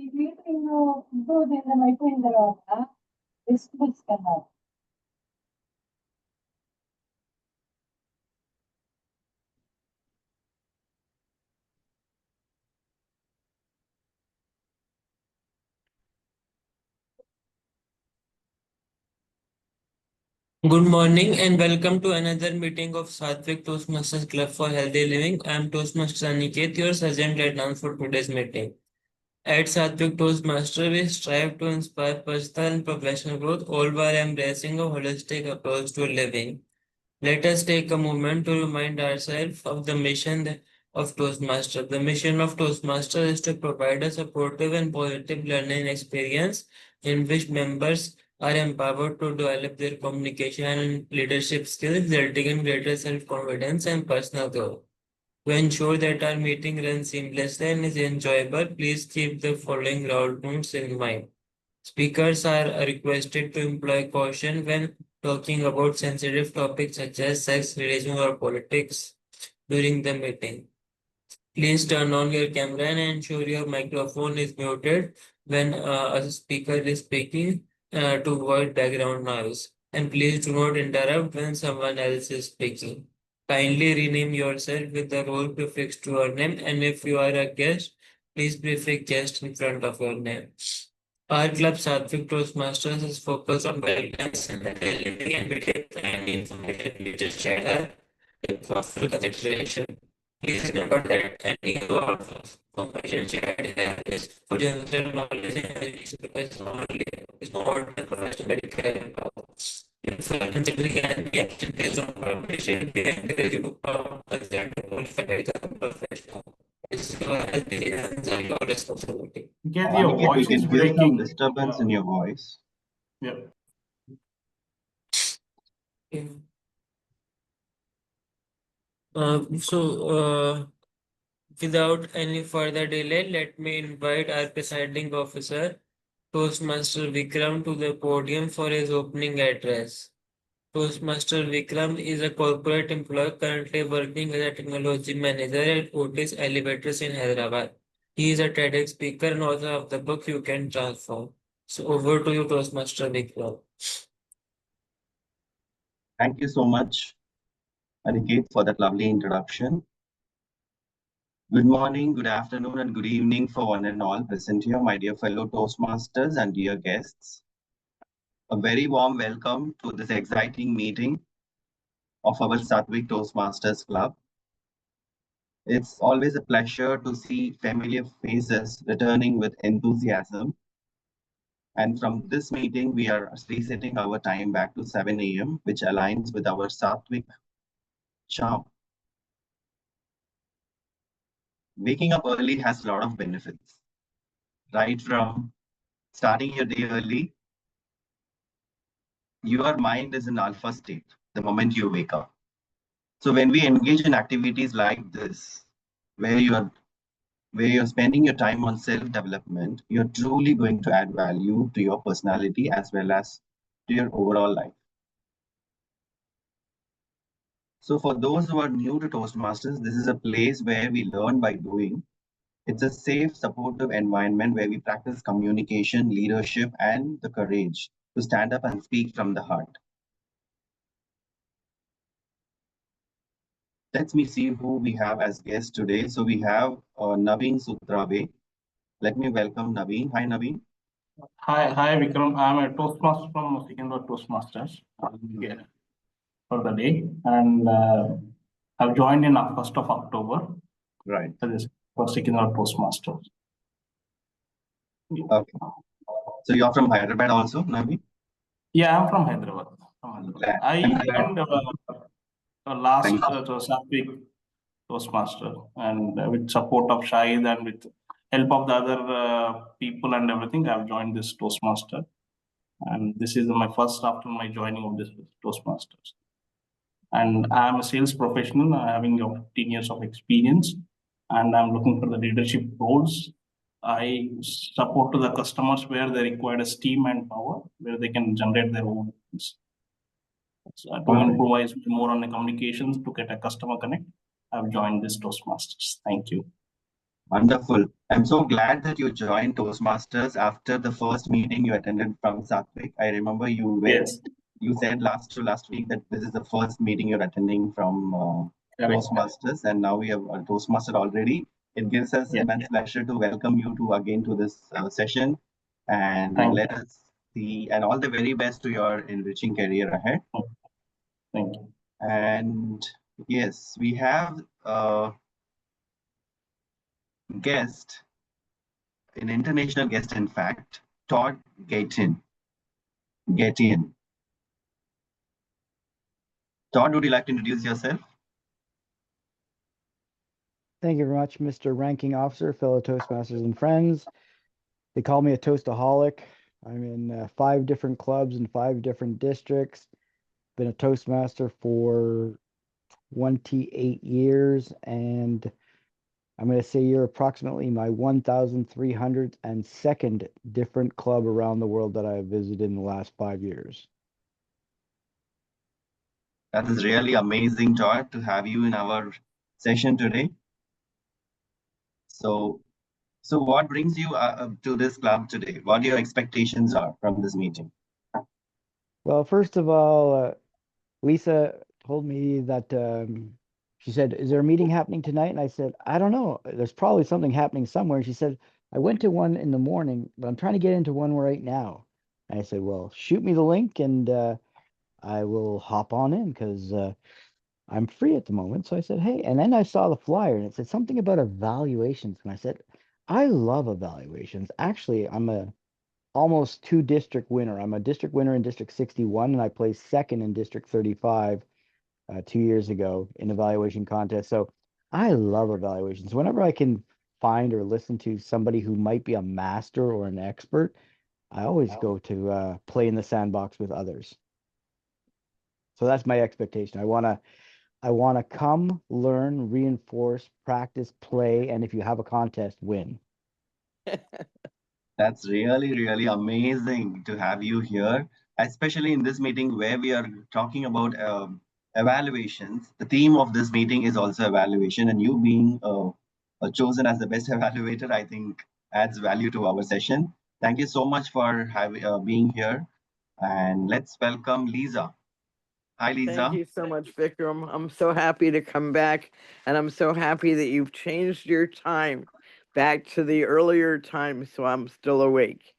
ఈ meeting improve అయిపోయిన తర్వాత డిస్కస్ కదా. Good morning and welcome to another meeting of Satvik Toastmasters Club for Healthy Living. I am Toastmaster Aniket, your sergeant at arms for today's meeting. At Satvik Toastmaster, we strive to inspire personal and professional growth, all while embracing a holistic approach to living. Let us take a moment to remind ourselves of the mission of Toastmaster. The mission of Toastmaster is to provide a supportive and positive learning experience in which members are empowered to develop their communication and leadership skills, resulting in greater self-confidence and personal growth. To ensure that our meeting runs seamlessly and is enjoyable, please keep the following ground rules in mind. Speakers are requested to employ caution when talking about sensitive topics such as sex, religion, or politics during the meeting. Please turn on your camera and ensure your microphone is muted when a speaker is speaking to avoid background noise. And please do not interrupt when someone else is speaking. Kindly rename yourself with the role prefix to your name, and if you are a guest, please prefix guest in front of your name. Our club Satvik Toastmasters is focused on guidance and living and we take any information we just shared with thoughtful consideration. Please remember that any of information shared here is for general knowledge and education because normally is not the professional medical advice. If you are considering any action based on information, we encourage you to consult a qualified medical professional. It's your responsibility. Get your Aniket, we voice can is hear some breaking. disturbance in your voice. Yeah. Without any further delay, let me invite our presiding officer, Toastmaster Vikram, to the podium for his opening address. Toastmaster Vikram is a corporate employee currently working as a technology manager at Otis Elevators in Hyderabad. He is a TEDx speaker and author of the book You Can Transform. So over to you, Toastmaster Vikram. Thank you so much, Aniket, for that lovely introduction. Good morning, good afternoon, and good evening for one and all present here, my dear fellow Toastmasters and dear guests. A very warm welcome to this exciting meeting of our Satvik Toastmasters Club. It's always a pleasure to see familiar faces returning with enthusiasm. And from this meeting, we are resetting our time back to 7 a.m., which aligns with our Satvik charm. Waking up early has a lot of benefits, right from starting your day early. Your mind is in alpha state the moment you wake up. So when we engage in activities like this, where you're spending your time on self-development, you're truly going to add value to your personality as well as to your overall life. So for those who are new to Toastmasters, this is a place where we learn by doing. It's a safe, supportive environment where we practice communication, leadership, and the courage to stand up and speak from the heart. Let me see who we have as guests today. So we have Naveen Sutrave. Let me welcome Naveen. Hi, Naveen. Hi, Vikram. I'm a Toastmaster from Secondary Toastmasters here for the day, and I've joined in 1st of October. Right. For Secondary Toastmasters. Okay. So you're from Hyderabad also, Naveen? Yeah, I'm from Hyderabad. I joined last Satvik Toastmaster, and with support of Shahid and with help of the other people and everything, I've joined this Toastmaster. And this is my first after my joining of this Toastmasters. And I'm a sales professional, having 15 years of experience, and I'm looking for the leadership roles. I support to the customers where they require a steam and power, where they can generate their own. So to improvise more on the communications to get a customer connect, I've joined this Toastmasters. Thank you. Wonderful. I'm so glad that you joined Toastmasters after the first meeting you attended from Satvik. I remember Yes. you said last week that this is the first meeting you're attending from Correct. Toastmasters, and now we have a Toastmaster already. It gives us Yeah. immense pleasure to welcome you to this session, and Thank let us see, and all the very best to your enriching career ahead. Thank you. And yes, we have a guest, an international guest, in fact, Todd Gatian. Todd, would you like to introduce yourself? Thank you very much, Mr. Ranking Officer, fellow Toastmasters and friends. They call me a Toastaholic. I'm in 5 different clubs in 5 different districts. Been a Toastmaster for 28 years, and I'm going to say you're approximately my 1,302nd different club around the world that I've visited in the last 5 years. That is really amazing, Todd, to have you in our session today. So what brings you to this club today? What your expectations are from this meeting? Well, first of all, Lisa told me that she said, "Is there a meeting happening tonight?" And I said, "I don't know. There's probably something happening somewhere." And she said, "I went to one in the morning, but I'm trying to get into one right now." And I said, "Well, shoot me the link and I will hop on in because I'm free at the moment." So I said, "Hey," and then I saw the flyer and it said something about evaluations. And I said, "I love evaluations. Actually, I'm a almost 2 district winner. I'm a district winner in District 61, and I placed second in District 35 2 years ago in evaluation contest. So I love evaluations. Whenever I can find or listen to somebody who might be a master or an expert, I always go to play in the sandbox with others. So that's my expectation. I wanna come, learn, reinforce, practice, play, and if you have a contest, win. That's really, really amazing to have you here, especially in this meeting where we are talking about evaluations. The theme of this meeting is also evaluation, and you being chosen as the best evaluator, I think adds value to our session. Thank you so much for being here, and let's welcome Lisa. Hi, Lisa. Thank you so much, Vikram. I'm so happy to come back, and I'm so happy that you've changed your time back to the earlier time, so I'm still awake.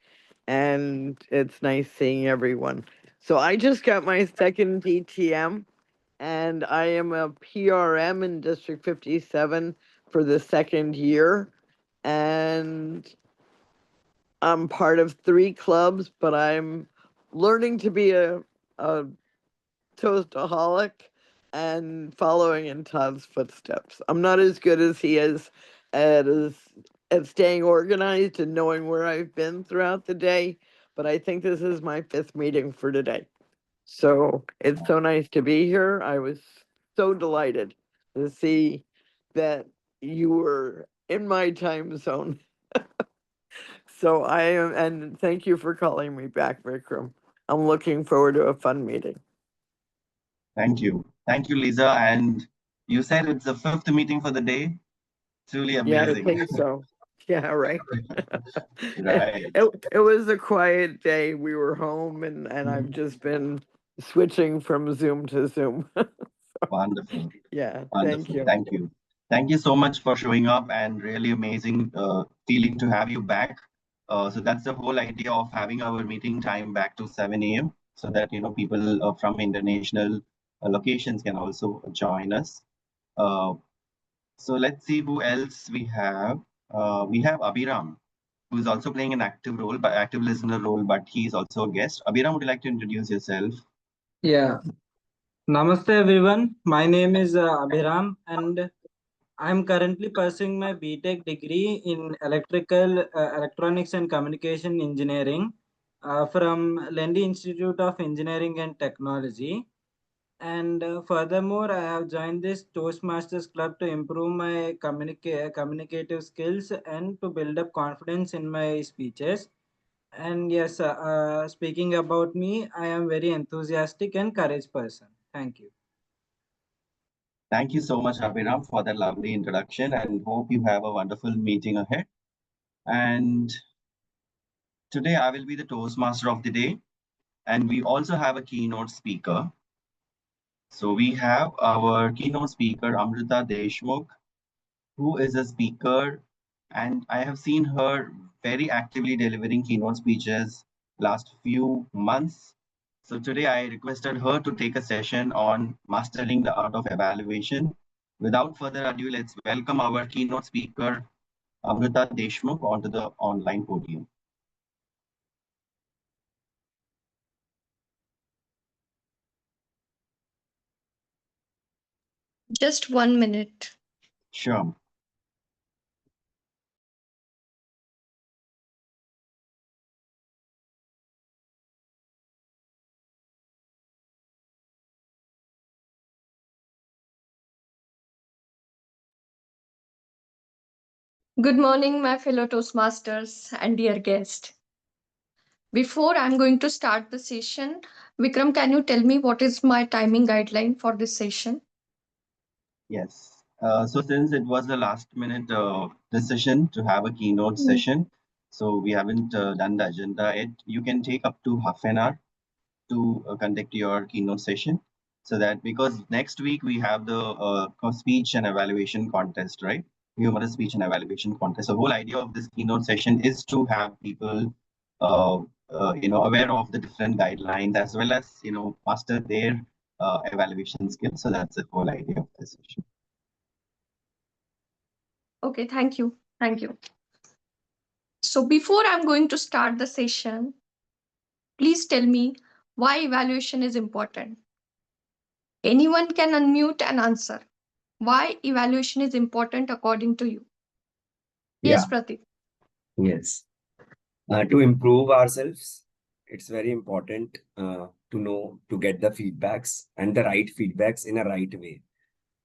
And it's nice seeing everyone. So I just got my second DTM, and I am a PRM in District 57 for the second year. And I'm part of 3 clubs, but I'm learning to be a Toastaholic and following in Todd's footsteps. I'm not as good as he is at staying organized and knowing where I've been throughout the day, but I think this is my 5th meeting for today. So it's so nice to be here. I was so delighted to see that you were in my time zone. So I am, and thank you for calling me back, Vikram. I'm looking forward to a fun meeting. Thank you. Thank you, Lisa. And you said it's the 5th meeting for the day. Truly Yeah, I amazing. think so. Yeah, right. Right. It was a quiet day. We were home and I've just been switching from Zoom to Zoom. Wonderful. Yeah, Wonderful. thank you. Thank you. Thank you so much for showing up, and really amazing feeling to have you back. So that's the whole idea of having our meeting time back to 7 a.m. so that people from international locations can also join us. So let's see who else we have. We have Abhiram, who is also playing an active role, but active listener role, but he's also a guest. Abhiram, would you like to introduce yourself? Yeah. Namaste everyone. My name is Abhiram, and I'm currently pursuing my BTech degree in electronics and communication engineering from Lendi Institute of Engineering and Technology. And furthermore, I have joined this Toastmasters Club to improve my communicative skills and to build up confidence in my speeches. And yes, speaking about me, I am very enthusiastic and courage person. Thank you. Thank you so much, Abhiram, for that lovely introduction, and hope you have a wonderful meeting ahead. And today I will be the Toastmaster of the day, and we also have a keynote speaker. So we have our keynote speaker, Amrita Deshmukh, who is a speaker, and I have seen her very actively delivering keynote speeches last few months. So today I requested her to take a session on mastering the art of evaluation. Without further ado, let's welcome our keynote speaker, Amrita Deshmukh, onto the online podium. Just 1 minute. Sure. Good morning, my fellow Toastmasters and dear guest. Before I'm going to start the session, Vikram, can you tell me what is my timing guideline for this session? Yes. So since it was the last minute decision to have a keynote Mm. session, so we haven't done the agenda yet. You can take up to half an hour to conduct your keynote session. So that because next week we have the speech and evaluation contest, right? Humorous speech and evaluation contest. The whole idea of this keynote session is to have people, aware of the different guidelines as well as master their evaluation skills. So that's the whole idea of this session. Okay, thank you. Thank you. So before I'm going to start the session, please tell me why evaluation is important. Anyone can unmute and answer. Why evaluation is important according to you? Yes, Pratik. Yes. To improve ourselves, it's very important to know to get the feedbacks and the right feedbacks in a right way.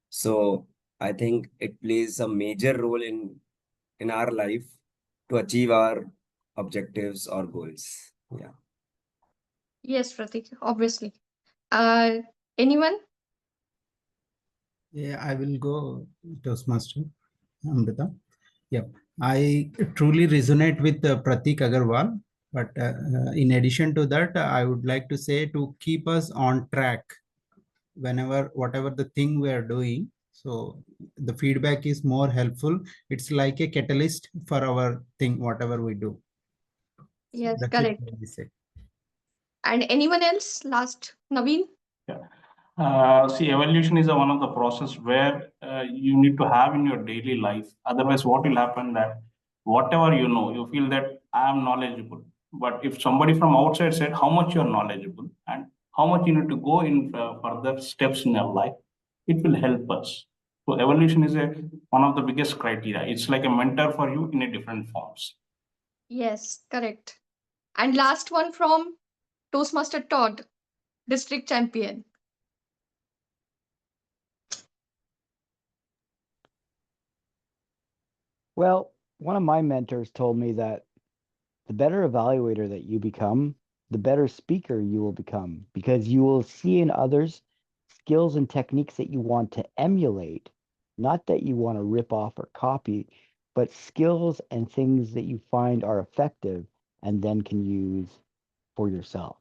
So I think it plays a major role in our life to achieve our objectives or goals. Yeah. Yes, Pratik, obviously. Uh, anyone? Yeah, I will go Toastmaster, Amrita. Yeah, I truly resonate with Pratik Agarwal. But in addition to that, I would like to say to keep us on track whenever, whatever the thing we are doing. So the feedback is more helpful. It's like a catalyst for our thing, whatever we do. Yes, That's correct. it, I say. And anyone else? Last, Naveen? See, evaluation is one of the process where you need to have in your daily life. Otherwise, what will happen that whatever you know, you feel that I am knowledgeable. But if somebody from outside said how much you are knowledgeable and how much you need to go in further steps in your life, it will help us. So evaluation is one of the biggest criteria. It's like a mentor for you in a different forms. Yes, correct. And last one from Toastmaster Todd, district champion. Well, one of my mentors told me that the better evaluator that you become, the better speaker you will become, because you will see in others skills and techniques that you want to emulate, not that you want to rip off or copy, but skills and things that you find are effective and then can use for yourself.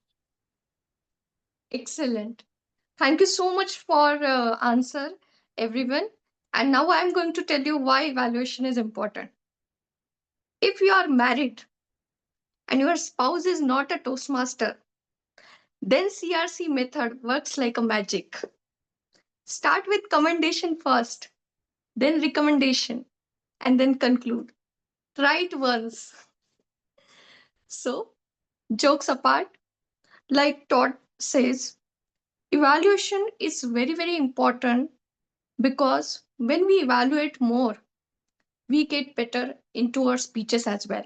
Excellent. Thank you so much for answer, everyone. And now I'm going to tell you why evaluation is important. If you are married and your spouse is not a Toastmaster, then CRC method works like a magic. Start with commendation first, then recommendation, and then conclude. Try it once. So, jokes apart, like Todd says, evaluation is very, very important because when we evaluate more, we get better into our speeches as well.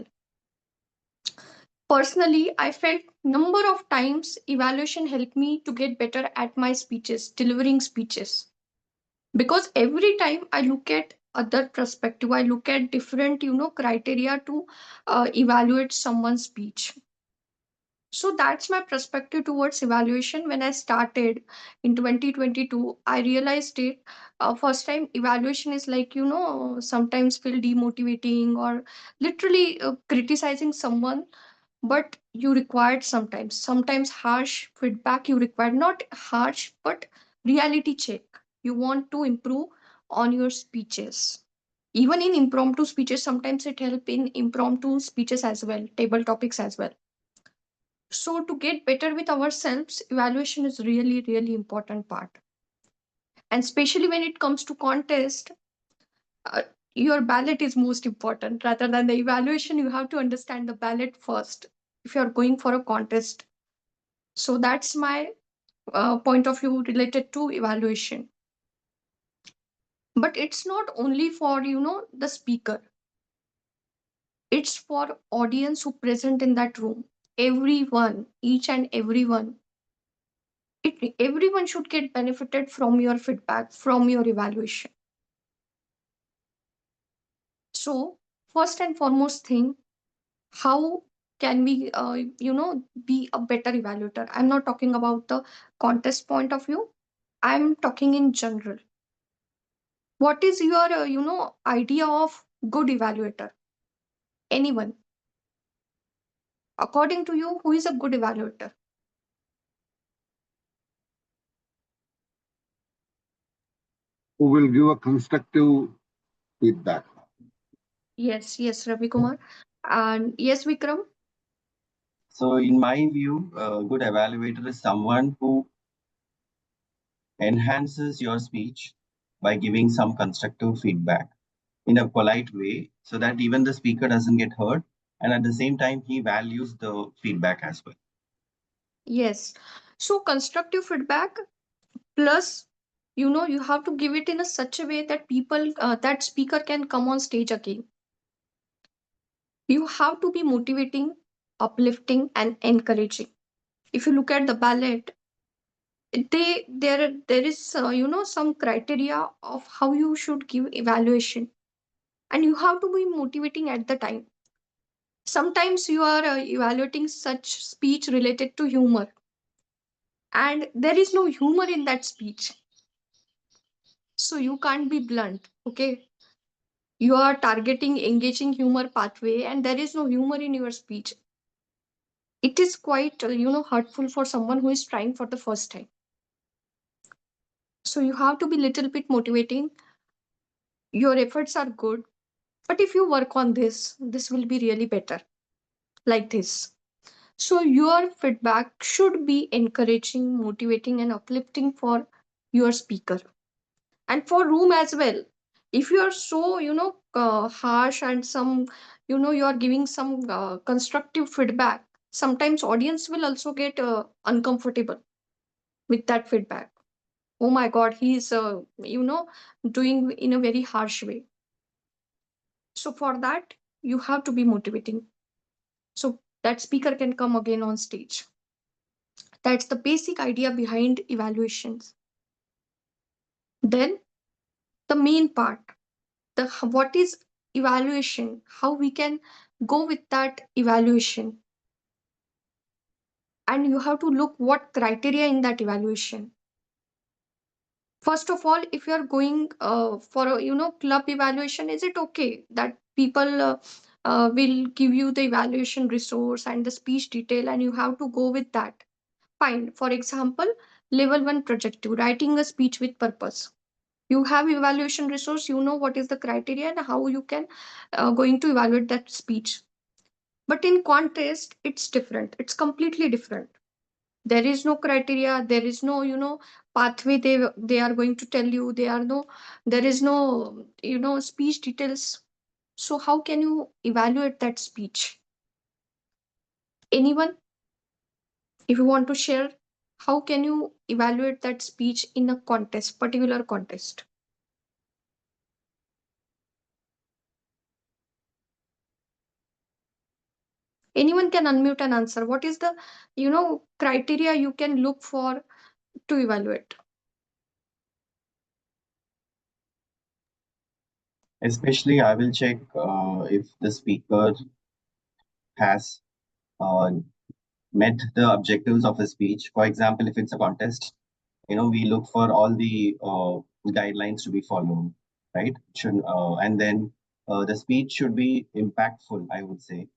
Personally, I felt number of times evaluation helped me to get better at my speeches, delivering speeches. Because every time I look at other perspective, I look at different, criteria to evaluate someone's speech. So that's my perspective towards evaluation. When I started in 2022, I realized it. First time evaluation is like, sometimes feel demotivating or literally criticizing someone, but you required sometimes harsh feedback you required, not harsh, but reality check. You want to improve on your speeches. Even in impromptu speeches, sometimes it help in impromptu speeches as well, table topics as well. So to get better with ourselves, evaluation is really, really important part. And especially when it comes to contest, uh, your ballot is most important rather than the evaluation. You have to understand the ballot first if you are going for a contest. So that's my point of view related to evaluation. But it's not only for the speaker. It's for audience who present in that room. Everyone, each and everyone. Everyone should get benefited from your feedback, from your evaluation. So first and foremost thing, how can we be a better evaluator? I'm not talking about the contest point of view. I'm talking in general. What is your idea of good evaluator? Anyone? According to you, who is a good evaluator? Who will give a constructive feedback. Yes, Ravi Kumar. And yes, Vikram. So in my view, a good evaluator is someone who enhances your speech by giving some constructive feedback in a polite way so that even the speaker doesn't get hurt, and at the same time he values the feedback as well. Yes. So constructive feedback plus, you have to give it in a such a way that that speaker can come on stage again. You have to be motivating, uplifting, and encouraging. If you look at the ballot, there is some criteria of how you should give evaluation, and you have to be motivating at the time. Sometimes you are evaluating such speech related to humor, and there is no humor in that speech, so you can't be blunt. Okay, you are targeting engaging humor pathway and there is no humor in your speech. It is quite hurtful for someone who is trying for the first time. So you have to be little bit motivating. Your efforts are good, but if you work on this will be really better, like this. So your feedback should be encouraging, motivating, and uplifting for your speaker and for room as well. If you are so harsh and some you are giving some constructive feedback, sometimes audience will also get uncomfortable with that feedback. Oh my god, he's doing in a very harsh way. So for that, you have to be motivating so that speaker can come again on stage. That's the basic idea behind evaluations. Then the main part, the what is evaluation, how we can go with that evaluation, and you have to look what criteria in that evaluation. First of all, if you are going for a club evaluation, is it okay that people will give you the evaluation resource and the speech detail and you have to go with that? Fine. For example, level 1 projective, writing a speech with purpose. You have evaluation resource, you know what is the criteria and how you can going to evaluate that speech. But in contest, it's different. It's completely different. There is no criteria. There is no pathway. They are going to tell you. There is no speech details. So how can you evaluate that speech? Anyone, if you want to share, how can you evaluate that speech in a contest, particular contest? Anyone can unmute and answer. What is the criteria you can look for to evaluate? Especially, I will check if the speaker has met the objectives of a speech. For example, if it's a contest, we look for all the guidelines to be followed, right? And then the speech should be impactful, I would say.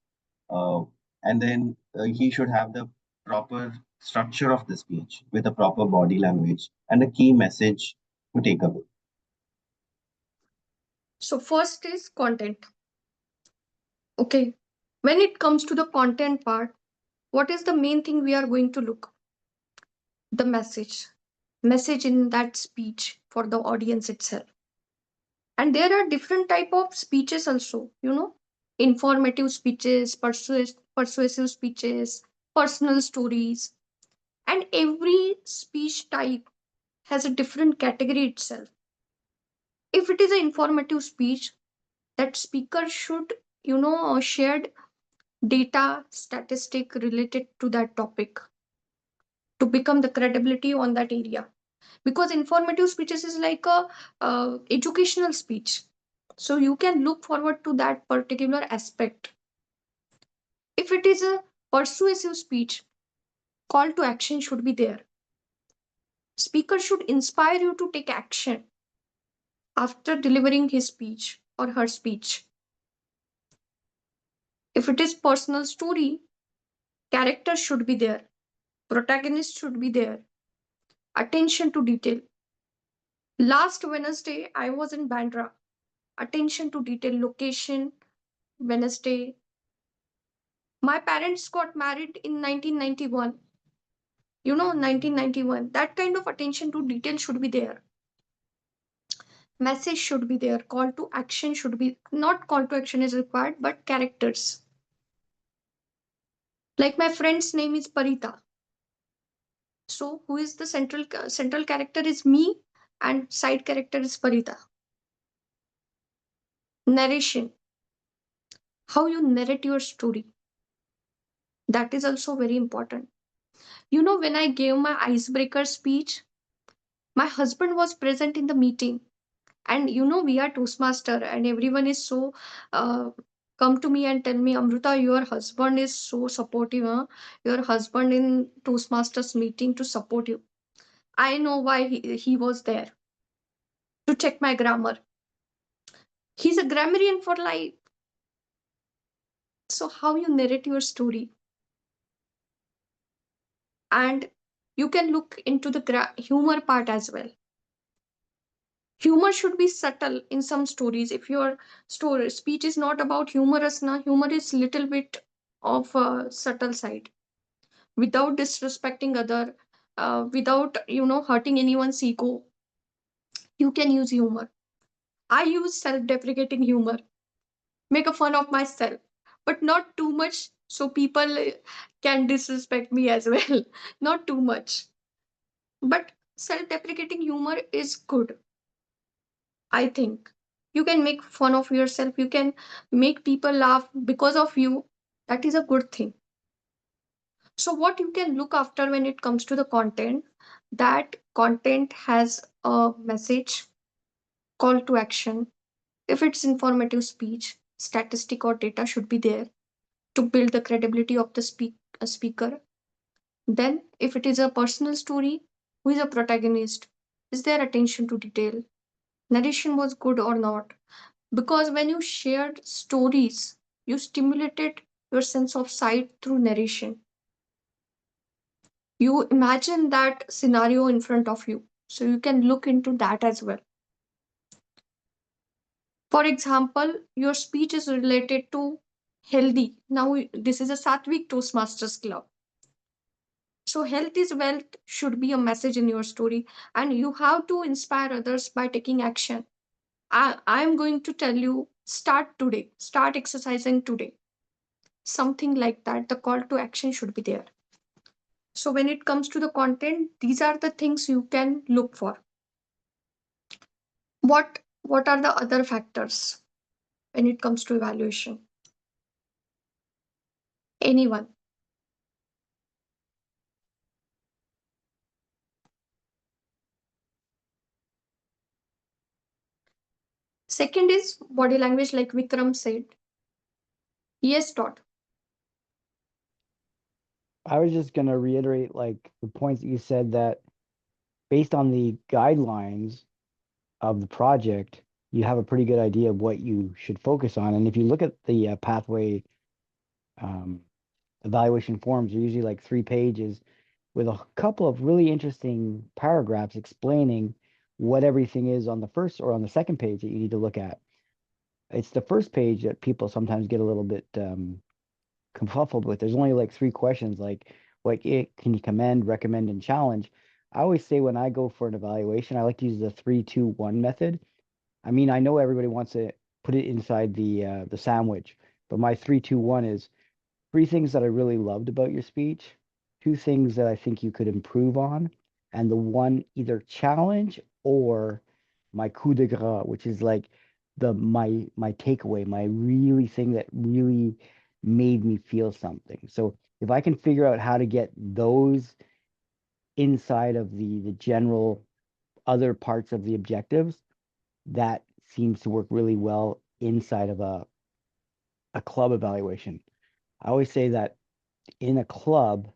And then he should have the proper structure of the speech with a proper body language and a key message to take away. So first is content. Okay. When it comes to the content part, what is the main thing we are going to look? The message in that speech for the audience itself. And there are different type of speeches also, informative speeches, persuasive speeches, personal stories, and every speech type has a different category itself. If it is an informative speech, that speaker should shared data statistic related to that topic to become the credibility on that area, because informative speeches is like a educational speech, so you can look forward to that particular aspect. If it is a persuasive speech, call to action should be there. Speaker should inspire you to take action after delivering his speech or her speech. If it is personal story, character should be there, protagonist should be there, attention to detail. Last Wednesday, I was in Bandra. Attention to detail, location, Wednesday. My parents got married in 1991. 1991. That kind of attention to detail should be there. Message should be there. Call to action should be, not call to action is required, but characters. Like my friend's name is Parita. So who is the central character is me and side character is Parita. Narration. How you narrate your story. That is also very important. When I gave my icebreaker speech, my husband was present in the meeting. And we are Toastmaster, and everyone is so come to me and tell me, Amruta, your husband is so supportive. Huh? Your husband in Toastmasters meeting to support you. I know why he was there to check my grammar. He's a grammarian for life. So how you narrate your story, and you can look into the humor part as well. Humor should be subtle in some stories. If your story speech is not about humorous, humor is little bit of a subtle side, without disrespecting other, without hurting anyone's ego. You can use humor. I use self-deprecating humor, make a fun of myself, but not too much so people can disrespect me as well. Not too much, but self-deprecating humor is good, I think. You can make fun of yourself, you can make people laugh because of you. That is a good thing. So, what you can look after when it comes to the content, that content has a message, call to action. If it's informative speech, statistic or data should be there to build the credibility of the speaker. Then, if it is a personal story, who is a protagonist? Is there attention to detail? Narration was good or not? Because when you shared stories, you stimulated your sense of sight through narration. You imagine that scenario in front of you, so you can look into that as well. For example, your speech is related to healthy. Now, this is a Sattvic Toastmasters Club. So, health is wealth should be a message in your story, and you have to inspire others by taking action. I am going to tell you, start today, start exercising today. Something like that. The call to action should be there. So, when it comes to the content, these are the things you can look for. What are the other factors when it comes to evaluation? Anyone? Second is body language, like Vikram said. Yes, Todd. I was just gonna reiterate like the points that you said, that based on the guidelines of the project, you have a pretty good idea of what you should focus on. And if you look at the pathway evaluation forms, they're usually like 3 pages with a couple of really interesting paragraphs explaining what everything is on the first or on the second page that you need to look at. It's the first page that people sometimes get a little bit confuffled with. There's only like 3 questions, like what can you commend, recommend, and challenge. I always say when I go for an evaluation, I like to use the 3-2-1 method. I mean, I know everybody wants to put it inside the sandwich, but my 3-2-1 is 3 things that I really loved about your speech, 2 things that I think you could improve on, and the 1 either challenge or my coup de grace, which is like my takeaway, my really thing that really made me feel something. So if I can figure out how to get those inside of the general other parts of the objectives, that seems to work really well inside of a club evaluation. I always say that in a club,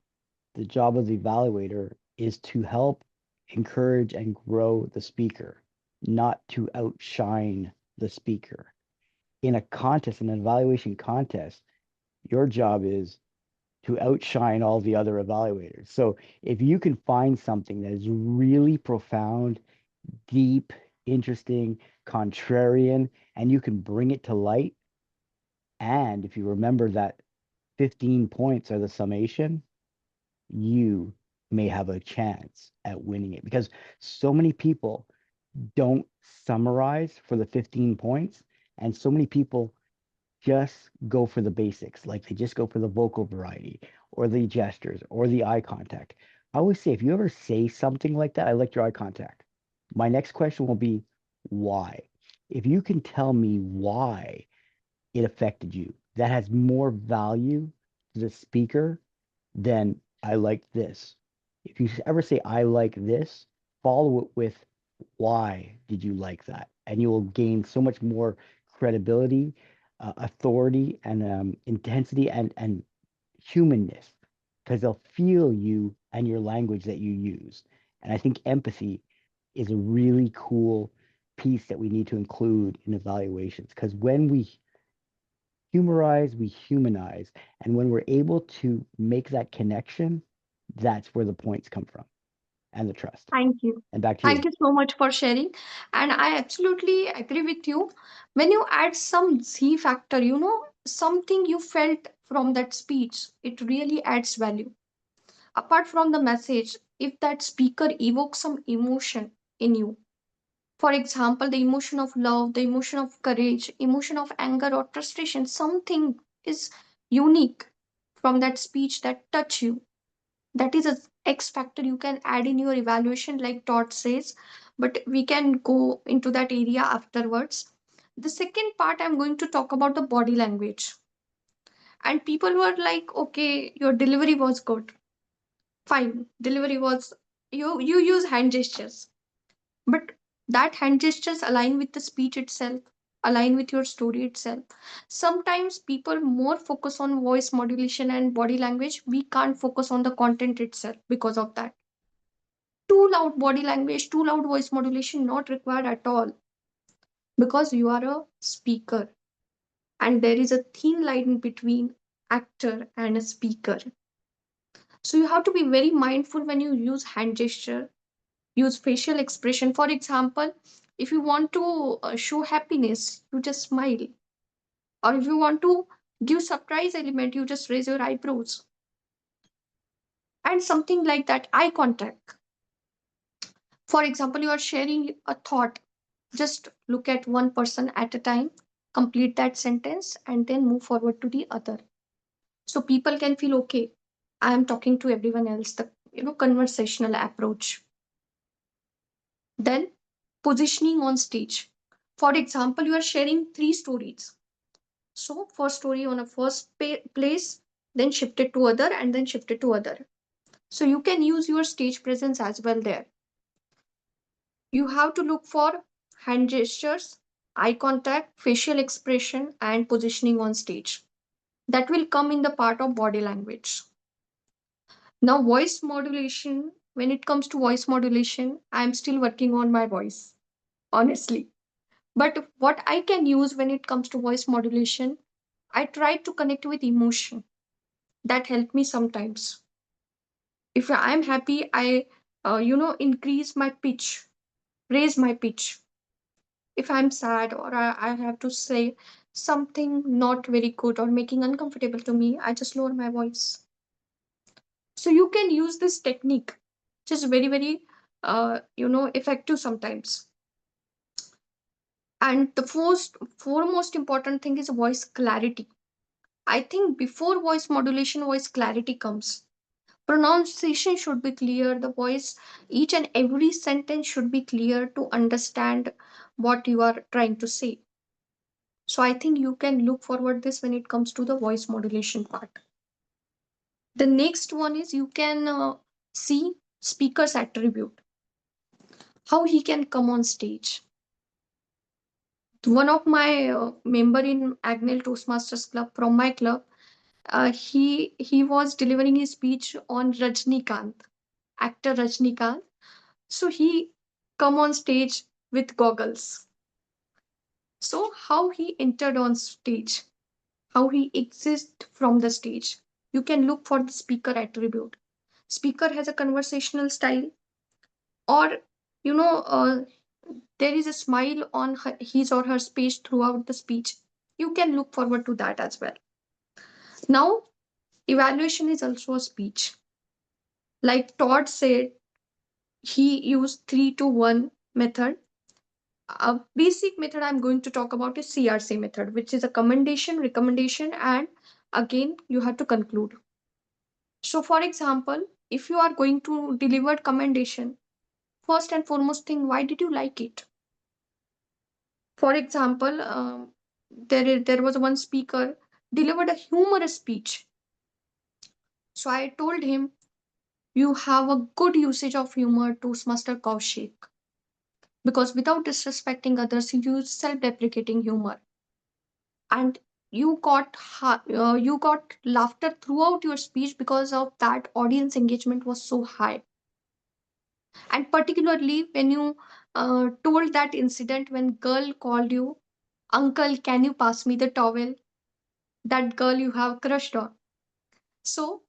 the job of the evaluator is to help encourage and grow the speaker, not to outshine the speaker. In a contest, in an evaluation contest, your job is to outshine all the other evaluators. So if you can find something that is really profound, deep, interesting, contrarian, and you can bring it to light, and if you remember that 15 points are the summation, you may have a chance at winning it, because so many people don't summarize for the 15 points, and so many people just go for the basics, like they just go for the vocal variety or the gestures or the eye contact. I always say, if you ever say something like that, I like your eye contact. My next question will be, why? If you can tell me why it affected you, that has more value to the speaker than I like this. If you ever say, I like this, follow it with, why did you like that? And you will gain so much more credibility, authority, and intensity and humanness, because they'll feel you and your language that you use. And I think empathy is a really cool piece that we need to include in evaluations, because when we humorize, we humanize. And when we're able to make that connection, that's where the points come from and the trust. Thank you. And back to you. Thank you so much for sharing. And I absolutely agree with you. When you add some Z factor, something you felt from that speech, it really adds value. Apart from the message, if that speaker evokes some emotion in you, for example, the emotion of love, the emotion of courage, emotion of anger or frustration, something is unique from that speech that touch you. That is a X factor you can add in your evaluation, like Todd says, but we can go into that area afterwards. The second part, I'm going to talk about the body language. And people were like, okay, your delivery was good. Fine, delivery was, you use hand gestures, but that hand gestures align with the speech itself, align with your story itself. Sometimes people more focus on voice modulation and body language. We can't focus on the content itself because of that. Too loud body language, too loud voice modulation not required at all, because you are a speaker and there is a thin line between actor and a speaker. So you have to be very mindful when you use hand gesture, use facial expression. For example, if you want to show happiness, you just smile. Or if you want to give surprise element, you just raise your eyebrows. And something like that, eye contact. For example, you are sharing a thought. Just look at one person at a time, complete that sentence, and then move forward to the other. So people can feel, okay, I am talking to everyone else, the conversational approach. Then positioning on stage. For example, you are sharing 3 stories. So first story on a first place, then shifted to other, and then shifted to other. So you can use your stage presence as well there. You have to look for hand gestures, eye contact, facial expression, and positioning on stage. That will come in the part of body language. Now, voice modulation, when it comes to voice modulation, I'm still working on my voice, honestly. But what I can use when it comes to voice modulation, I try to connect with emotion. That help me sometimes. If I'm happy, I, increase my pitch, raise my pitch. If I'm sad or I have to say something not very good or making uncomfortable to me, I just lower my voice. So you can use this technique, which is very, very, effective sometimes. And the foremost important thing is voice clarity. I think before voice modulation, voice clarity comes. Pronunciation should be clear, the voice, each and every sentence should be clear to understand what you are trying to say. So I think you can look forward this when it comes to the voice modulation part. The next one is you can see speaker's attribute, how he can come on stage. One of my member in Agnel Toastmasters Club from my club, he was delivering his speech on Rajnikant, actor Rajnikant. So he come on stage with goggles. So how he entered on stage, how he exists from the stage. You can look for the speaker attribute. Speaker has a conversational style, or you know, there is a smile on his or her face throughout the speech. You can look forward to that as well. Now, evaluation is also a speech. Like Todd said, he used 3-to-1 method. A basic method I'm going to talk about is CRC method, which is a commendation, recommendation, and again you have to conclude. So, for example, if you are going to deliver commendation, first and foremost thing, why did you like it? For example, there was one speaker delivered a humorous speech. So I told him, you have a good usage of humor, Toastmaster Kaushik, because without disrespecting others, you use self-deprecating humor, and you got laughter throughout your speech because of that. Audience engagement was so high, and particularly when you told that incident when girl called you, uncle, can you pass me the towel? That girl you have crushed on. So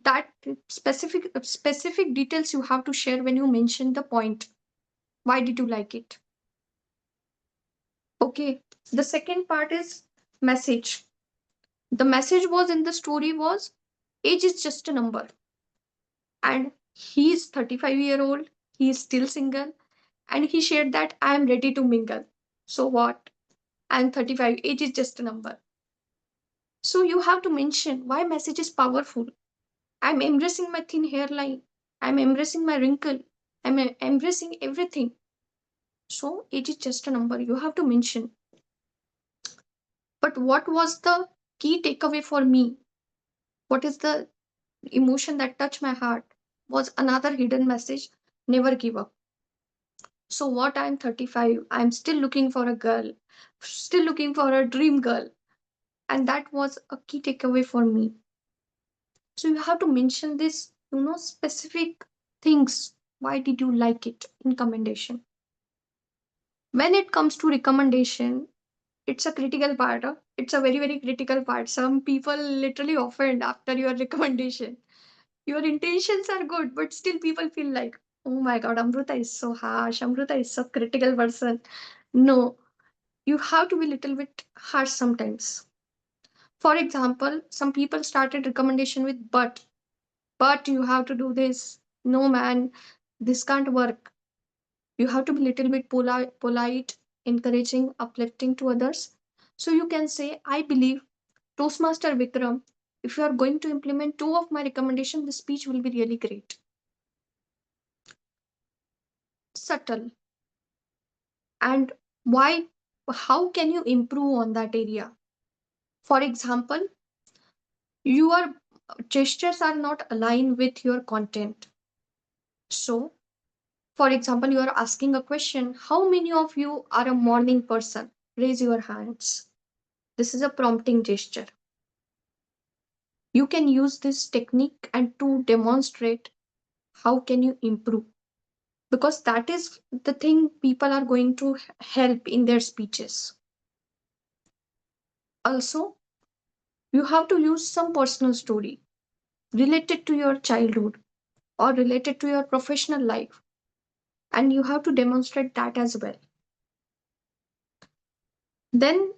that specific details you have to share when you mention the point. Why did you like it? Okay. The second part is message. The message was in the story was age is just a number. And he is 35-year-old, he is still single, and he shared that I am ready to mingle. So what? I am 35, age is just a number. So you have to mention why message is powerful. I'm embracing my thin hairline. I'm embracing my wrinkle. I'm embracing everything. So age is just a number. You have to mention. But what was the key takeaway for me? What is the emotion that touched my heart? Was another hidden message: never give up. So what, I'm 35, I'm still looking for a girl, still looking for a dream girl. And that was a key takeaway for me. So you have to mention this, specific things. Why did you like it in commendation? When it comes to recommendation, it's a critical part. It's a very, very critical part. Some people literally offend after your recommendation. Your intentions are good, but still people feel like, oh my god, Amruta is so harsh. Amruta is so critical person. No, you have to be a little bit harsh sometimes. For example, some people started recommendation with but you have to do this. No man, this can't work. You have to be a little bit polite, encouraging, uplifting to others. So you can say, I believe, Toastmaster Vikram, if you are going to implement 2 of my recommendation, the speech will be really great. Subtle. And why? How can you improve on that area? For example, your gestures are not aligned with your content. So, for example, you are asking a question, how many of you are a morning person? Raise your hands. This is a prompting gesture. You can use this technique and to demonstrate how can you improve, because that is the thing people are going to help in their speeches. Also, you have to use some personal story related to your childhood or related to your professional life, and you have to demonstrate that as well. Then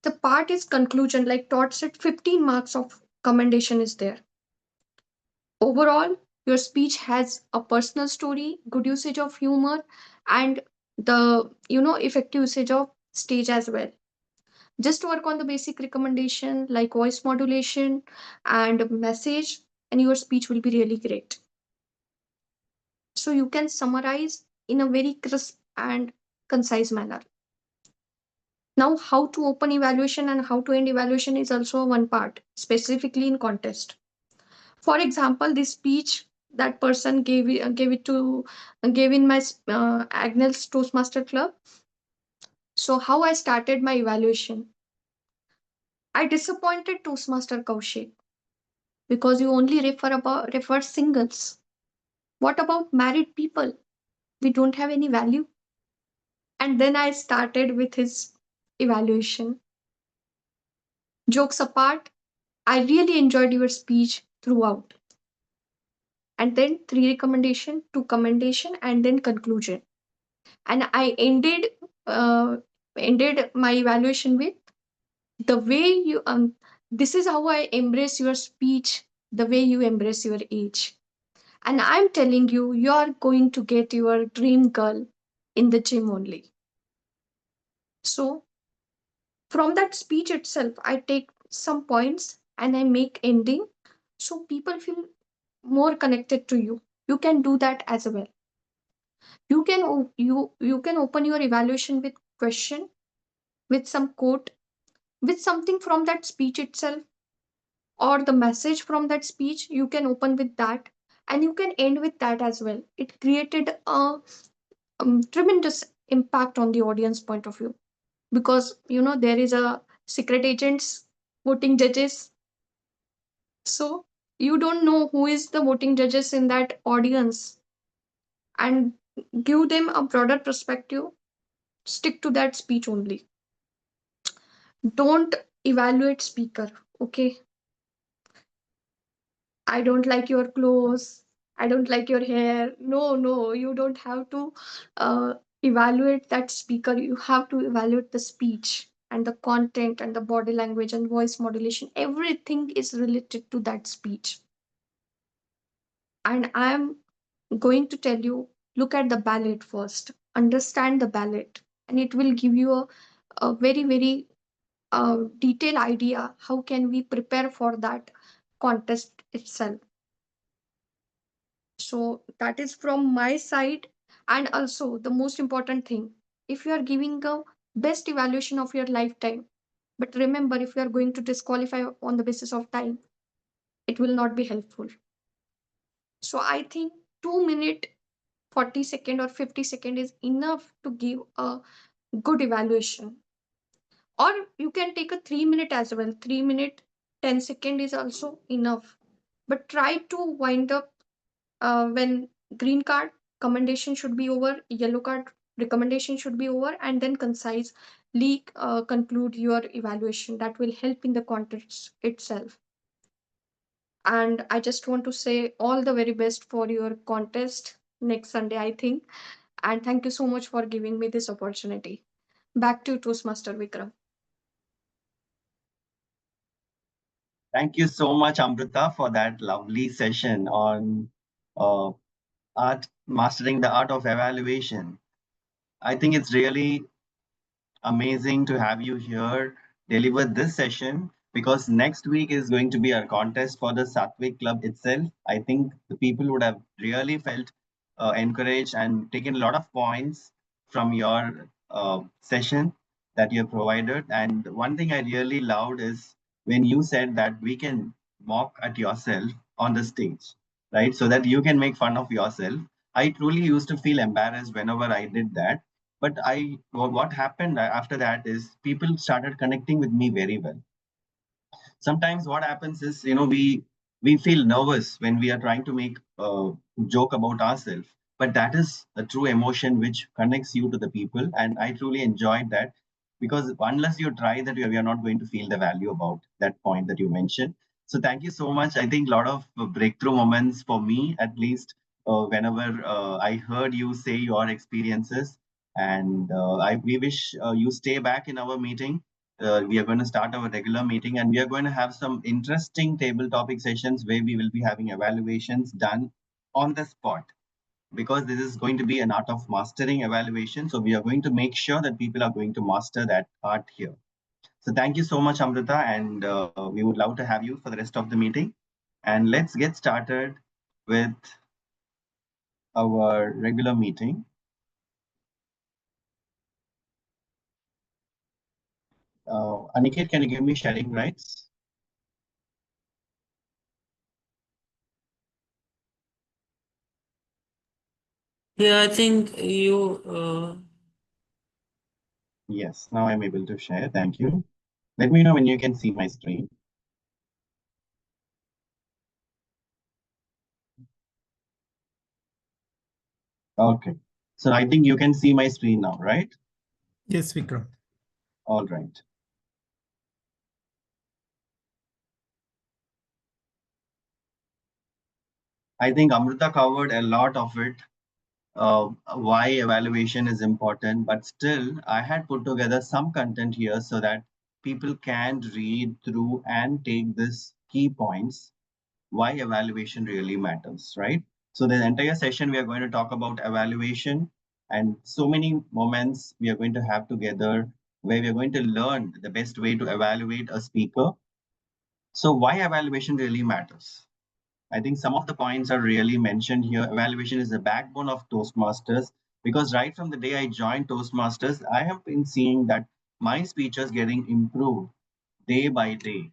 the part is conclusion, like Todd said, 15 marks of commendation is there. Overall, your speech has a personal story, good usage of humor, and the effective usage of stage as well. Just work on the basic recommendation like voice modulation and message, and your speech will be really great. So you can summarize in a very crisp and concise manner. Now, how to open evaluation and how to end evaluation is also one part, specifically in contest. For example, this speech that person gave in my Agnel's Toastmaster Club. So how I started my evaluation. I disappointed Toastmaster Kaushik because you only refer singles. What about married people? We don't have any value. And then I started with his evaluation. Jokes apart, I really enjoyed your speech throughout. And then 3 recommendation, 2 commendation, and then conclusion. And I ended my evaluation with the way you this is how I embrace your speech, the way you embrace your age. And I'm telling you, you're going to get your dream girl in the gym only. So from that speech itself, I take some points and I make ending so people feel more connected to you. You can do that as well. You can open your evaluation with question, with some quote, with something from that speech itself, or the message from that speech. You can open with that, and you can end with that as well. It created a tremendous impact on the audience point of view, because there is a secret agents voting judges, so you don't know who is the voting judges in that audience, and give them a broader perspective. Stick to that speech only. Don't evaluate speaker. Okay, I don't like your clothes, I don't like your hair. No, you don't have to evaluate that speaker. You have to evaluate the speech and the content and the body language and voice modulation. Everything is related to that speech. And I am going to tell you, look at the ballot first, understand the ballot, and it will give you a very, very detailed idea how can we prepare for that contest itself. So that is from my side. And also the most important thing, if you are giving a best evaluation of your lifetime, but remember, if you are going to disqualify on the basis of time, it will not be helpful. So I think 2 minute 40-second or 50-second is enough to give a good evaluation. Or you can take a 3 minute as well. 3 minute 10 second is also enough, but try to wind up when green card commendation should be over, yellow card recommendation should be over, and then concisely conclude your evaluation. That will help in the context itself. And I just want to say all the very best for your contest next Sunday, I think. And thank you so much for giving me this opportunity. Back to Toastmaster Vikram. Thank you so much, Amrita, for that lovely session on mastering the art of evaluation. I think it's really amazing to have you here deliver this session, because next week is going to be our contest for the Satvik Club itself. I think the people would have really felt encouraged and taken a lot of points from your session that you have provided. And one thing I really loved is when you said that we can mock at yourself on the stage, right? So that you can make fun of yourself. I truly used to feel embarrassed whenever I did that. But what happened after that is people started connecting with me very well. Sometimes what happens is, we feel nervous when we are trying to make a joke about ourselves, but that is a true emotion which connects you to the people. And I truly enjoyed that, because unless you try that, we are not going to feel the value about that point that you mentioned. So thank you so much. I think a lot of breakthrough moments for me, at least, whenever I heard you say your experiences. And we wish you stay back in our meeting. We are going to start our regular meeting, and we are going to have some interesting table topic sessions where we will be having evaluations done on the spot, because this is going to be an art of mastering evaluation. So we are going to make sure that people are going to master that art here. So thank you so much, Amrita, and we would love to have you for the rest of the meeting. And let's get started with our regular meeting. Aniket, can you give me sharing rights? Yeah, I think you. Yes, now I'm able to share. Thank you. Let me know when you can see my screen. Okay. So I think you can see my screen now, right? Yes, Vikram. All right. I think Amrita covered a lot of it, why evaluation is important, but still I had put together some content here so that people can read through and take this key points, why evaluation really matters, right? So the entire session, we are going to talk about evaluation, and so many moments we are going to have together where we are going to learn the best way to evaluate a speaker. So why evaluation really matters? I think some of the points are really mentioned here. Evaluation is the backbone of Toastmasters, because right from the day I joined Toastmasters, I have been seeing that my speeches getting improved day by day.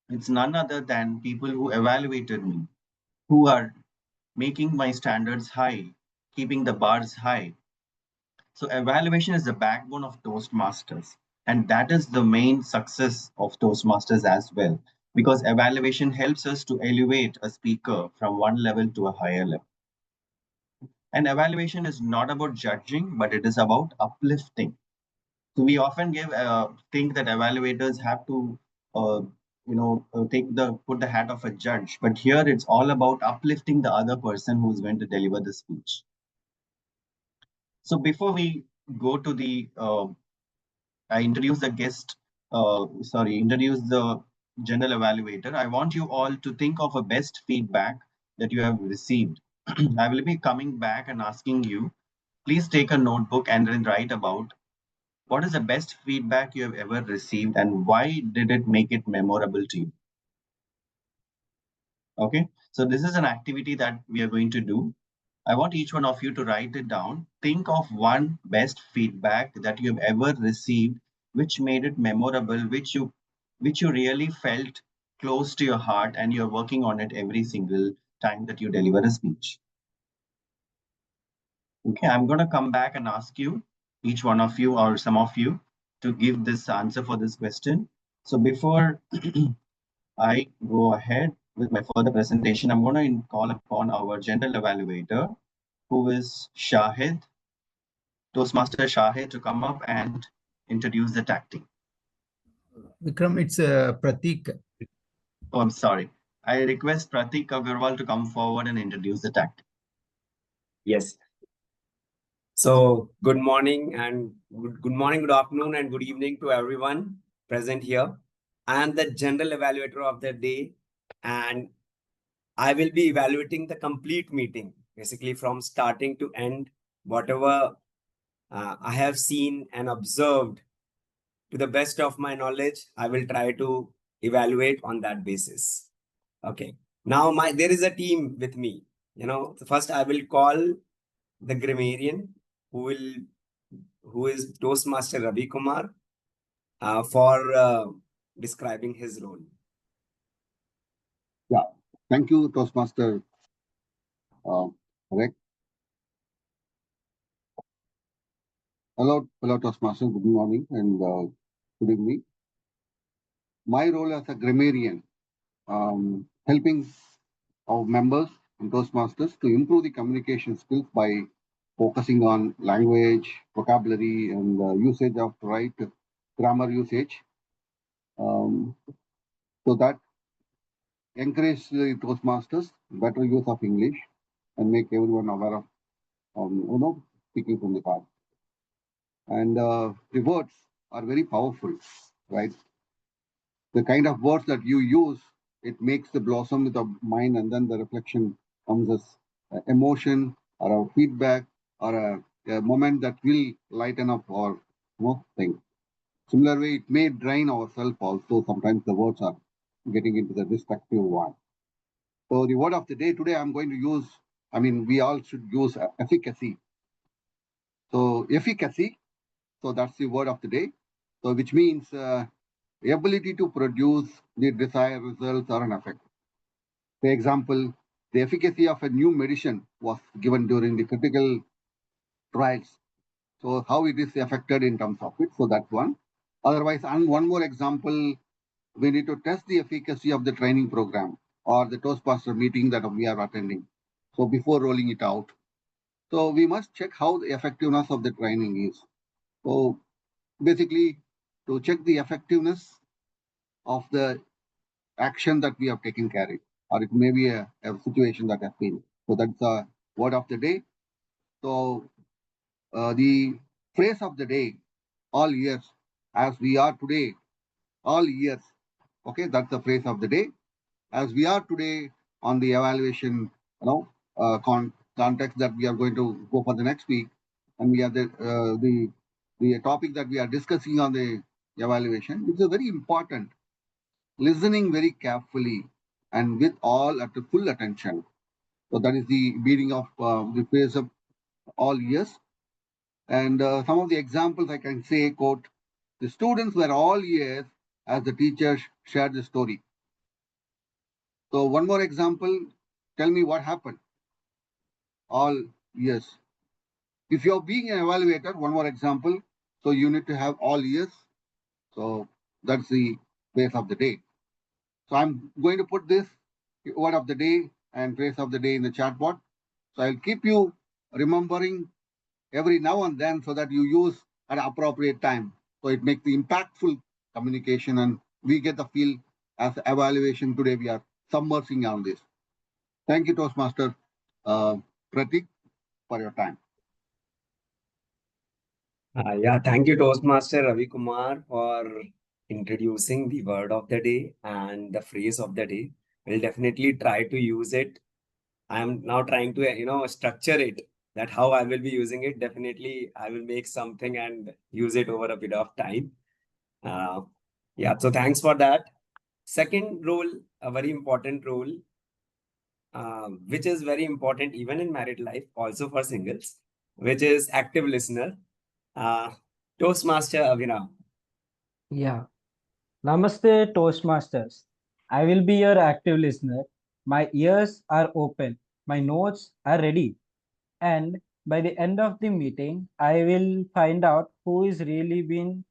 It's none other than people who evaluated me, who are making my standards high, keeping the bars high. So evaluation is the backbone of Toastmasters. And that is the main success of Toastmasters as well, because evaluation helps us to elevate a speaker from one level to a higher level. And evaluation is not about judging, but it is about uplifting. So we often think that evaluators have to, put the hat of a judge. But here it's all about uplifting the other person who's going to deliver the speech. So before we go to I introduce the introduce the general evaluator. I want you all to think of a best feedback that you have received. I will be coming back and asking you, please take a notebook and then write about what is the best feedback you have ever received and why did it make it memorable to you. Okay, so this is an activity that we are going to do. I want each one of you to write it down. Think of one best feedback that you have ever received, which made it memorable, which you really felt close to your heart, and you're working on it every single time that you deliver a speech. Okay, I'm going to come back and ask you, each one of you or some of you, to give this answer for this question. So before I go ahead with my further presentation, I'm going to call upon our general evaluator, who is Shahid, Toastmaster Shahid, to come up and introduce the tactic. Vikram, it's Pratik. Oh, I'm sorry. I request Pratik Agarwal to come forward and introduce the tactic. Yes. So good morning, good afternoon, and good evening to everyone present here. I am the general evaluator of the day, and I will be evaluating the complete meeting, basically from starting to end, whatever I have seen and observed. To the best of my knowledge, I will try to evaluate on that basis. Okay. Now there is a team with me. First I will call the grammarian who is Toastmaster Ravi Kumar for describing his role. Yeah, thank you, Toastmaster Rick. Hello, Toastmaster. Good morning and good evening. my role as a grammarian, helping our members and Toastmasters to improve the communication skills by focusing on language, vocabulary, and usage of right grammar usage. So that encourage the Toastmasters better use of English and make everyone aware of, speaking from the heart. And the words are very powerful, right? The kind of words that you use, it makes the blossom with the mind, and then the reflection comes as emotion or a feedback or a moment that will lighten up our thing. Similar way, it may drain ourselves also. Sometimes the words are getting into the destructive one. So the word of the day today, I'm going to use, we all should use efficacy. So efficacy, so that's the word of the day. So which means the ability to produce the desired results or an effect. For example, the efficacy of a new medicine was given during the critical trials. So how it is affected in terms of it. So that's one. Otherwise, and one more example, we need to test the efficacy of the training program or the Toastmaster meeting that we are attending. So before rolling it out, so we must check how the effectiveness of the training is. So basically, to check the effectiveness of the action that we have taken care of, or it may be a situation that has been. So that's the word of the day. So the phrase of the day, all years, as we are today, all years. Okay, that's the phrase of the day. As we are today on the evaluation, context that we are going to go for the next week, and we are the topic that we are discussing on the evaluation. It's a very important. Listening very carefully and with all at the full attention. So that is the meaning of the phrase of all years. And some of the examples I can say, quote, the students were all ears as the teacher shared the story. So one more example, tell me what happened. All ears. If you're being an evaluator, one more example, so you need to have all ears. So that's the phrase of the day. So I'm going to put this word of the day and phrase of the day in the chat board. So I'll keep you remembering every now and then so that you use at appropriate time. So it makes the impactful communication, and we get the feel as evaluation today we are submersing on this. Thank you, Toastmaster Pratik, for your time. Thank you, Toastmaster Ravi Kumar, for introducing the word of the day and the phrase of the day. We'll definitely try to use it. I'm now trying to, structure it, that how I will be using it. Definitely, I will make something and use it over a bit of time. So thanks for that. Second role, a very important role, which is very important even in married life, also for singles, which is active listener. Toastmaster Abhinav. Yeah. Namaste, Toastmasters. I will be your active listener. My ears are open. My notes are ready. And by the end of the meeting, I will find out who is really been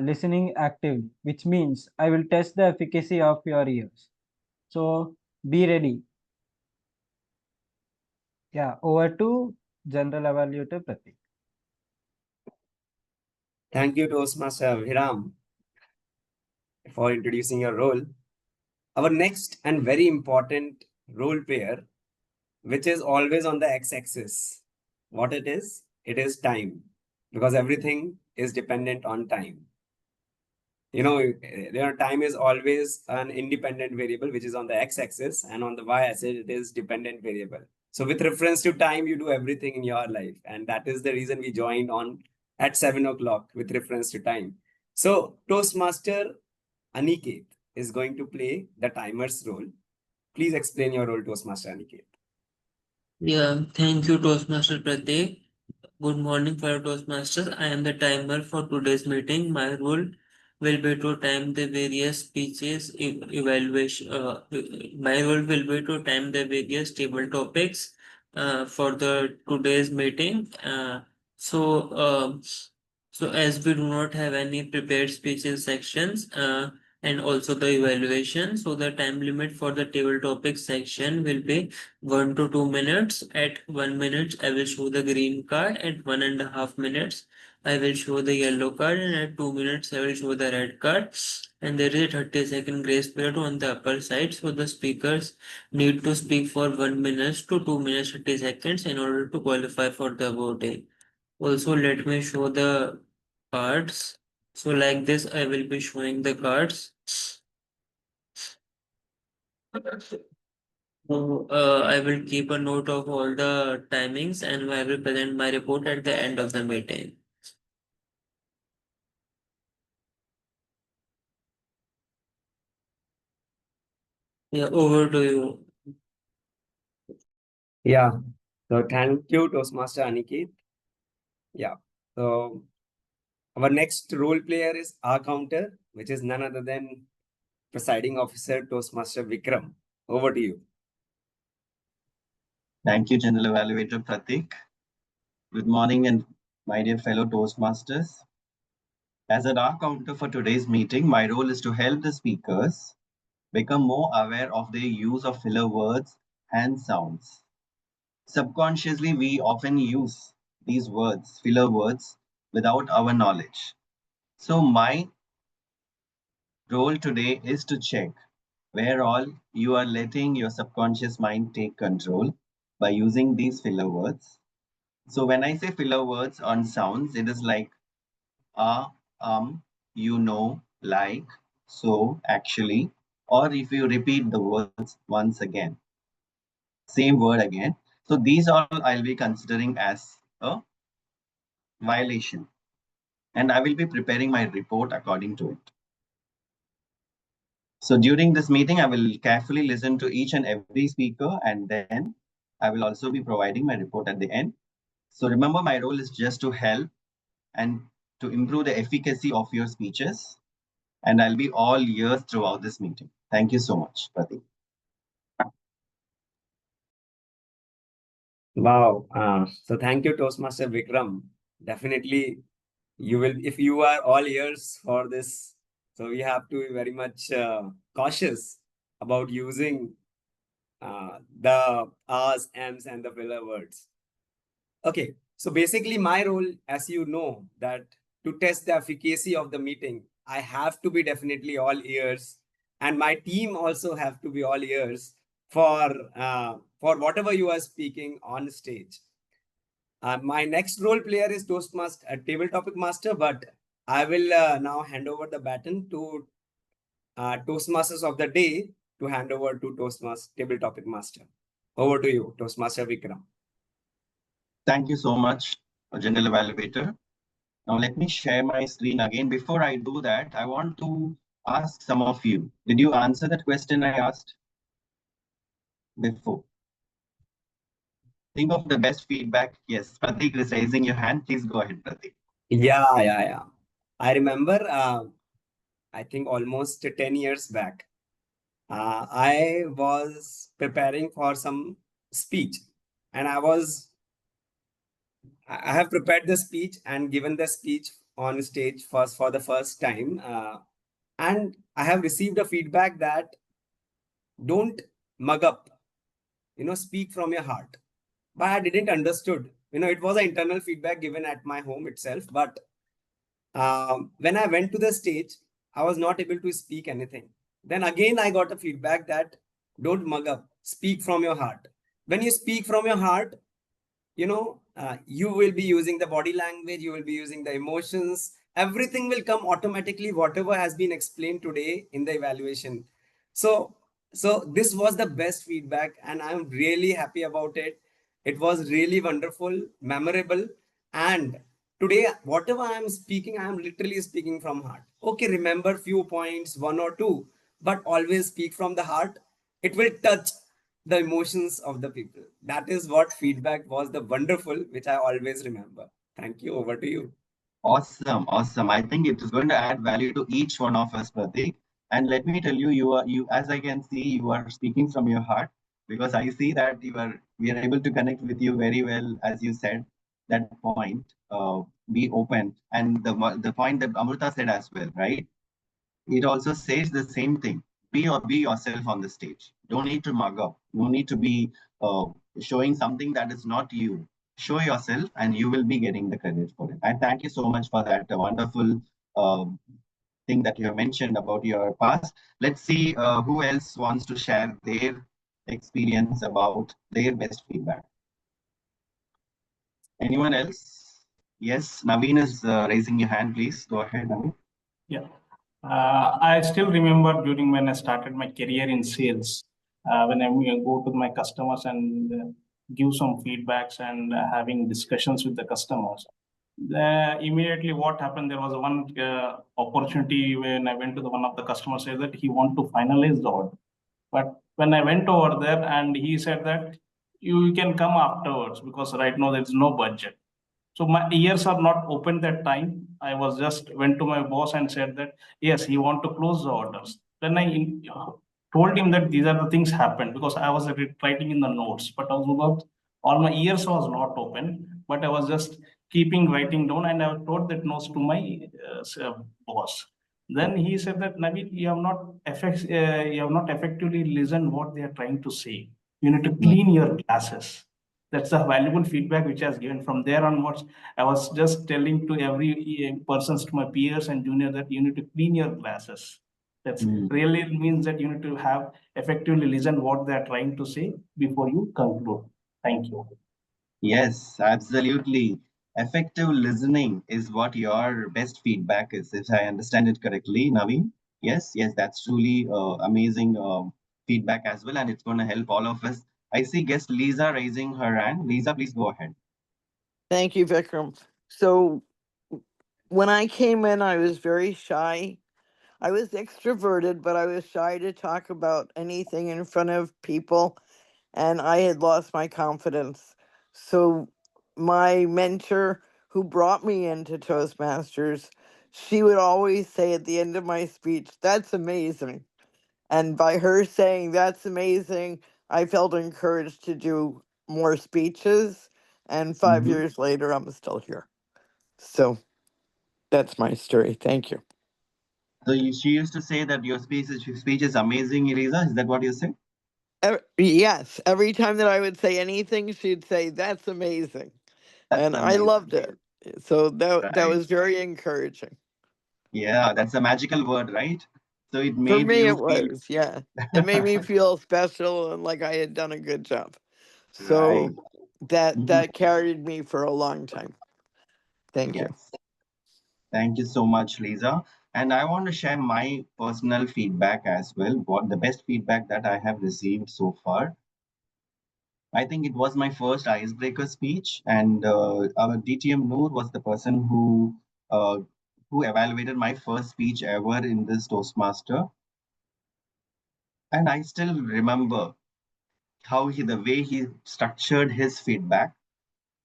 listening actively, which means I will test the efficacy of your ears. So be ready. Yeah, over to General Evaluator Pratik. Thank you, Toastmaster Abhiram, for introducing your role. Our next and very important role pair, which is always on the x-axis. What it is? It is time, because everything is dependent on time. Time is always an independent variable, which is on the x-axis, and on the y-axis, it is dependent variable. So with reference to time, you do everything in your life. And that is the reason we joined on at 7 o'clock with reference to time. So Toastmaster Aniket is going to play the timer's role. Please explain your role, Toastmaster Aniket. Yeah, thank you, Toastmaster Pratik. Good morning, fellow Toastmasters. I am the timer for today's meeting. My role will be to time the various speeches evaluation. My role will be to time the various table topics for the today's meeting. So as we do not have any prepared speeches sections, and also the evaluation. So the time limit for the table topic section will be 1 to 2 minutes. At 1 minute, I will show the green card. At 1.5 minutes, I will show the yellow card, and at 2 minutes, I will show the red card. And there is a 30-second grace period on the upper side. So the speakers need to speak for 1 minute to 2 minutes 30 seconds in order to qualify for the voting. Also, let me show the cards. So like this, I will be showing the cards. So I will keep a note of all the timings and I will present my report at the end of the meeting. Yeah, over to you. Yeah. So thank you, Toastmaster Aniket. Yeah. So our next role player is our counter, which is none other than presiding officer Toastmaster Vikram. Over to you. Thank you, General Evaluator Pratik. Good morning, and my dear fellow Toastmasters. As a RA counter for today's meeting, my role is to help the speakers become more aware of their use of filler words and sounds. Subconsciously, we often use these words, filler words, without our knowledge. So my role today is to check where all you are letting your subconscious mind take control by using these filler words. So when I say filler words on sounds, it is like you know, like, so, actually, or if you repeat the words once again, same word again. So these all I'll be considering as a violation, and I will be preparing my report according to it. So during this meeting, I will carefully listen to each and every speaker, and then I will also be providing my report at the end. So remember, my role is just to help and to improve the efficacy of your speeches. And I'll be all ears throughout this meeting. Thank you so much, Pratik. Wow. So thank you, Toastmaster Vikram. Definitely, you will, if you are all ears for this, so we have to be very much cautious about using the R's, M's, and the filler words. Okay. So basically, my role, as you know, that to test the efficacy of the meeting, I have to be definitely all ears, and my team also have to be all ears for whatever you are speaking on stage. My next role player is Toastmaster, Table Topic Master, but I will now hand over the baton to Toastmasters of the day to hand over to Toastmaster, Table Topic Master. Over to you, Toastmaster Vikram. Thank you so much, General Evaluator. Now let me share my screen again. Before I do that, I want to ask some of you. Did you answer that question I asked before? Think of the best feedback. Yes, Pratik is raising your hand. Please go ahead, Pratik. Yeah. I remember, I think almost 10 years back, I was preparing for some speech, and I have prepared the speech and given the speech on stage for the first time. And I have received a feedback that don't mug up, speak from your heart. But I didn't understood, it was an internal feedback given at my home itself. But when I went to the stage, I was not able to speak anything. Then again, I got a feedback that don't mug up, speak from your heart. When you speak from your heart, you will be using the body language, you will be using the emotions, everything will come automatically, whatever has been explained today in the evaluation. So this was the best feedback, and I'm really happy about it. It was really wonderful, memorable, and today, whatever I'm speaking, I'm literally speaking from heart. Okay, remember few points, one or two, but always speak from the heart. It will touch the emotions of the people. That is what feedback was, the wonderful, which I always remember. Thank you. Over to you. Awesome. I think it is going to add value to each one of us, Pratik. And let me tell you, as I can see, you are speaking from your heart, because I see that we are able to connect with you very well, as you said, that point, be open. And the point that Amrita said as well, right? it also says the same thing. Be yourself on the stage. Don't need to mug up. No need to be showing something that is not you. Show yourself and you will be getting the credit for it. I thank you so much for that wonderful thing that you have mentioned about your past. Let's see who else wants to share their experience about their best feedback. Anyone else? Yes, Naveen is raising your hand. Please go ahead, Naveen. Yeah. I still remember during when I started my career in sales, when I go to my customers and give some feedbacks and having discussions with the customers. Immediately what happened, there was one opportunity when I went to one of the customers, said that he want to finalize the order. But when I went over there and he said that you can come afterwards because right now there's no budget. So my ears are not open that time. I was just went to my boss and said that, yes, he want to close the orders. Then I told him that these are the things happened because I was writing in the notes, but also all my ears was not open, but I was just keeping writing down and I told that notes to my boss. Then he said that, Naveen, you have not effectively listened what they are trying to say. You need to clean your glasses. That's a valuable feedback which I was given. From there onwards, I was just telling to every persons, to my peers and junior, that you need to clean your glasses. That's really means that you need to have effectively listen what they are trying to say before you conclude. Thank you. Yes, absolutely. Effective listening is what your best feedback is, if I understand it correctly, Naveen. Yes, that's truly amazing feedback as well, and it's going to help all of us. I see guest Lisa raising her hand. Lisa, please go ahead. Thank you, Vikram. So when I came in, I was very shy. I was extroverted, but I was shy to talk about anything in front of people, and I had lost my confidence. So my mentor, who brought me into Toastmasters, she would always say at the end of my speech, "That's amazing." And by her saying that's amazing, I felt encouraged to do more speeches. And 5 years later, I'm still here. So that's my story. Thank you. So she used to say that your speech is amazing, Lisa. Is that what you say? Yes. Every time that I would say anything, she'd say, "That's amazing." That's And I amazing. loved it. So that Right. was very encouraging. Yeah, that's a magical word, right? So it For made me, you it was, yeah. It made me feel special and like I had done a good job. So Right. that carried me for a long time. Thank you. Yes. Thank you so much, Lisa. And I want to share my personal feedback as well. What the best feedback that I have received so far. I think it was my first icebreaker speech, and our DTM Noor was the person who evaluated my first speech ever in this Toastmaster. And I still remember the way he structured his feedback.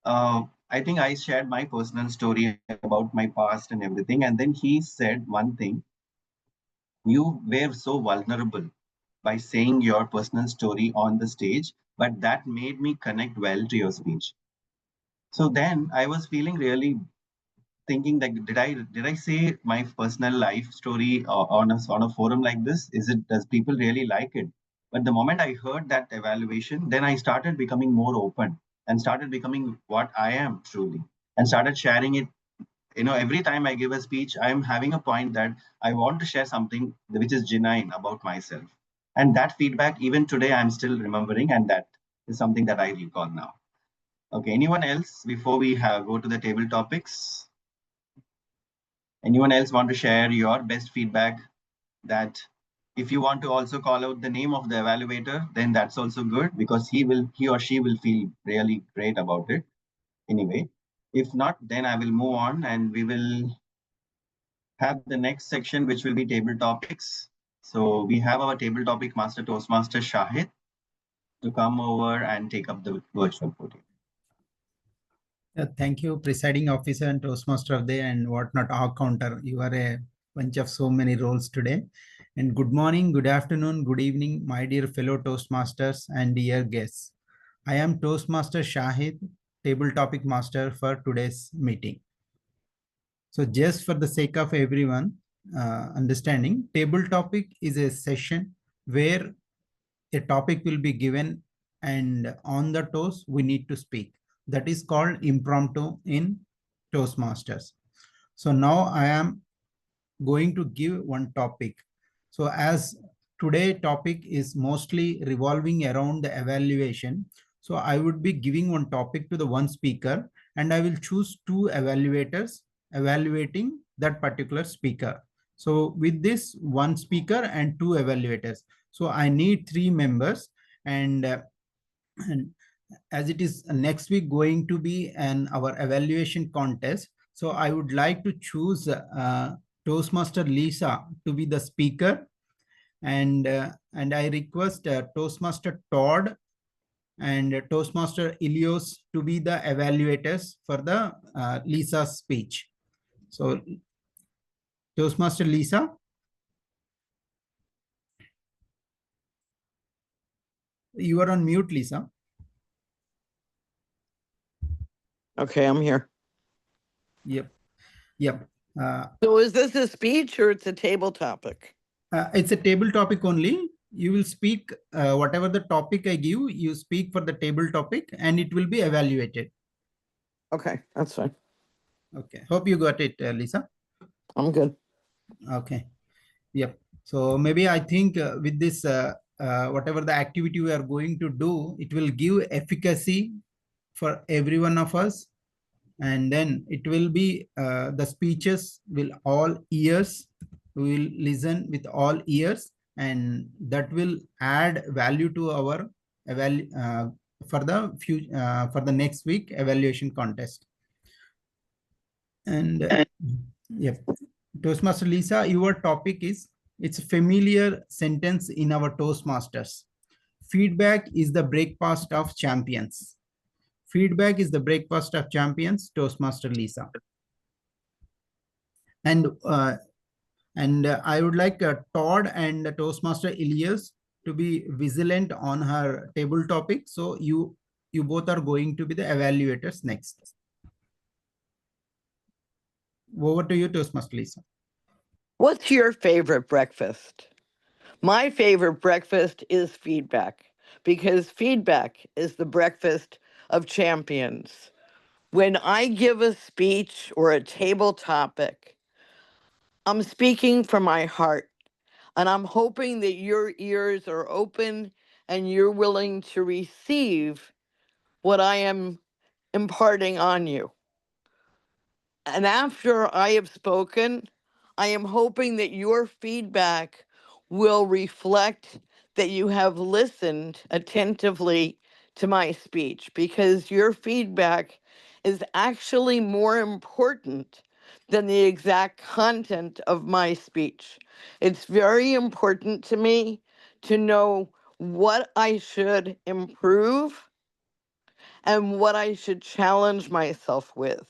I think I shared my personal story about my past and everything, and then he said one thing: you were so vulnerable by saying your personal story on the stage, but that made me connect well to your speech. So then I was feeling really thinking that did I say my personal life story on a forum like this? Does people really like it? But the moment I heard that evaluation, then I started becoming more open and started becoming what I am truly, and started sharing it. Every time I give a speech, I'm having a point that I want to share something which is genuine about myself. And that feedback, even today, I'm still remembering, and that is something that I recall now. Okay, anyone else before we go to the table topics? Anyone else want to share your best feedback? That if you want to also call out the name of the evaluator, then that's also good, because he or she will feel really great about it. Anyway, if not, then I will move on and we will have the next section, which will be table topics. So we have our table topic master, Toastmaster Shahid, to come over and take up the virtual podium. Thank you, presiding officer and Toastmaster of the day and whatnot, our counter. You are a bunch of so many roles today. And good morning, good afternoon, good evening, my dear fellow Toastmasters and dear guests. I am Toastmaster Shahid, table topic master for today's meeting. So just for the sake of everyone, understanding, table topic is a session where a topic will be given and on the toast we need to speak. That is called impromptu in Toastmasters. So now I am going to give one topic. So as today topic is mostly revolving around the evaluation, so I would be giving one topic to the one speaker and I will choose two evaluators evaluating that particular speaker. So with this one speaker and two evaluators, so I need three members, and as it is next week going to be our evaluation contest, so I would like to choose Toastmaster Lisa to be the speaker, and I request Toastmaster Todd and Toastmaster Ilios to be the evaluators for the Lisa's speech. So Toastmaster Lisa. You are on mute, Lisa. Okay, I'm here. Yep. Yep. So is this a speech or it's a table topic? It's a table topic only. You will speak whatever the topic I give, you speak for the table topic and it will be evaluated. Okay, that's fine. Okay. Hope you got it, Lisa. I'm good. Okay. Yep. So maybe I think with this, whatever the activity we are going to do, it will give efficacy for every one of us. And then it will be the speeches will all ears, we will listen with all ears, and that will add value to our for the next week evaluation contest. And yep, Toastmaster Lisa, your topic is, it's a familiar sentence in our Toastmasters. Feedback is the breakfast of champions. Feedback is the breakfast of champions, Toastmaster Lisa. And I would like Todd and Toastmaster Ilias to be vigilant on her table topic. So you both are going to be the evaluators next. Over to you, Toastmaster Lisa. What's your favorite breakfast? My favorite breakfast is feedback, because feedback is the breakfast of champions. When I give a speech or a table topic, I'm speaking from my heart, and I'm hoping that your ears are open and you're willing to receive what I am imparting on you. And after I have spoken, I am hoping that your feedback will reflect that you have listened attentively to my speech, because your feedback is actually more important than the exact content of my speech. It's very important to me to know what I should improve and what I should challenge myself with.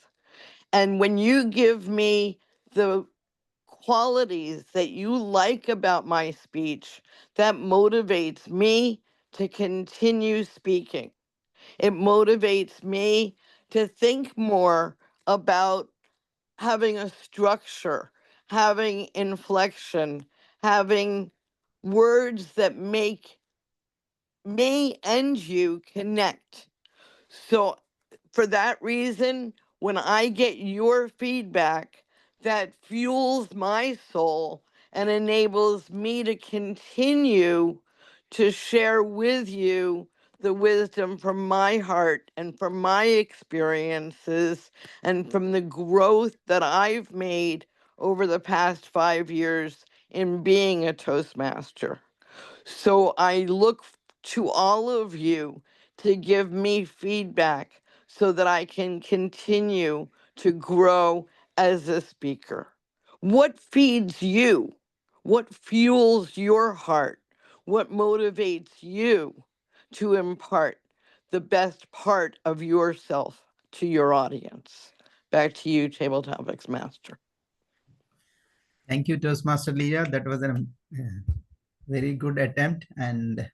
And when you give me the qualities that you like about my speech, that motivates me to continue speaking. It motivates me to think more about having a structure, having inflection, having words that make me and you connect. So for that reason, when I get your feedback, that fuels my soul and enables me to continue to share with you the wisdom from my heart and from my experiences and from the growth that I've made over the past 5 years in being a Toastmaster. So I look to all of you to give me feedback so that I can continue to grow as a speaker. What feeds you? What fuels your heart? What motivates you to impart the best part of yourself to your audience? Back to you, Table Topics Master. Thank you, Toastmaster Lisa. That was a very good attempt. And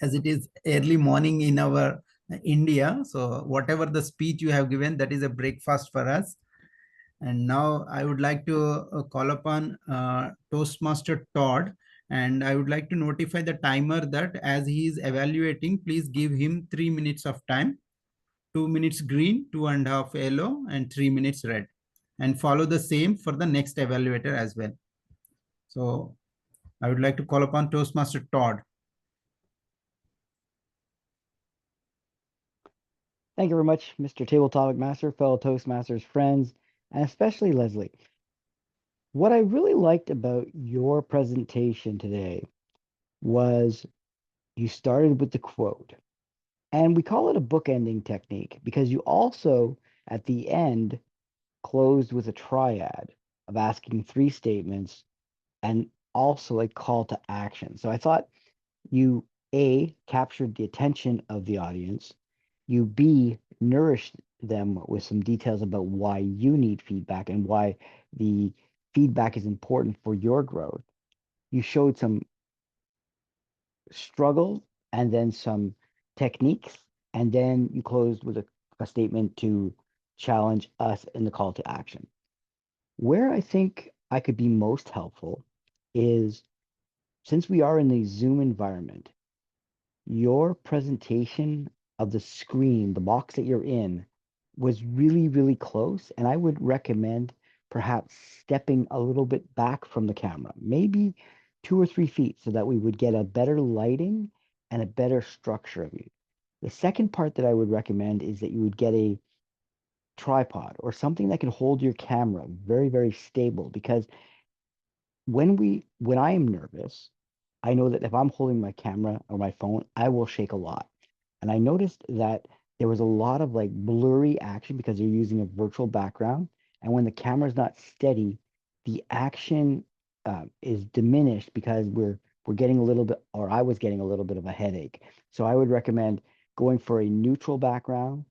as it is early morning in our India, so whatever the speech you have given, that is a breakfast for us. And now I would like to call upon Toastmaster Todd, and I would like to notify the timer that as he is evaluating, please give him 3 minutes of time, 2 minutes green, 2.5 yellow, and 3 minutes red, and follow the same for the next evaluator as well. So I would like to call upon Toastmaster Todd. Thank you very much, Mr. Table Topic Master, fellow Toastmasters, friends, and especially Leslie. What I really liked about your presentation today was you started with the quote. And we call it a bookending technique because you also, at the end, closed with a triad of asking 3 statements and also a call to action. So I thought you, A, captured the attention of the audience, you, B, nourished them with some details about why you need feedback and why the feedback is important for your growth. You showed some struggle and then some techniques, and then you closed with a statement to challenge us in the call to action. Where I think I could be most helpful is, since we are in the Zoom environment, your presentation of the screen, the box that you're in, was really, really close. And I would recommend perhaps stepping a little bit back from the camera, maybe 2 or 3 feet, so that we would get a better lighting and a better structure of you. The second part that I would recommend is that you would get a tripod or something that can hold your camera very, very stable, because when I am nervous, I know that if I'm holding my camera or my phone, I will shake a lot. And I noticed that there was a lot of like blurry action because you're using a virtual background. And when the camera's not steady, the action is diminished because we're getting a little bit, or I was getting a little bit of a headache. So I would recommend going for a neutral background,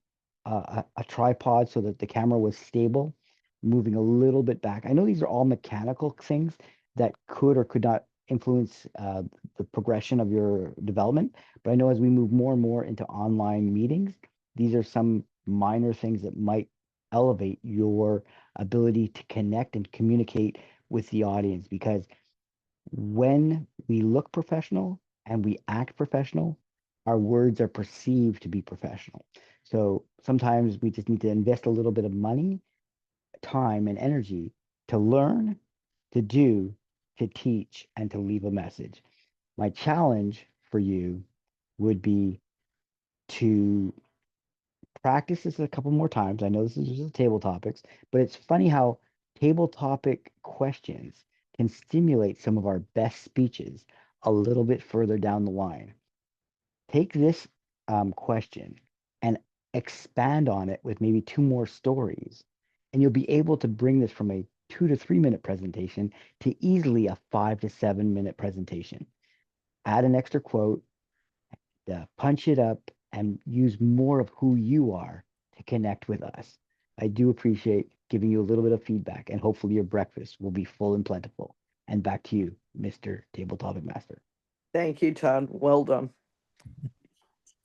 a tripod so that the camera was stable, moving a little bit back. I know these are all mechanical things that could or could not influence the progression of your development. But I know as we move more and more into online meetings, these are some minor things that might elevate your ability to connect and communicate with the audience. Because when we look professional and we act professional, our words are perceived to be professional. So sometimes we just need to invest a little bit of money, time, and energy to learn, to do, to teach, and to leave a message. My challenge for you would be to practice this a couple more times. I know this is just table topics, but it's funny how table topic questions can stimulate some of our best speeches a little bit further down the line. Take this question and expand on it with maybe 2 more stories, and you'll be able to bring this from a 2 to 3 minute presentation to easily a 5 to 7 minute presentation. Add an extra quote, punch it up, and use more of who you are to connect with us. I do appreciate giving you a little bit of feedback, and hopefully your breakfast will be full and plentiful. And back to you, Mr. Table Topic Master. Thank you, Todd. Well done.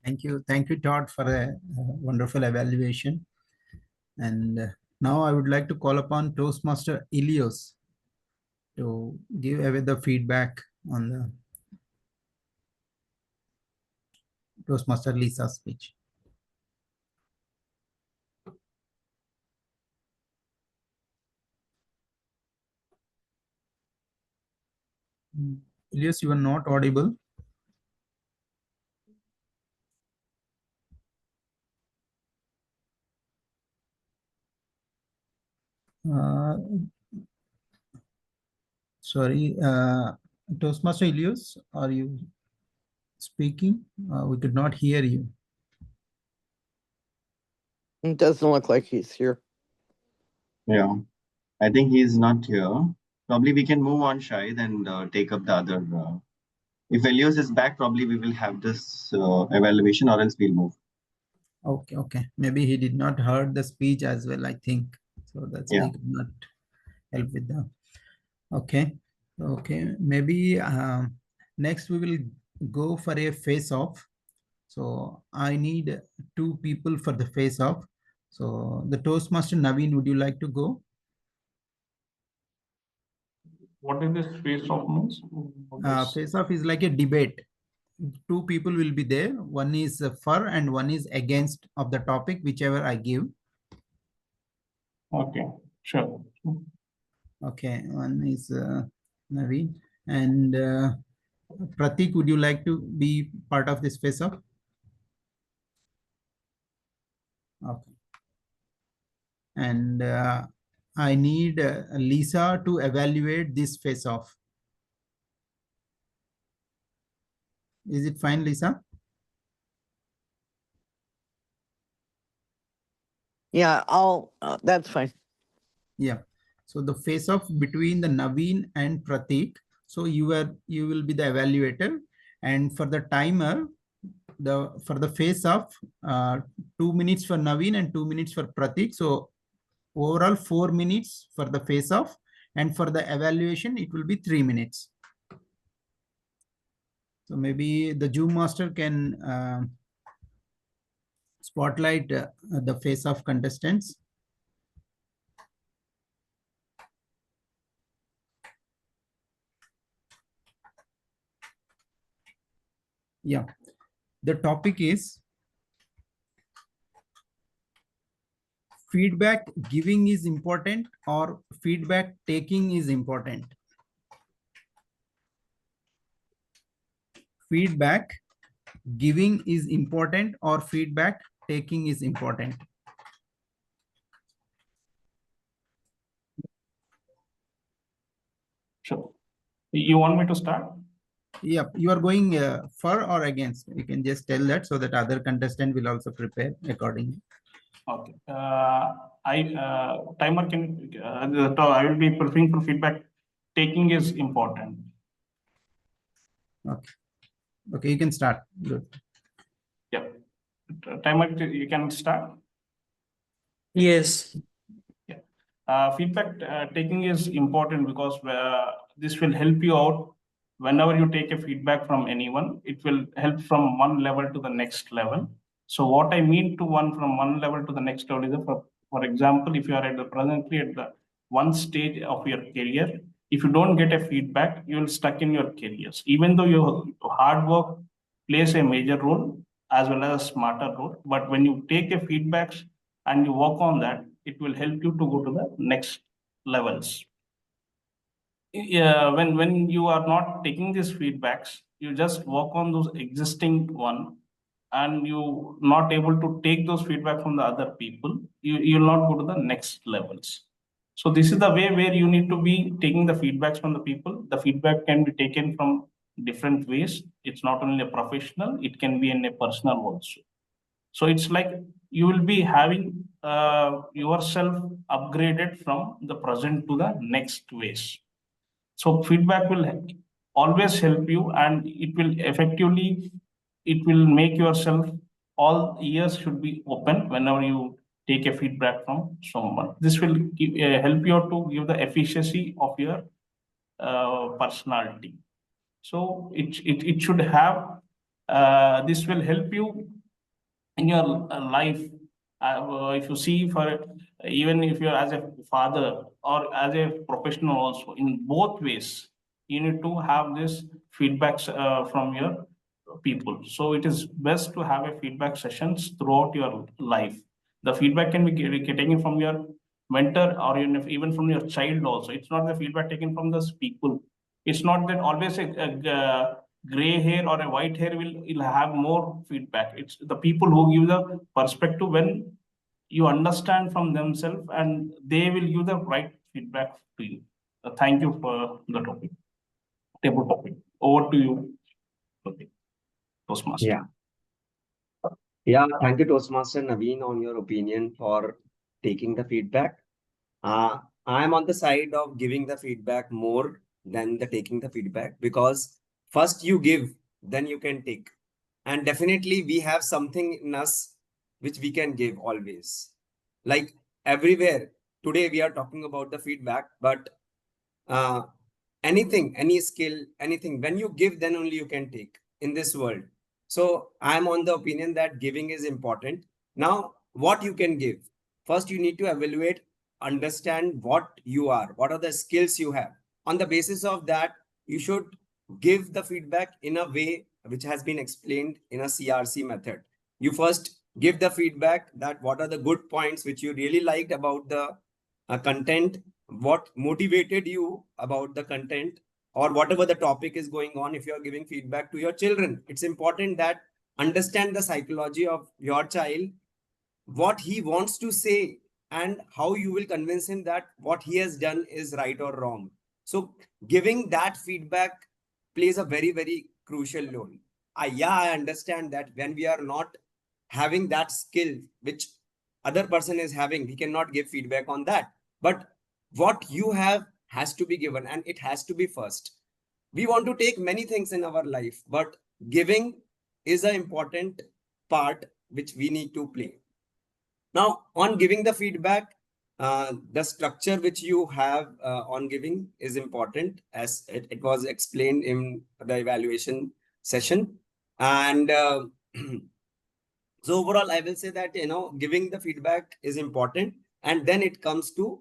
Thank you, Todd, for a wonderful evaluation. And now I would like to call upon Toastmaster Ilios to give away the feedback on the Toastmaster Lisa's speech. Ilios, you are not audible. Sorry, Toastmaster Ilios, are you speaking? We could not hear you. It doesn't look like he's here. Yeah, I think he's not here. Probably we can move on, Shahid, and take up the other. If Elios is back, probably we will have this evaluation, or else we'll move. Okay. Maybe he did not heard the speech as well, I think. So that's why he could not help with that. Okay. Maybe next we will go for a face-off. So I need 2 people for the face-off. So the Toastmaster Naveen, would you like to go? What is this face off means? Face off is like a debate. Two people will be there. One is for and one is against of the topic, whichever I give. Okay, sure. Okay, one is Naveen and Pratik. Would you like to be part of this face off? Okay. And I need Lisa to evaluate this face off. Is it fine, Lisa? Yeah, that's fine. Yeah. So the face off between the Naveen and Pratik. So you will be the evaluator, and for the timer, for the face off, 2 minutes for Naveen and 2 minutes for Pratik. So overall 4 minutes for the face off, and for the evaluation it will be 3 minutes. So maybe the Zoom master can spotlight the face off contestants. Yeah, the topic is feedback giving is important or feedback taking is important. Feedback giving is important or feedback taking is important. Sure. You want me to start? Yeah, you are going for or against. You can just tell that so that other contestant will also prepare accordingly. Okay. Timer can, I will be preferring for feedback. Taking is important. Okay. Okay, you can start. Good. Yeah. Timer, you can start. Yes. Feedback taking is important because this will help you out whenever you take a feedback from anyone. It will help from one level to the next level. So what I mean to from one level to the next level is, for example, if you are presently at the one stage of your career, if you don't get a feedback, you will stuck in your careers. Even though your hard work plays a major role as well as a smarter role, but when you take a feedbacks and you work on that, it will help you to go to the next levels. When you are not taking these feedbacks, you just work on those existing one, and you not able to take those feedback from the other people, you will not go to the next levels. So this is the way where you need to be taking the feedbacks from the people. The feedback can be taken from different ways. It's not only a professional, it can be in a personal also. So it's like you will be having yourself upgraded from the present to the next ways. So feedback will always help you, and it will effectively, it will make yourself, all ears should be open whenever you take a feedback from someone. This will help you to give the efficiency of your personality. So it should have, this will help you in your life. If you see, for even if you're as a father or as a professional also, in both ways, you need to have this feedbacks from your people. So it is best to have a feedback sessions throughout your life. The feedback can be taken from your mentor or even from your child also. It's not the feedback taken from the people. It's not that always a gray hair or a white hair will have more feedback. It's the people who give the perspective when you understand from themselves, and they will give the right feedback to you. Thank you for the topic. Table topic. Over to you. Okay. Toastmaster. Yeah. Yeah, thank you, Toastmaster Naveen, on your opinion for taking the feedback. I'm on the side of giving the feedback more than the taking the feedback, because first you give, then you can take. And definitely we have something in us which we can give always. Like everywhere, today we are talking about the feedback, but anything, any skill, anything, when you give, then only you can take in this world. So I'm on the opinion that giving is important. Now, what you can give? First, you need to evaluate, understand what you are, what are the skills you have. on the basis of that, you should give the feedback in a way which has been explained in a CRC method. You first give the feedback that what are the good points which you really liked about the content, what motivated you about the content, or whatever the topic is going on. If you are giving feedback to your children, it's important that understand the psychology of your child, what he wants to say, and how you will convince him that what he has done is right or wrong. So giving that feedback plays a very, very crucial role. I understand that when we are not having that skill which other person is having, we cannot give feedback on that. But what you have has to be given, and it has to be first. We want to take many things in our life, but giving is an important part which we need to play. Now, on giving the feedback, the structure which you have on giving is important, as it was explained in the evaluation session. And so overall, I will say that, giving the feedback is important, and then it comes to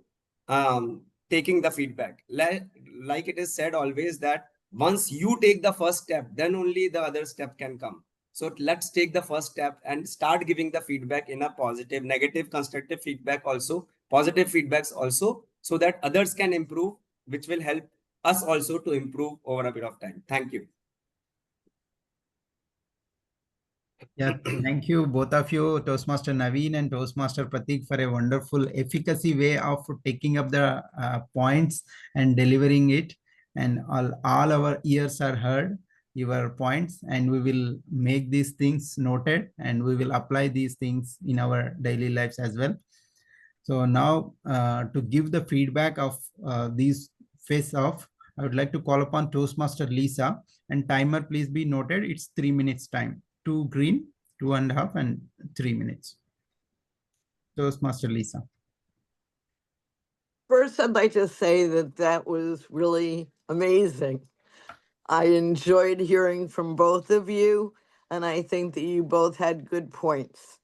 taking the feedback. Like it is said always that once you take the first step, then only the other step can come. So let's take the first step and start giving the feedback in a positive, negative, constructive feedback also, positive feedbacks also, so that others can improve, which will help us also to improve over a bit of time. Thank you. Yeah, thank you, both of you, Toastmaster Naveen and Toastmaster Pratik, for a wonderful efficacy way of taking up the points and delivering it. And all our ears are heard your points, and we will make these things noted, and we will apply these things in our daily lives as well. So now to give the feedback of these face off, I would like to call upon Toastmaster Lisa, and timer please be noted. It's 3 minutes time. 2 green, 2.5, and 3 minutes. Toastmaster Lisa. First, I'd like to say that that was really amazing. I enjoyed hearing from both of you, and I think that you both had good points.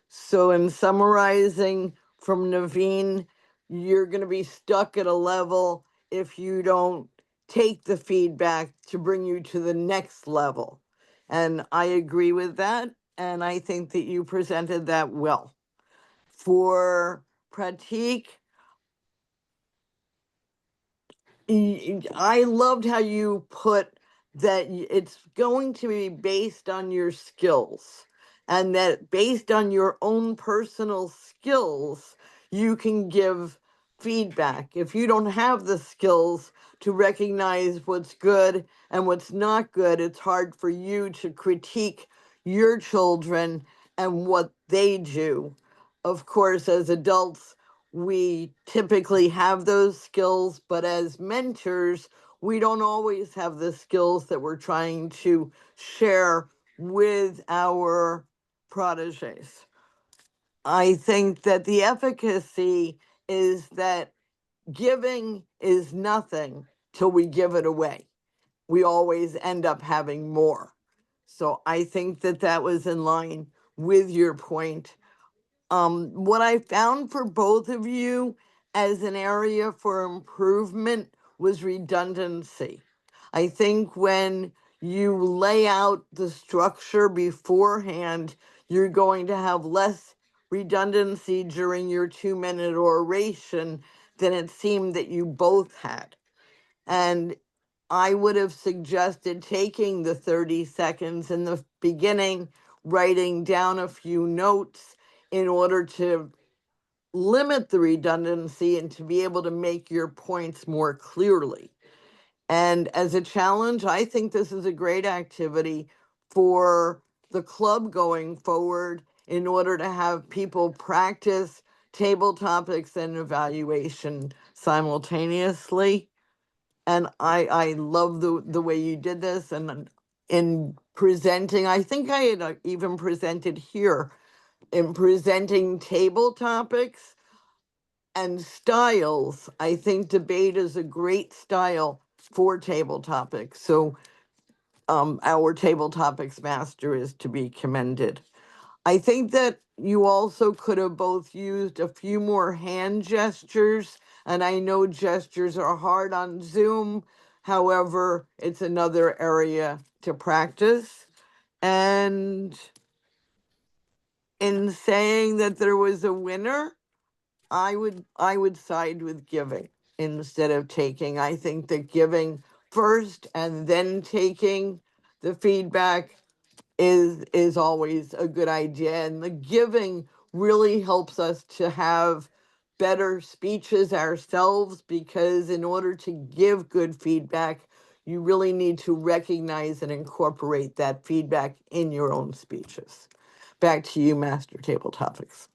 So in summarizing from Naveen, you're going to be stuck at a level if you don't take the feedback to bring you to the next level. And I agree with that, and I think that you presented that well. For Pratik, I loved how you put that it's going to be based on your skills, and that based on your own personal skills, you can give feedback. If you don't have the skills to recognize what's good and what's not good, it's hard for you to critique your children and what they do. Of course, as adults, we typically have those skills, but as mentors, we don't always have the skills that we're trying to share with our proteges. I think that the efficacy is that giving is nothing till we give it away. We always end up having more. So I think that that was in line with your point. What I found for both of you as an area for improvement was redundancy. I think when you lay out the structure beforehand, you're going to have less redundancy during your 2-minute oration than it seemed that you both had. And I would have suggested taking the 30 seconds in the beginning, writing down a few notes in order to limit the redundancy and to be able to make your points more clearly. And as a challenge, I think this is a great activity for the club going forward in order to have people practice table topics and evaluation simultaneously. And I love the way you did this. And in presenting, I think I had even presented here, in presenting table topics and styles. I think debate is a great style for table topics. So our table topics master is to be commended. I think that you also could have both used a few more hand gestures And I know gestures are hard on Zoom. However, it's another area to practice. And in saying that there was a winner, I would side with giving instead of taking. I think that giving first and then taking the feedback is always a good idea. And the giving really helps us to have better speeches ourselves, because in order to give good feedback, you really need to recognize and incorporate that feedback in your own speeches. Back to you, Master Table Topics.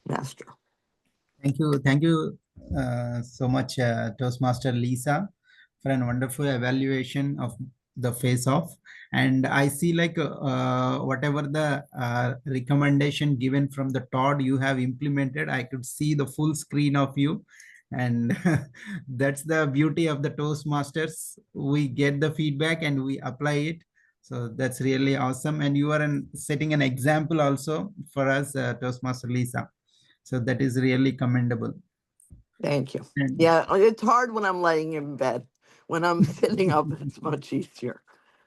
Master. Thank you so much, Toastmaster Lisa, for a wonderful evaluation of the face-off. And I see like whatever the recommendation given from the Todd you have implemented, I could see the full screen of you. And that's the beauty of the Toastmasters. We get the feedback and we apply it. So that's really awesome. And you are setting an example also for us, Toastmaster Lisa. So that is really commendable. Thank you. And Yeah, it's hard when I'm laying in bed. When I'm sitting up, it's much easier.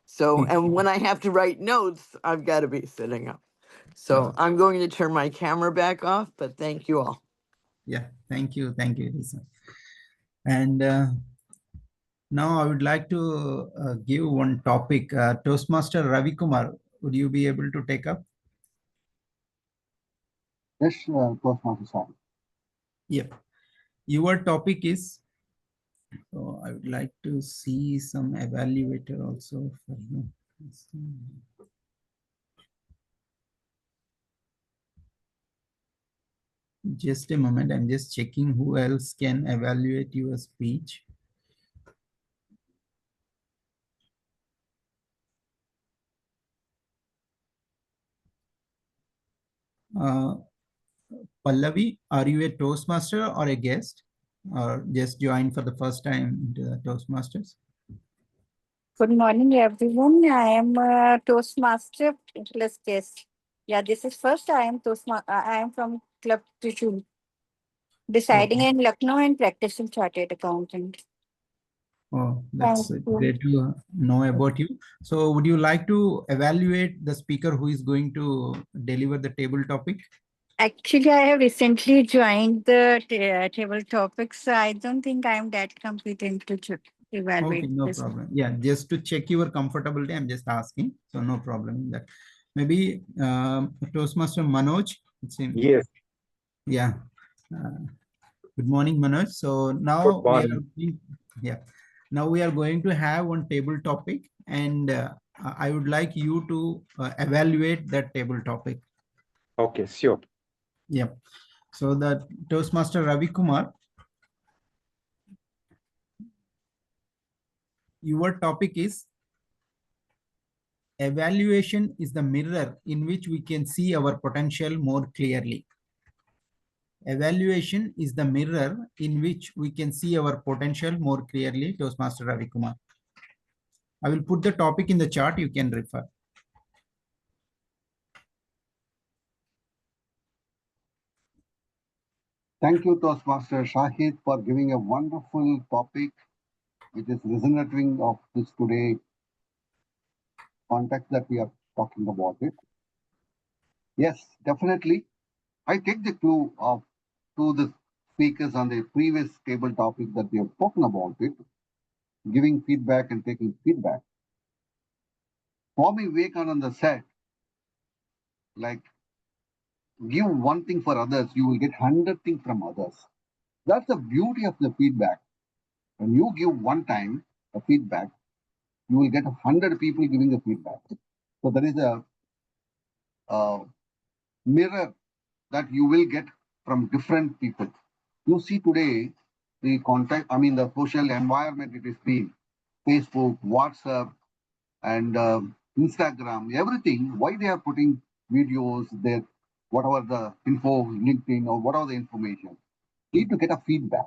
So, and when I have to write notes, I've got to be sitting up. So I'm going to turn my camera back off, but thank you all. yeah, thank you, Lisa. And now I would like to give one topic. Toastmaster Ravi Kumar, would you be able to take up? Yes, Toastmaster sir. Yep. Your topic is, so I would like to see some evaluator also for you. Just a moment, I'm just checking who else can evaluate your speech. Pallavi, are you a Toastmaster or a guest, or just joined for the first time into the Toastmasters? Good morning, everyone. I am a Toastmaster plus guest. Yeah, this is first I am I am from Club Trishul, deciding in Lucknow and practicing chartered accountant. Oh, that's Thank you. great to know about you. So would you like to evaluate the speaker who is going to deliver the table topic? Actually, I have recently joined the table topics, so I don't think I am that competent to evaluate. Okay, no this. problem. Yeah, just to check your comfortability, I'm just asking. So no problem in that. Maybe Toastmaster Manoj. Yes. Yeah. Good morning, Manoj. So now we are, now we are going to have one table topic, and I would like you to evaluate that table topic. Okay, sure. Yep. So the Toastmaster Ravi Kumar, your topic is evaluation is the mirror in which we can see our potential more clearly. Evaluation is the mirror in which we can see our potential more clearly, Toastmaster Ravi Kumar. I will put the topic in the chart, you can refer. Thank you, Toastmaster Shahid, for giving a wonderful topic, which is resonating of this today context that we are talking about it. Yes, definitely. I take the clue of to the speakers on the previous table topic that we have spoken about it, giving feedback and taking feedback. Swami Vivekananda said, like, give one thing for others, you will get 100 things from others. That's the beauty of the feedback. When you give one time a feedback, you will get 100 people giving the feedback. So there is a mirror that you will get from different people. You see today the the social environment it is being, Facebook, WhatsApp, and Instagram, everything. Why they are putting videos there, whatever the info, LinkedIn or whatever the information. You need to get a feedback.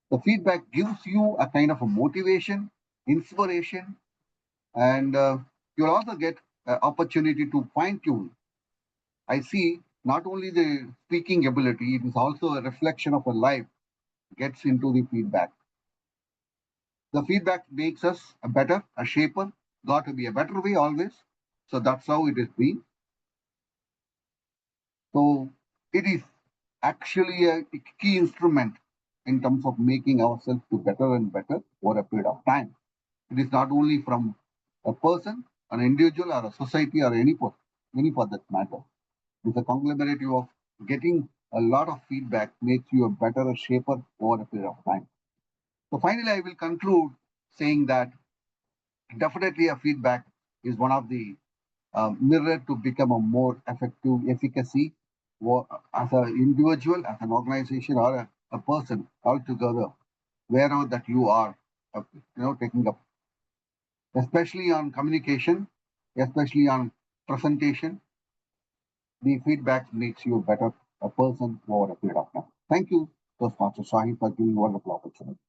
The feedback gives you a kind of a motivation, inspiration, and you'll also get an opportunity to fine tune. I see not only the speaking ability, it is also a reflection of a life gets into the feedback. The feedback makes us a better, a shaper, got to be a better way always. So that's how it is been. So it is actually a key instrument in terms of making ourselves to better and better over a period of time. It is not only from a person, an individual, or a society, or any for that matter. It's a conglomerate of getting a lot of feedback makes you a better shaper over a period of time. So finally, I will conclude saying that definitely a feedback is one of the mirror to become a more effective efficacy as an individual, as an organization, or a person altogether, wherever that you are, taking up, especially on communication, especially on presentation. The feedback makes you better a person over a period of time. Thank you, Toastmaster Shahi, for giving a wonderful opportunity.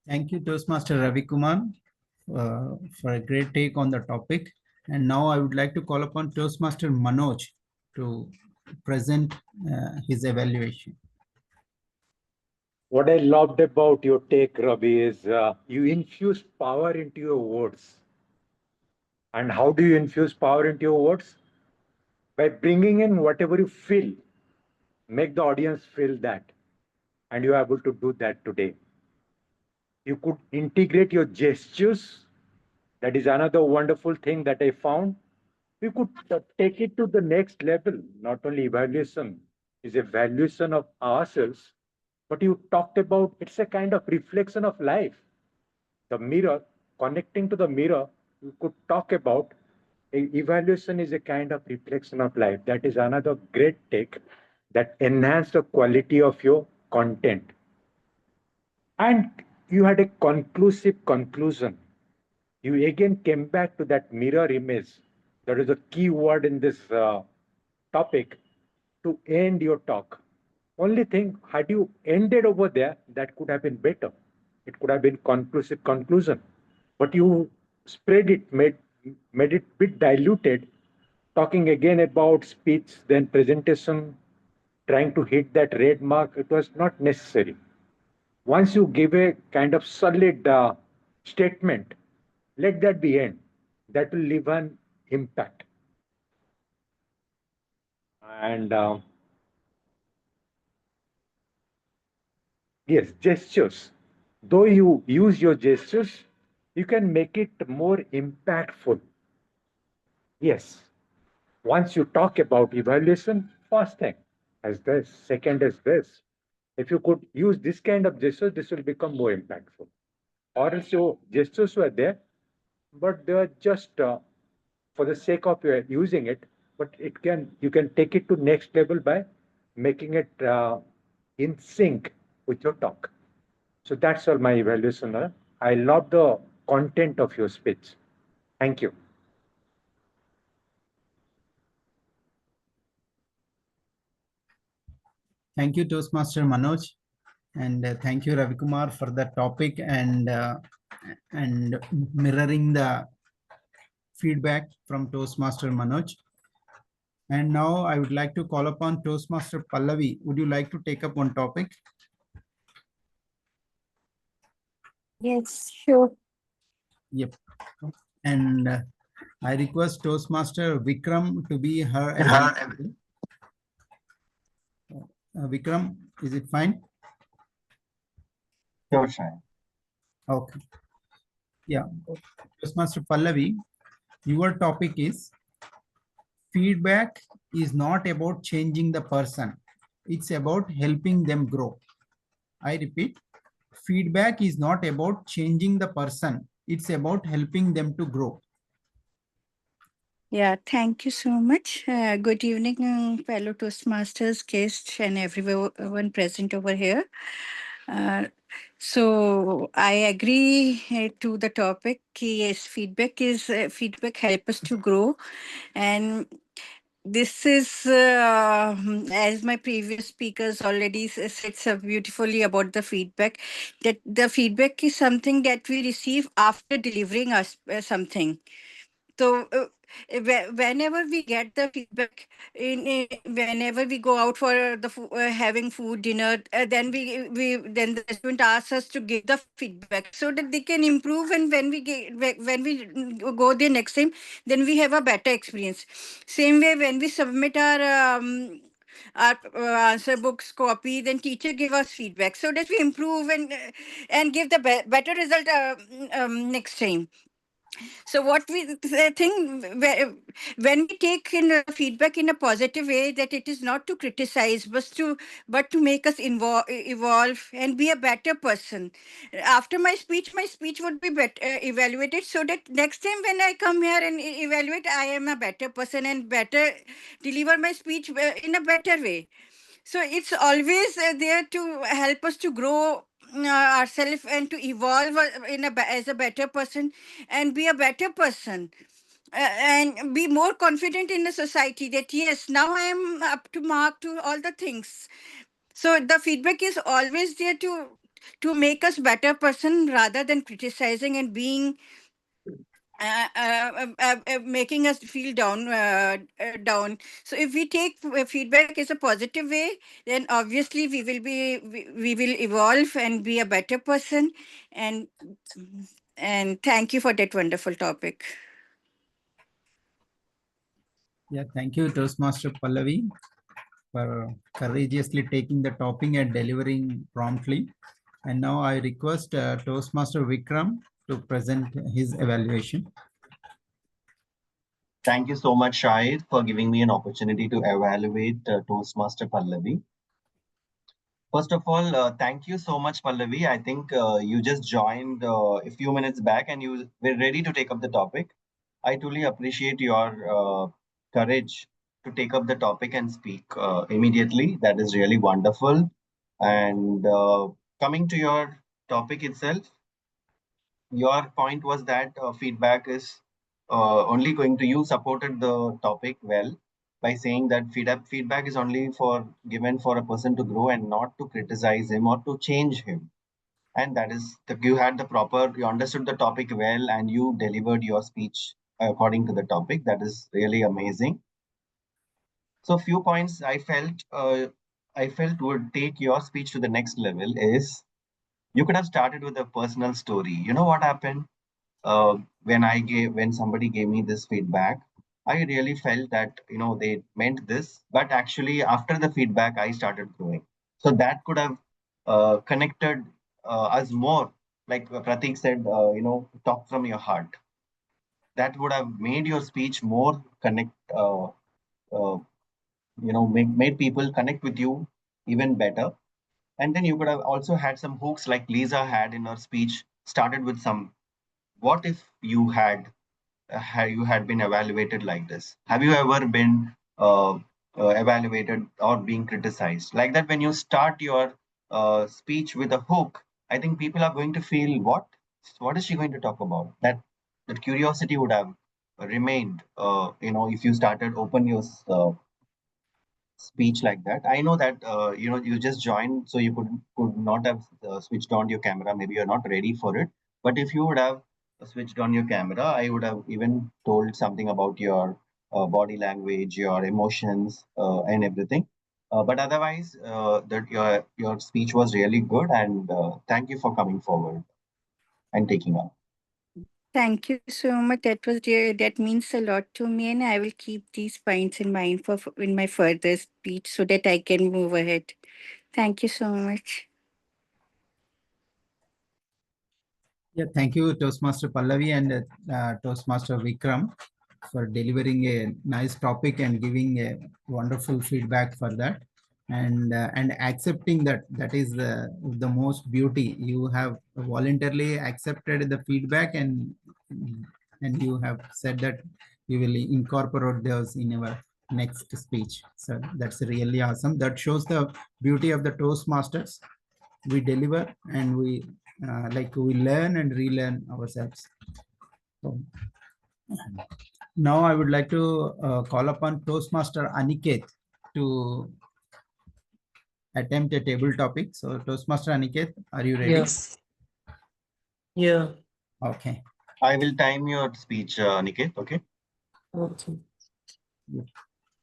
Thank you, Toastmaster Ravi Kumar, for a great take on the topic. And now I would like to call upon Toastmaster Manoj to present his evaluation. What I loved about your take, Ravi, is you infuse power into your words. And how do you infuse power into your words? By bringing in whatever you feel, make the audience feel that. And you are able to do that today. You could integrate your gestures. That is another wonderful thing that I found. We could take it to the next level. Not only evaluation is a valuation of ourselves, but you talked about it's a kind of reflection of life. The mirror, connecting to the mirror, you could talk about evaluation is a kind of reflection of life. That is another great take that enhanced the quality of your content. And you had a conclusive conclusion. You again came back to that mirror image. That is a key word in this topic to end your talk. Only thing, had you ended over there, that could have been better. It could have been conclusive conclusion. But you spread it, made it bit diluted, talking again about speech, then presentation, trying to hit that red mark. It was not necessary. Once you give a kind of solid statement, let that be end. That will leave an impact. And yes, gestures. Though you use your gestures, you can make it more impactful. Yes. Once you talk about evaluation, first thing as this, second is this. If you could use this kind of gestures, this will become more impactful. Or else your gestures were there, but they are just for the sake of using it, but you can take it to next level by making it in sync with your talk. So that's all my evaluation. I love the content of your speech. Thank you. Thank you, Toastmaster Manoj. And thank you, Ravi Kumar, for the topic and mirroring the feedback from Toastmaster Manoj. And now I would like to call upon Toastmaster Pallavi. Would you like to take up one topic? Yes, sure. Yep. And I request Toastmaster Vikram to be her. Vikram, is it fine? Sure, Shai. Okay. Yeah. Toastmaster Pallavi, your topic is feedback is not about changing the person. It's about helping them grow. I repeat, feedback is not about changing the person. It's about helping them to grow. Yeah, thank you so much. Good evening, fellow Toastmasters, guests, and everyone present over here. So I agree to the topic. Yes, feedback help us to grow, and this is as my previous speakers already said so beautifully about the feedback. That the feedback is something that we receive after delivering us something. So whenever we get the feedback whenever we go out for the having food dinner, then then the restaurant asks us to give the feedback so that they can improve, and when we go there next time, then we have a better experience. Same way, when we submit our answer books copy, then teacher give us feedback so that we improve and give the better result next time. So what we think, when we take in feedback in a positive way, that it is not to criticize, but to make us evolve and be a better person. After my speech would be evaluated, so that next time when I come here and evaluate, I am a better person and better deliver my speech in a better way. So it's always there to help us to grow ourselves and to evolve as a better person and be a better person, and be more confident in the society that yes, now I am up to mark to all the things. So the feedback is always there to make us better person rather than criticizing and being making us feel down. So if we take feedback as a positive way, then obviously we will evolve and be a better person. And thank you for that wonderful topic. Yeah, thank you, Toastmaster Pallavi, for courageously taking the topic and delivering promptly. And now I request Toastmaster Vikram to present his evaluation. Thank you so much, Shahid, for giving me an opportunity to evaluate Toastmaster Pallavi. First of all, thank you so much, Pallavi. I think you just joined a few minutes back and you were ready to take up the topic. I truly appreciate your courage to take up the topic and speak immediately. That is really wonderful. And coming to your topic itself, your point was that feedback is only going to, you supported the topic well by saying that feedback is only given for a person to grow and not to criticize him or to change him. And that is you understood the topic well and you delivered your speech according to the topic. That is really amazing. So few points I felt would take your speech to the next level is you could have started with a personal story. You know what happened? When somebody gave me this feedback, I really felt that they meant this, but actually after the feedback I started growing. So that could have connected us more, like Pratik said, talk from your heart. That would have made your speech more made people connect with you even better. And then you could have also had some hooks like Lisa had in her speech, started with some, what if you had been evaluated like this? Have you ever been evaluated or being criticized? Like that, when you start your speech with a hook, I think people are going to feel, what is she going to talk about? That curiosity would have remained, if you started open your speech like that. I know that you just joined, so you could not have switched on your camera. Maybe you're not ready for it. But if you would have switched on your camera, I would have even told something about your body language, your emotions, and everything. But otherwise, that your speech was really good, and thank you for coming forward and taking up. Thank you so much. That means a lot to me, and I will keep these points in mind in my further speech so that I can move ahead. Thank you so much. Yeah, thank you, Toastmaster Pallavi and Toastmaster Vikram, for delivering a nice topic and giving a wonderful feedback for that, and accepting that is the most beauty. You have voluntarily accepted the feedback and you have said that you will incorporate those in our next speech. So that's really awesome. That shows the beauty of the Toastmasters. We deliver and we we learn and relearn ourselves. So, now I would like to call upon Toastmaster Aniket to attempt a table topic. So Toastmaster Aniket, are you ready? Yes. Yeah. Okay. I will time your speech, Aniket. Okay. Okay.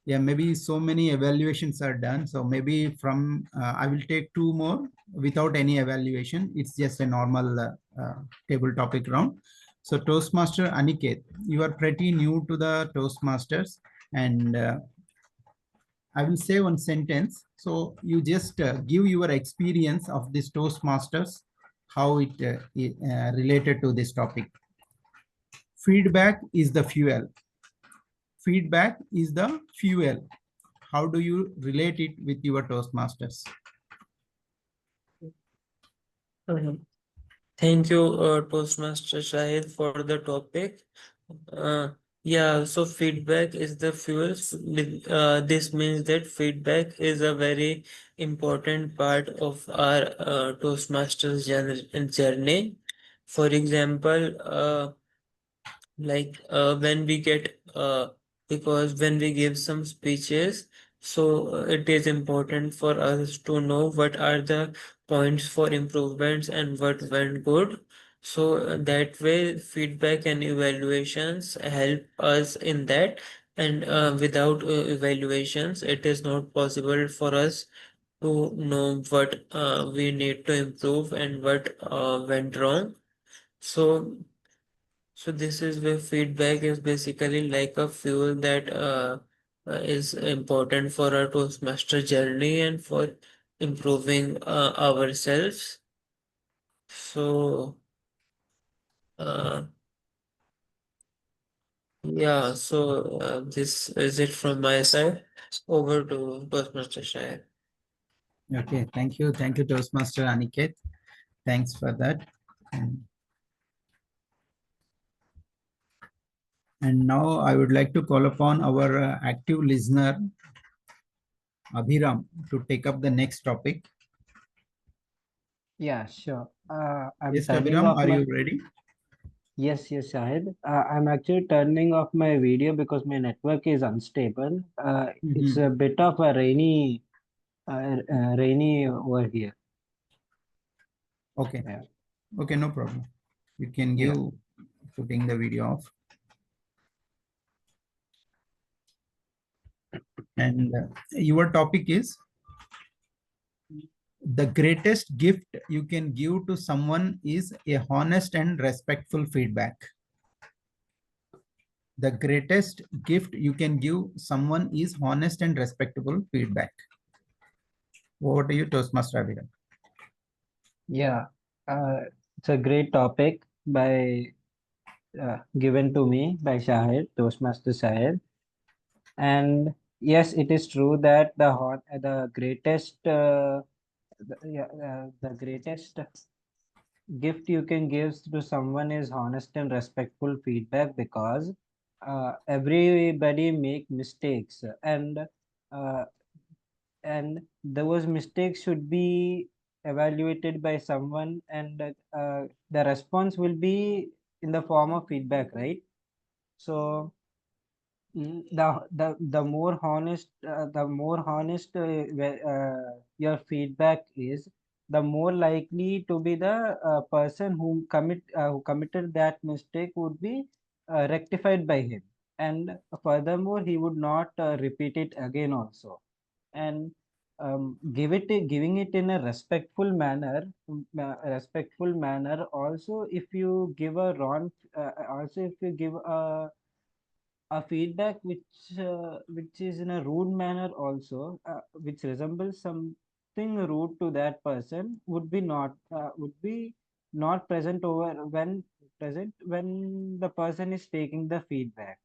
Yeah, maybe so many evaluations are done. So maybe from, I will take 2 more without any evaluation. It's just a normal table topic round. So Toastmaster Aniket, you are pretty new to the Toastmasters, and I will say one sentence. So you just give your experience of this Toastmasters, how it related to this topic. Feedback is the fuel. Feedback is the fuel. How do you relate it with your Toastmasters? Thank you, Toastmaster Shahid, for the topic. Yeah, so feedback is the fuel. This means that feedback is a very important part of our Toastmasters journey. For example, when we get because when we give some speeches, so it is important for us to know what are the points for improvements and what went good. So that way feedback and evaluations help us in that, and without evaluations it is not possible for us to know what we need to improve and what went wrong. So this is where feedback is basically like a fuel that is important for our Toastmaster journey and for improving ourselves. So uh, yeah, so this is it from my side. Over to Toastmaster Shahid. Okay, thank you. Thank you, Toastmaster Aniket. Thanks for that. And now I would like to call upon our active listener, Abhiram, to take up the next topic. Yeah, sure. I'm Yes, turning Abhiram, off are my. you ready? Yes, Shahid. I'm actually turning off my video because my network is unstable. It's a bit of a rainy over here. Okay. Yeah. Okay, no problem. You can Yeah. give putting the video off. And your topic is the greatest gift you can give to someone is a honest and respectful feedback. The greatest gift you can give someone is honest and respectable feedback. Over to you, Toastmaster Abhiram. Yeah, it's a great topic given to me by Shahid, Toastmaster Shahid. And yes, it is true that the greatest the greatest gift you can give to someone is honest and respectful feedback, because everybody make mistakes, uh, and those mistakes should be evaluated by someone, and the response will be in the form of feedback, right? So the more honest your feedback is, the more likely to be the person who committed that mistake would be rectified by him, and furthermore he would not repeat it again also. And giving it in a respectful manner also. If you give a wrong also if you give a feedback which is in a rude manner also, which resembles something rude to that person, would be not present when the person is taking the feedback,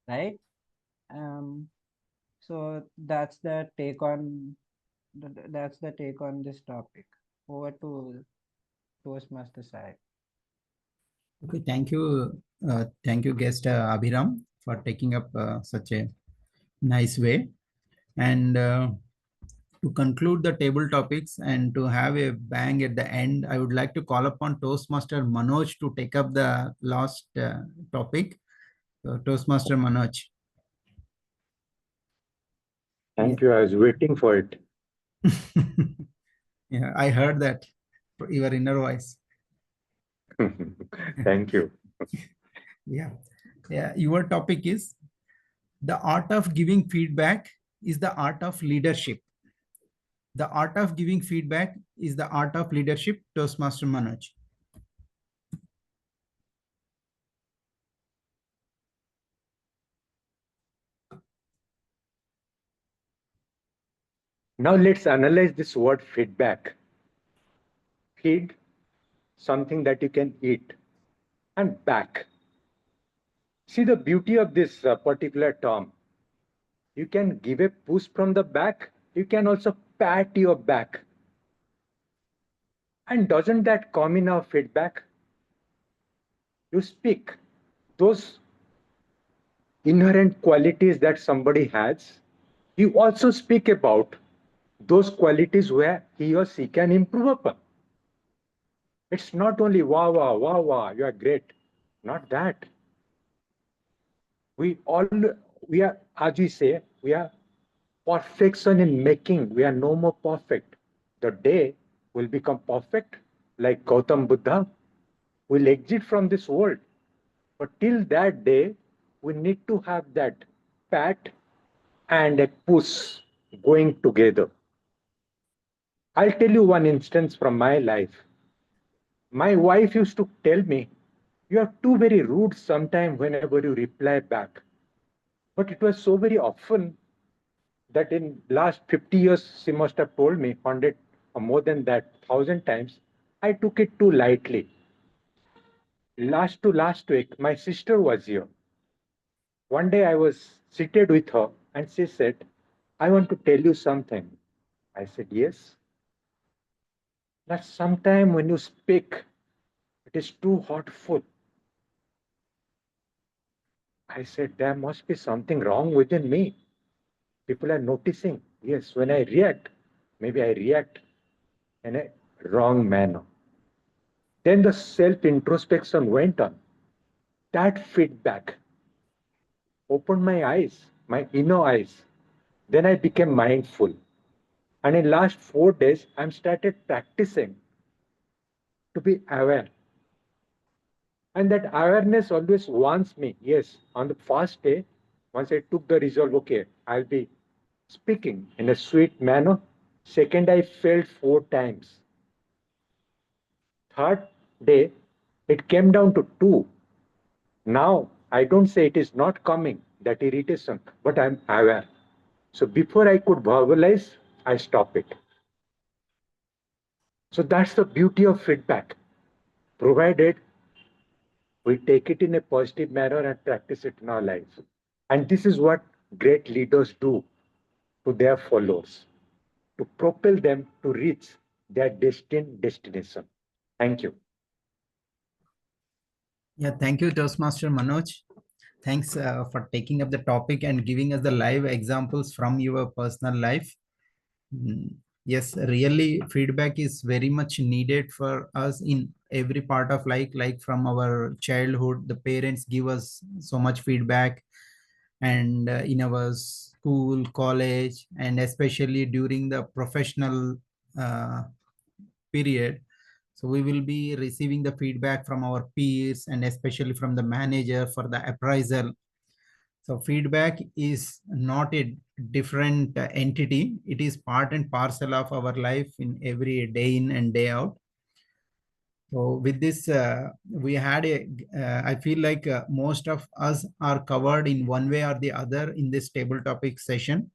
right? um so that's the take on this topic. Over to Toastmaster side. Okay, thank you, guest Abhiram, for taking up such a nice way. And to conclude the table topics and to have a bang at the end, I would like to call upon Toastmaster Manoj to take up the last topic. So, Toastmaster Manoj. Thank you. I was waiting for it. Yeah, I heard that, your inner voice. Thank you. Yeah. Yeah, your topic is The art of giving feedback is the art of leadership. The art of giving feedback is the art of leadership, Toastmaster Manoj. Now let's analyze this word feedback. Feed, something that you can eat, and back. See the beauty of this particular term. You can give a push from the back. You can also pat your back. And doesn't that come in our feedback? You speak those inherent qualities that somebody has. You also speak about those qualities where he or she can improve upon. It's not only wow, wow, wow, wow, you are great. Not that. We are, as we say, we are perfection in making. We are no more perfect. The day will become perfect, like Gautam Buddha, will exit from this world. But till that day, we need to have that pat and a push going together. I'll tell you one instance from my life. My wife used to tell me, you are too very rude sometimes whenever you reply back. But it was so very often that in last 50 years, she must have told me 100 or more than that, 1,000 times, I took it too lightly. Last week, my sister was here. One day I was seated with her and she said, I want to tell you something. I said, yes. That sometime when you speak, it is too hurtful. I said, there must be something wrong within me. People are noticing. Yes, when I react, maybe I react in a wrong manner. Then the self-introspection went on. That feedback opened my eyes, my inner eyes. Then I became mindful. And in last 4 days, I'm started practicing to be aware. And that awareness always wants me. Yes, on the first day, once I took the resolve, okay, I'll be speaking in a sweet manner. Second, I failed 4 times. Third day, it came down to 2. Now, I don't say it is not coming, that irritation, but I'm aware. So before I could verbalize, I stop it. So that's the beauty of feedback, provided we take it in a positive manner and practice it in our lives. And this is what great leaders do to their followers, to propel them to reach their destined destination. Thank you. Yeah, thank you, Toastmaster Manoj. Thanks for taking up the topic and giving us the live examples from your personal life. Yes, really, feedback is very much needed for us in every part of life, like from our childhood, the parents give us so much feedback, and in our school, college, and especially during the professional period. So we will be receiving the feedback from our peers and especially from the manager for the appraisal. So feedback is not a different entity. It is part and parcel of our life in every day in and day out. So with this, we had I feel like most of us are covered in one way or the other in this table topic session.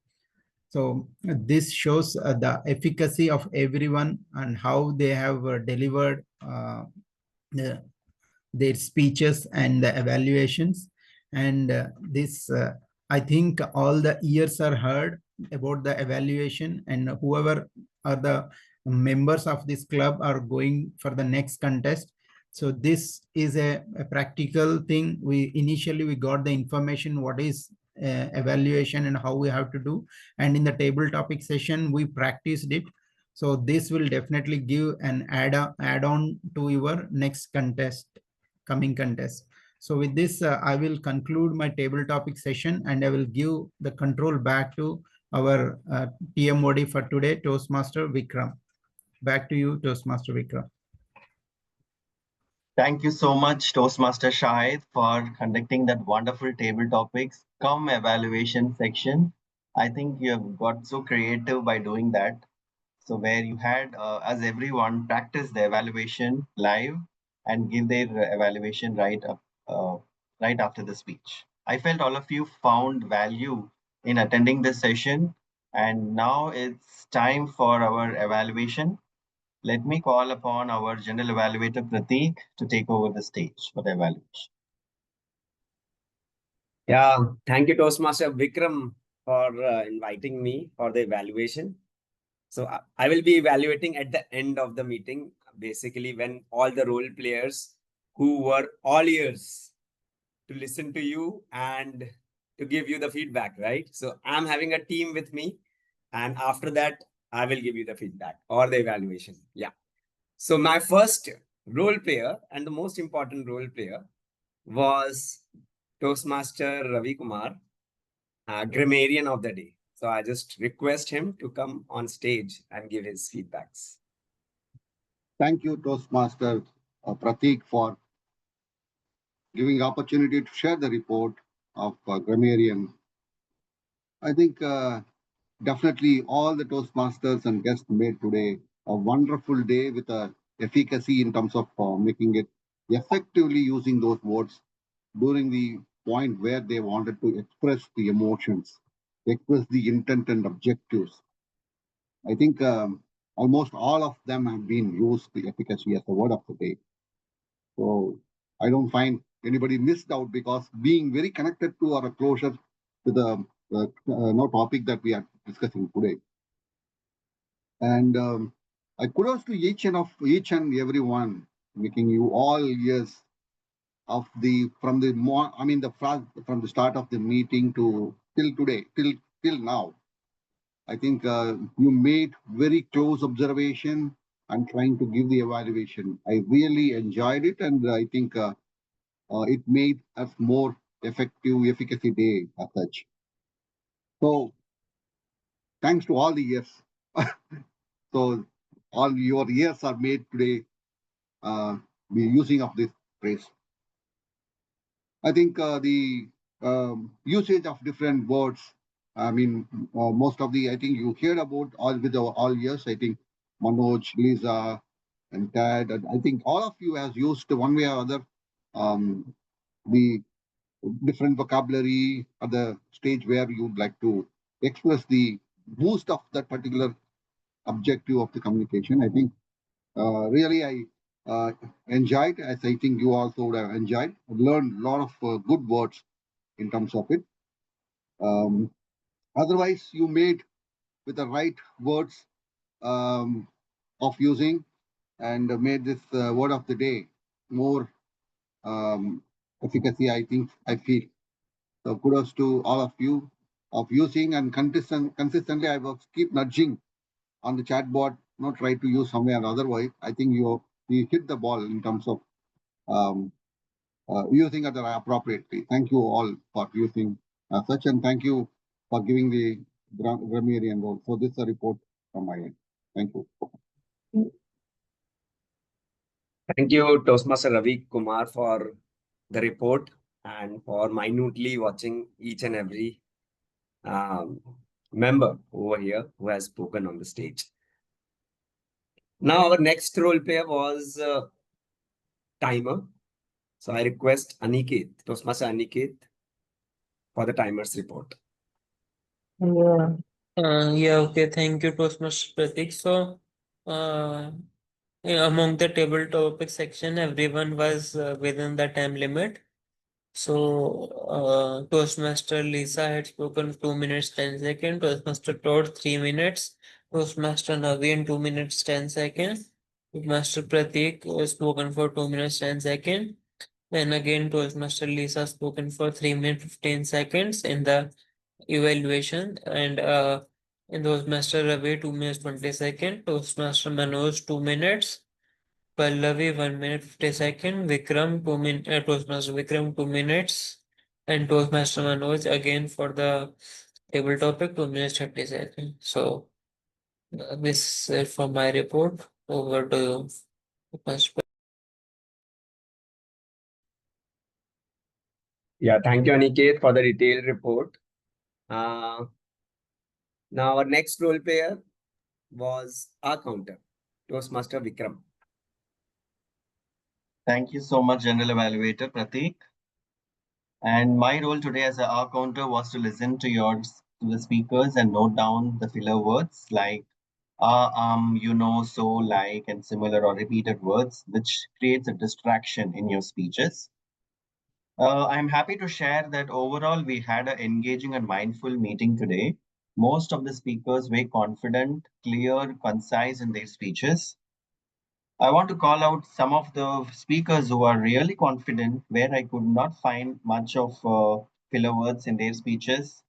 So this shows the efficacy of everyone and how they have delivered their speeches and the evaluations. And this, I think all the ears are heard about the evaluation, and whoever are the members of this club are going for the next contest. So this is a practical thing. We initially got the information what is evaluation and how we have to do, and in the table topic session we practiced it. So this will definitely give an add-on to your next coming contest. So with this, I will conclude my table topic session and I will give the control back to our TMOD for today, Toastmaster Vikram. Back to you, Toastmaster Vikram. Thank you so much, Toastmaster Shahid, for conducting that wonderful table topics. come evaluation section. I think you have got so creative by doing that. So where you had as everyone practice the evaluation live and give their evaluation right after the speech. I felt all of you found value in attending this session, and now it's time for our evaluation. Let me call upon our general evaluator Prateek to take over the stage for the evaluation. Yeah, thank you, Toastmaster Vikram, for inviting me for the evaluation. So I will be evaluating at the end of the meeting, basically when all the role players who were all ears to listen to you and to give you the feedback, right? So I'm having a team with me, and after that, I will give you the feedback or the evaluation. Yeah. So my first role player and the most important role player was Toastmaster Ravi Kumar, grammarian of the day. So I just request him to come on stage and give his feedbacks. Thank you, Toastmaster Prateek, for giving opportunity to share the report of grammarian. I think definitely all the Toastmasters and guests made today a wonderful day with a efficacy in terms of making it effectively using those words during the point where they wanted to express the emotions, express the intent and objectives. I think almost all of them have been used the efficacy as the word of the day. So I don't find anybody missed out because being very connected to or closer to the topic that we are discussing today. And I kudos to each and every one, making you all years of from the start of the meeting to till today, till now. I think you made very close observation and trying to give the evaluation. I really enjoyed it, and I think it made us more effective efficacy day as such. So thanks to all the years. So all your years are made today the using of this phrase. I think the usage of different words. I mean, most of the I think you heard about all years. I think Manoj, Lisa, and Tad, and I think all of you has used one way or other the different vocabulary at the stage where you'd like to express the boost of that particular objective of the communication. I think really I enjoyed, as I think you also would have enjoyed, learned a lot of good words in terms of it. Otherwise, you made with the right words of using and made this word of the day more efficacy, I think, I feel. So kudos to all of you of using and consistently I will keep nudging on the chat board, not try to use somewhere otherwise. I think you hit the ball in terms of using it appropriately. Thank you all for using such, and thank you for giving the grammarian role. So this is a report from my end. Thank you. Thank you, Toastmaster Ravi Kumar, for the report and for minutely watching each and every member over here who has spoken on the stage. Now, our next role player was timer. So I request Aniket, Toastmaster Aniket, for the timer's report. Yeah. Okay. Thank you, Toastmaster Prateek. So, among the table topic section, everyone was within the time limit. So, Toastmaster Lisa had spoken 2 minutes 10 seconds. Toastmaster Todd 3 minutes. Toastmaster Naveen 2 minutes 10 seconds. Toastmaster Prateek was spoken for 2 minutes 10 seconds. Then again, Toastmaster Lisa spoken for 3 minutes 15 seconds in the evaluation, and in Toastmaster Ravi 2 minutes 20 seconds. Toastmaster Manoj 2 minutes. Pallavi 1 minute 50 seconds. Vikram 2 minutes. Toastmaster Vikram 2 minutes, and Toastmaster Manoj again for the table topic 2 minutes 30 seconds. So this is for my report. Over to you, Toastmaster. Yeah, thank you, Aniket, for the detailed report. Now our next role player was our counter, Toastmaster Vikram. Thank you so much, General Evaluator Pratik. And my role today as a R counter was to listen to the speakers and note down the filler words like you know, so, like, and similar or repeated words, which creates a distraction in your speeches. I'm happy to share that overall we had an engaging and mindful meeting today. Most of the speakers were confident, clear, concise in their speeches. I want to call out some of the speakers who are really confident, where I could not find much of filler words in their speeches.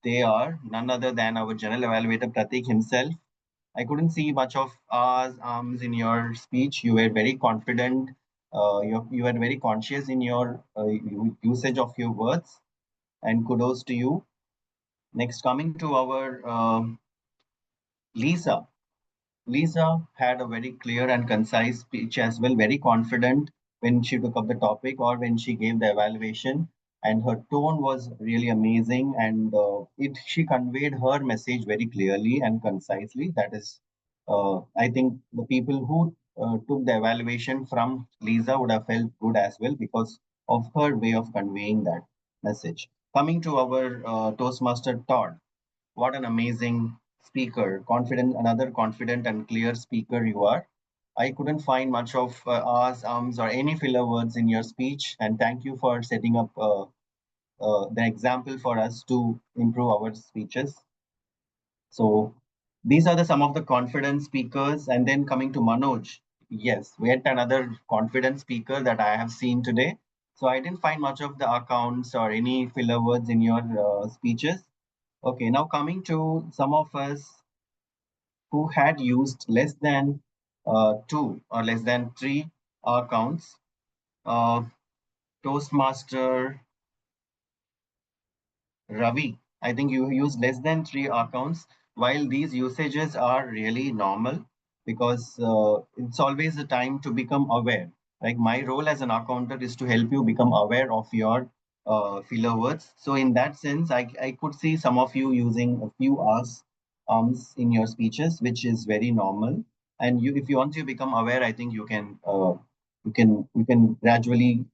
They are none other than our general evaluator Pratik himself. I couldn't see much of ahs, in your speech. You were very confident. You were very conscious in your usage of your words, and kudos to you. Next, coming to our Lisa. Lisa had a very clear and concise speech as well, very confident when she took up the topic or when she gave the evaluation. And her tone was really amazing, and she conveyed her message very clearly and concisely. That is, I think the people who took the evaluation from Lisa would have felt good as well because of her way of conveying that message. Coming to our Toastmaster Todd, what an amazing speaker, confident, another confident and clear speaker you are. I couldn't find much of ahs, ums, or any filler words in your speech. And thank you for setting up the example for us to improve our speeches. So these are some of the confident speakers. And then coming to Manoj, yes, we had another confident speaker that I have seen today. So I didn't find much of the accounts or any filler words in your speeches. Okay, now coming to some of us who had used less than two or less than three accounts. Toastmaster Ravi, I think you use less than three accounts. While these usages are really normal, because it's always the time to become aware. Like my role as an accountant is to help you become aware of your filler words. So in that sense, I could see some of you using a few R's, in your speeches, which is very normal. And you, if you want to become aware, I think you can gradually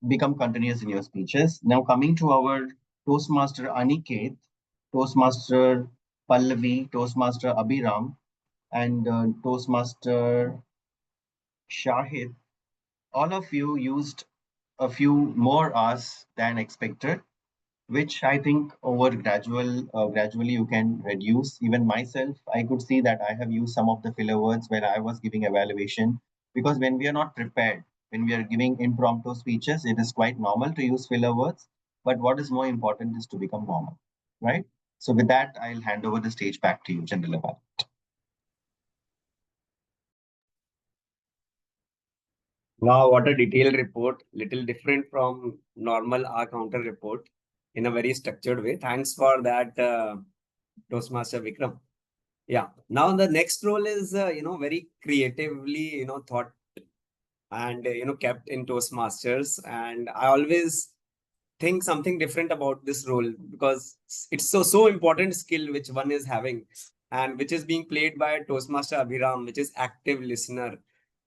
become continuous in your speeches. Now coming to our Toastmaster Aniket, Toastmaster Pallavi, Toastmaster Abhiram, and Toastmaster Shahid, all of you used a few more hours than expected, which I think gradually you can reduce. Even myself, I could see that I have used some of the filler words where I was giving evaluation, because when we are not prepared, when we are giving impromptu speeches, it is quite normal to use filler words. But what is more important is to become normal, right? So with that, I'll hand over the stage back to you, General Eval. Wow, what a detailed report. Little different from normal R counter report in a very structured way. Thanks for that, Toastmaster Vikram. Yeah. Now the next role is, very creatively, thought and, kept in Toastmasters. And I always think something different about this role because it's so important skill which one is having and which is being played by Toastmaster Abhiram, which is active listener.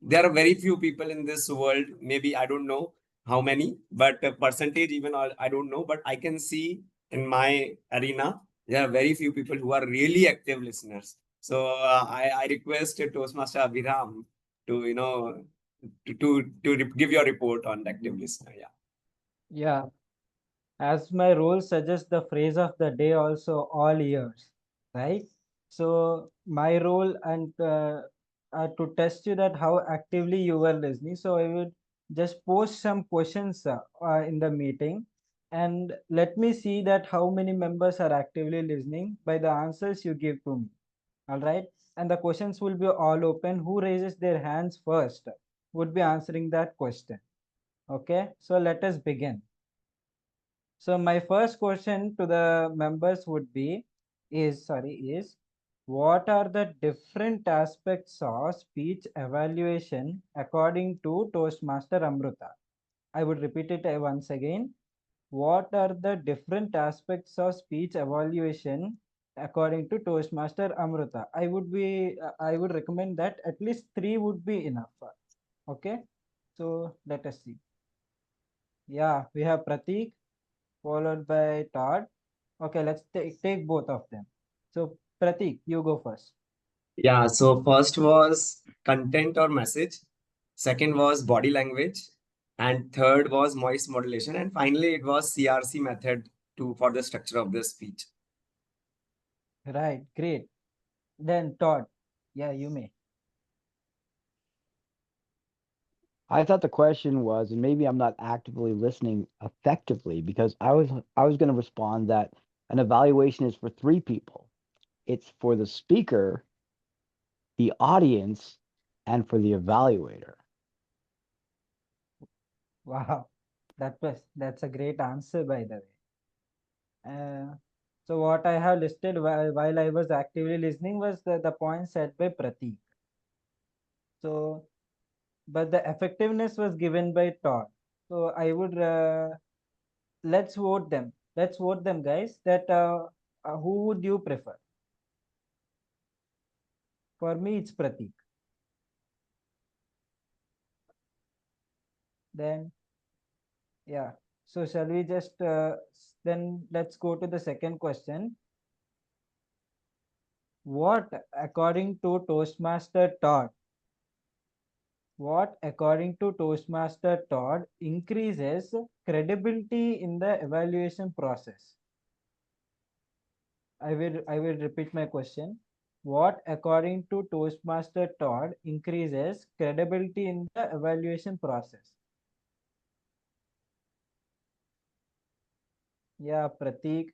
There are very few people in this world, maybe I don't know how many, but percentage even I don't know, but I can see in my arena, there are very few people who are really active listeners. So I request Toastmaster Abhiram to, to give your report on active listener. Yeah. Yeah. As my role suggests, the phrase of the day also all ears, right? So my role and to test you that how actively you were listening. So I would just post some questions in the meeting and let me see that how many members are actively listening by the answers you give to me. All right. And the questions will be all open. Who raises their hands first would be answering that question. Okay. So let us begin. So my first question to the members would be, is what are the different aspects of speech evaluation according to Toastmaster Amruta? I would repeat it once again. what are the different aspects of speech evaluation according to Toastmaster Amruta? I would recommend that at least 3 would be enough. Okay, so let us see. Yeah, we have Pratik followed by Todd. Okay, let's take both of them. So Pratik, you go first. Yeah, so first was content or message, second was body language, and third was voice modulation, and finally it was CRC method for the structure of the speech. Right, great. Then Todd, yeah, you may. I thought the question was, and maybe I'm not actively listening effectively, because I was going to respond that an evaluation is for 3 people. It's for the speaker, the audience, and for the evaluator. Wow, that's a great answer, by the way. So what I have listed while I was actively listening was the point said by Pratik. So, but the effectiveness was given by Todd. So I would let's vote them. Let's vote them, guys. That who would you prefer? For me, it's Pratik. Then, yeah. So shall we just then let's go to the second question. What, according to Toastmaster Todd, increases credibility in the evaluation process? I will repeat my question. What, according to Toastmaster Todd, increases credibility in the evaluation process? Yeah, Pratik.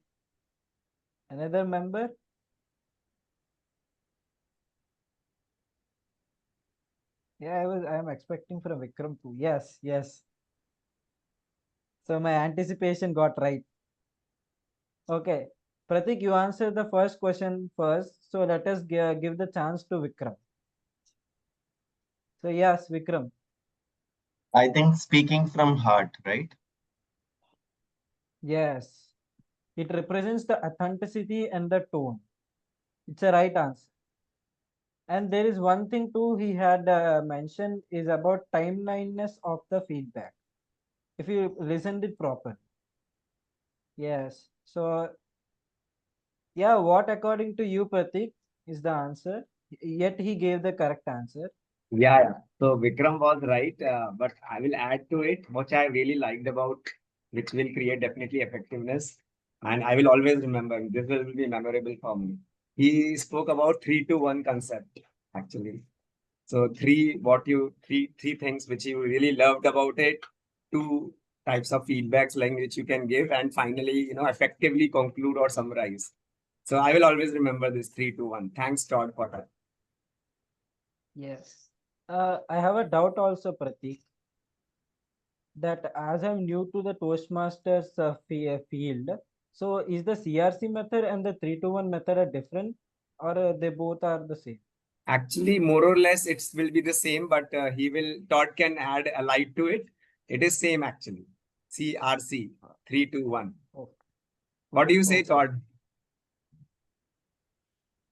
Another member? Yeah, I am expecting from Vikram too. Yes, yes. So my anticipation got right. Okay. Pratik, you answered the first question first. So let us give the chance to Vikram. So yes, Vikram. I think speaking from heart, right? Yes. It represents the authenticity and the tone. It's a right answer. And there is one thing too he had mentioned is about timeliness of the feedback. If you listened it properly. Yes. So yeah, what according to you, Pratik, is the answer? Yet he gave the correct answer. Yeah. So Vikram was right, but I will add to it, which I really liked about, which will create definitely effectiveness. And I will always remember, this will be memorable for me. He spoke about 3-2-1 concept, actually. So three things which you really loved about it, 2 types of feedbacks like which you can give, and finally, effectively conclude or summarize. So I will always remember this 3-2-1. Thanks, Todd, for that. Yes. I have a doubt also, Pratik, that as I'm new to the Toastmasters field, so is the CRC method and the 3-2-1 method are different, or they both are the same? Actually, more or less, it will be the same, but Todd can add a light to it. It is same actually. CRC 3-2-1. Okay. What do you say, Okay. Todd?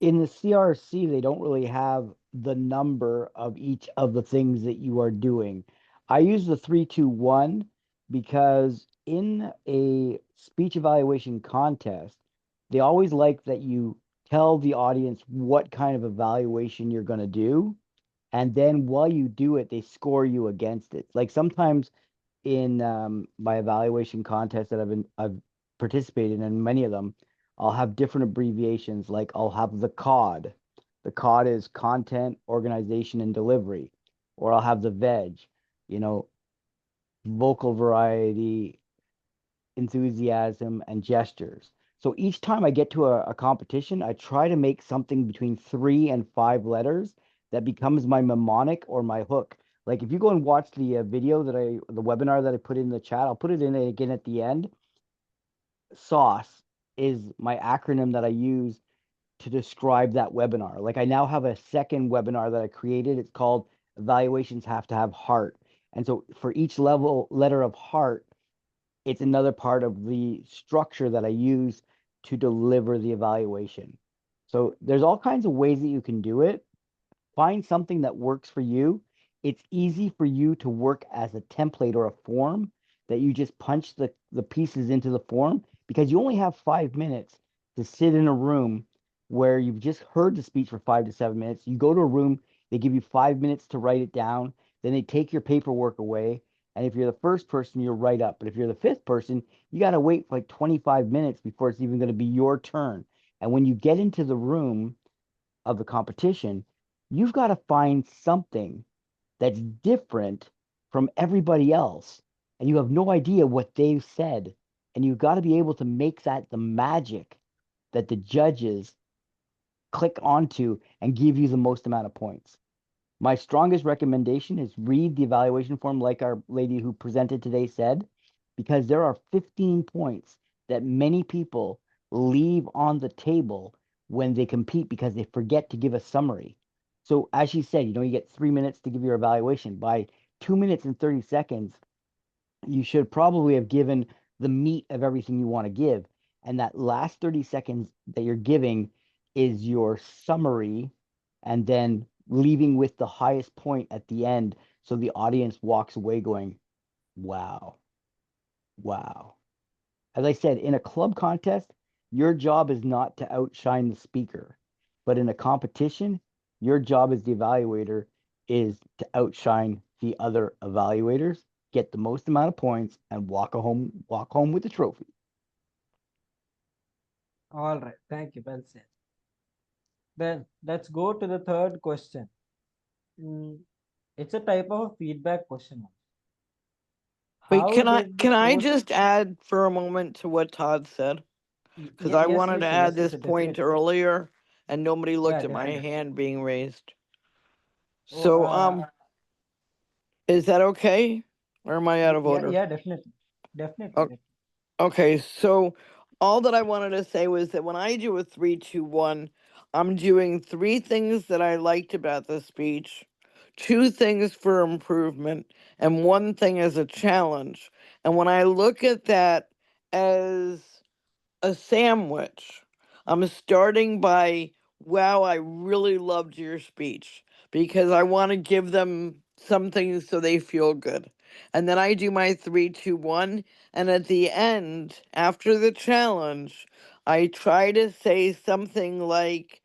In the CRC, they don't really have the number of each of the things that you are doing. I use the 3-2-1 because in a speech evaluation contest, they always like that you tell the audience what kind of evaluation you're going to do. And then while you do it, they score you against it. Like sometimes in my evaluation contests that I've participated in, many of them, I'll have different abbreviations. Like I'll have the COD. The COD is content, organization, and delivery. Or I'll have the VEG, vocal variety, enthusiasm, and gestures. So each time I get to a competition, I try to make something between 3 and 5 letters that becomes my mnemonic or my hook. Like if you go and watch the video the webinar that I put in the chat, I'll put it in again at the end. SAUCE is my acronym that I use to describe that webinar. Like I now have a second webinar that I created. It's called Evaluations Have to Have Heart. And so for each letter of heart, it's another part of the structure that I use to deliver the evaluation. So there's all kinds of ways that you can do it. Find something that works for you. It's easy for you to work as a template or a form that you just punch the pieces into the form, because you only have 5 minutes to sit in a room where you've just heard the speech for 5 to 7 minutes. You go to a room, they give you 5 minutes to write it down, then they take your paperwork away. And if you're the first person, you're right up. But if you're the fifth person, you got to wait for like 25 minutes before it's even going to be your turn. And when you get into the room of the competition, you've got to find something that's different from everybody else. And you have no idea what they've said. And you've got to be able to make that the magic that the judges click onto and give you the most amount of points. My strongest recommendation is read the evaluation form, like our lady who presented today said, because there are 15 points that many people leave on the table when they compete because they forget to give a summary. So as she said, you get 3 minutes to give your evaluation. By 2 minutes and 30 seconds, you should probably have given the meat of everything you want to give. And that last 30 seconds that you're giving is your summary, and then leaving with the highest point at the end. So the audience walks away going, wow, wow. As I said, in a club contest, your job is not to outshine the speaker. But in a competition, your job as the evaluator is to outshine the other evaluators, get the most amount of points, and walk home with the trophy. All right, thank you. Well said. Then let's go to the third question. It's a type of a feedback question. Wait, How can I did the can I Toast- just add for a moment to what Todd said? Because I yes, wanted to Lisa, add yes, this Lisa, point definitely. earlier and nobody looked Yeah, at my definitely. hand being raised. Oh, So is that okay? Or am I out of order? Yeah, definitely. Definitely. Oh, definitely. Okay, so all that I wanted to say was that when I do a 3-2-1, I'm doing 3 things that I liked about the speech, 2 things for improvement, and 1 thing as a challenge. And when I look at that as a sandwich, I'm starting by, wow, I really loved your speech, because I want to give them something so they feel good. And then I do my 3-2-1, and at the end, after the challenge, I try to say something like,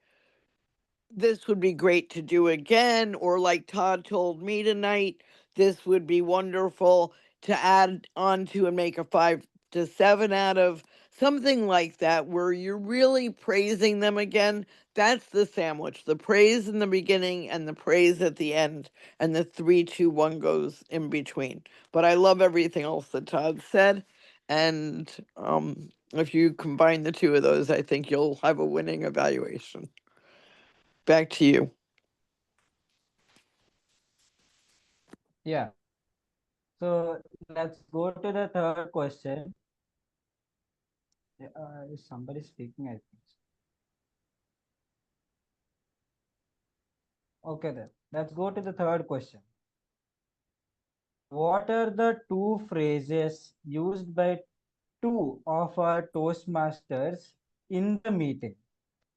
this would be great to do again, or like Todd told me tonight, this would be wonderful to add on to and make a 5 to 7 out of, something like that, where you're really praising them again. That's the sandwich, the praise in the beginning and the praise at the end, and the 3-2-1 goes in between. But I love everything else that Todd said, and if you combine the 2 of those, I think you'll have a winning evaluation. Back to you. Yeah. So let's go to the third question. Is somebody speaking? I think. Okay, then let's go to the third question. What are the 2 phrases used by 2 of our Toastmasters in the meeting?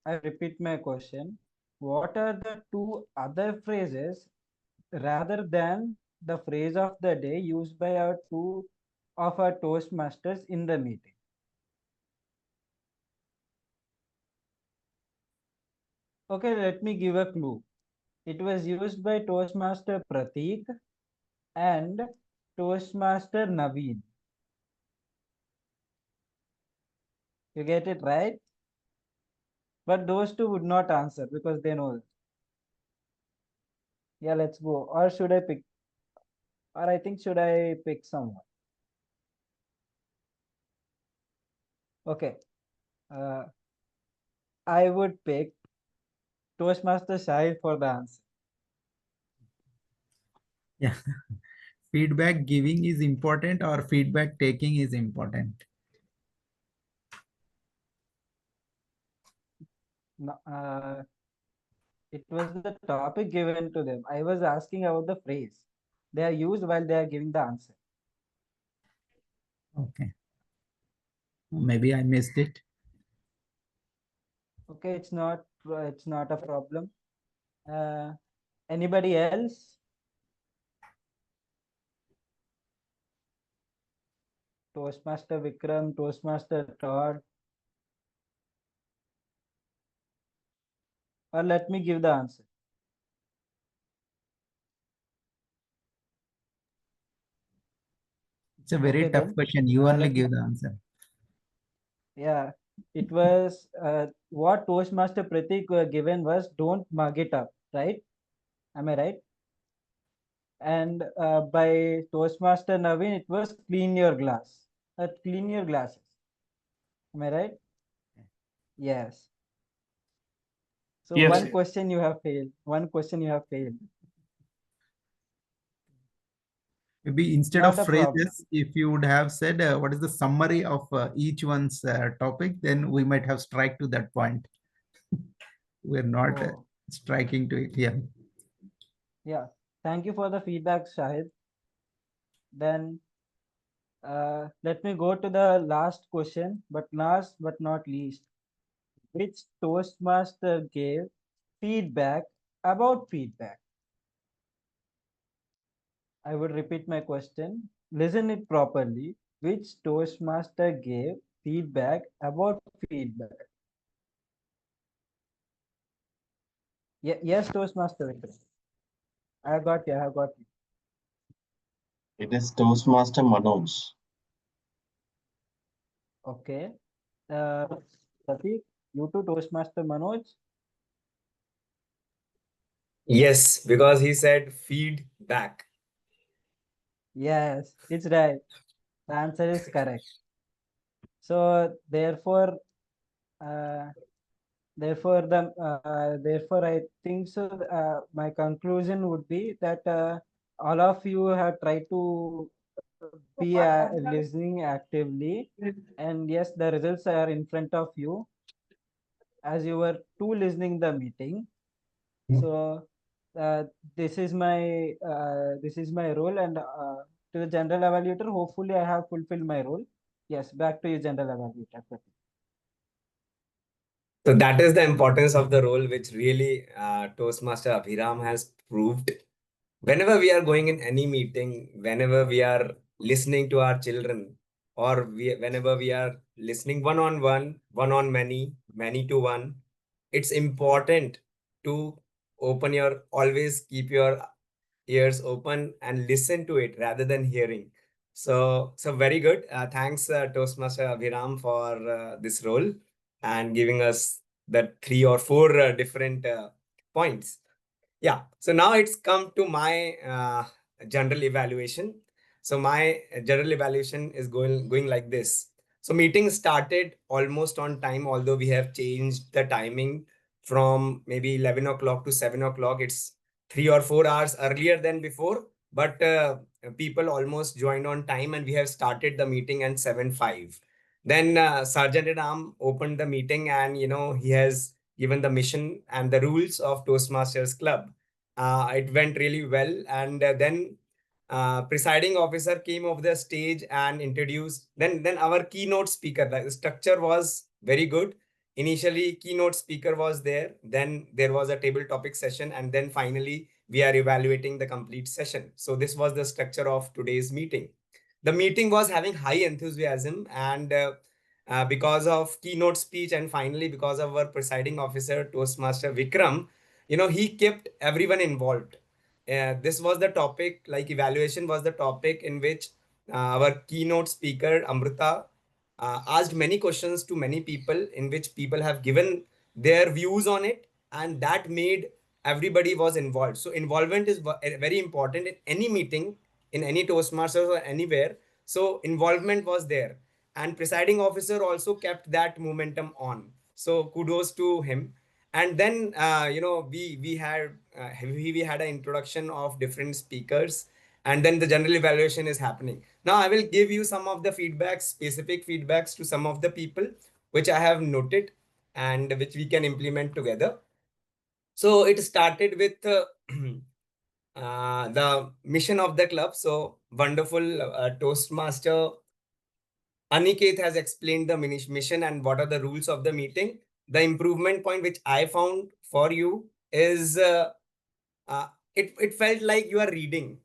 I repeat my question. What are the 2 other phrases rather than the phrase of the day used by our 2 of our Toastmasters in the meeting? Okay, let me give a clue. It was used by Toastmaster Prateek and Toastmaster Naveen. You get it right? But those 2 would not answer because they know it. Yeah, let's go. Or should I pick? Or I think should I pick someone? Okay. I would pick Toastmaster Shahid for the answer. Yeah. Feedback giving is important or feedback taking is important? No, it was the topic given to them. I was asking about the phrase they are used while they are giving the answer. Okay. Maybe I missed it. Okay, it's not a problem. Anybody else? Toastmaster Vikram, Toastmaster Todd. Or let me give the answer. It's a very Okay, tough then. question. You only let me- give the answer. Yeah, it was what Toastmaster Pratik given was don't mug it up, right? Am I right? And by Toastmaster Naveen, it was clean your glass. Clean your glasses. Am I right? Yes. So Yes, one yes. question you have failed. One question you have failed. Maybe instead Not of a problem. phrases, if you would have said what is the summary of each one's topic, then we might have strike to that point. We're not Oh. striking to it. Yeah. Yeah. Thank you for the feedback, Shahid. Then let me go to the last question, but last but not least. Which Toastmaster gave feedback about feedback? I would repeat my question. Listen it properly. Which Toastmaster gave feedback about feedback? Yes, Toastmaster Vikram. I got you. I got you. It is Toastmaster Manoj. Okay. Pratik, you too, Toastmaster Manoj. Yes, because he said feedback. Yes, it's right. The answer is correct. So therefore, therefore I think so. My conclusion would be that all of you have tried to be listening actively, and yes, the results are in front of you as you were too listening the meeting. So this is my role, and to the general evaluator, hopefully I have fulfilled my role. Yes, back to you, general evaluator. So that is the importance of the role, which really Toastmaster Abhiram has proved. Whenever we are going in any meeting, whenever we are listening to our children, or whenever we are listening one-on-one, one-on-many, many-to-one, it's important to always keep your ears open and listen to it rather than hearing. So very good. Thanks, Toastmaster Abhiram, for this role and giving us the 3 or 4 different points. Yeah, so now it's come to my general evaluation. So my general evaluation is going like this. So meeting started almost on time, although we have changed the timing from maybe 11 o'clock to 7 o'clock. It's 3 or 4 hours earlier than before, but people almost joined on time and we have started the meeting at 7:05. Then Sergeant at Arm opened the meeting and, he has given the mission and the rules of Toastmasters Club. It went really well. And then presiding officer came off the stage and introduced. Then our keynote speaker, the structure was very good. Initially, keynote speaker was there. Then there was a table topic session. And then finally, we are evaluating the complete session. So this was the structure of today's meeting. The meeting was having high enthusiasm, and because of keynote speech and finally because of our presiding officer, Toastmaster Vikram, he kept everyone involved. This was the topic, like evaluation was the topic in which our keynote speaker, Amrita, asked many questions to many people in which people have given their views on it, and that made everybody was involved. So involvement is very important in any meeting, in any Toastmasters or anywhere. So involvement was there, and presiding officer also kept that momentum on. So kudos to him. And then we had an introduction of different speakers, and then the general evaluation is happening. Now I will give you some of the feedbacks, specific feedbacks to some of the people which I have noted and which we can implement together. So it started with the mission of the club. So wonderful Toastmaster Aniket has explained the mission and what are the rules of the meeting. The improvement point which I found for you is it felt like you are reading,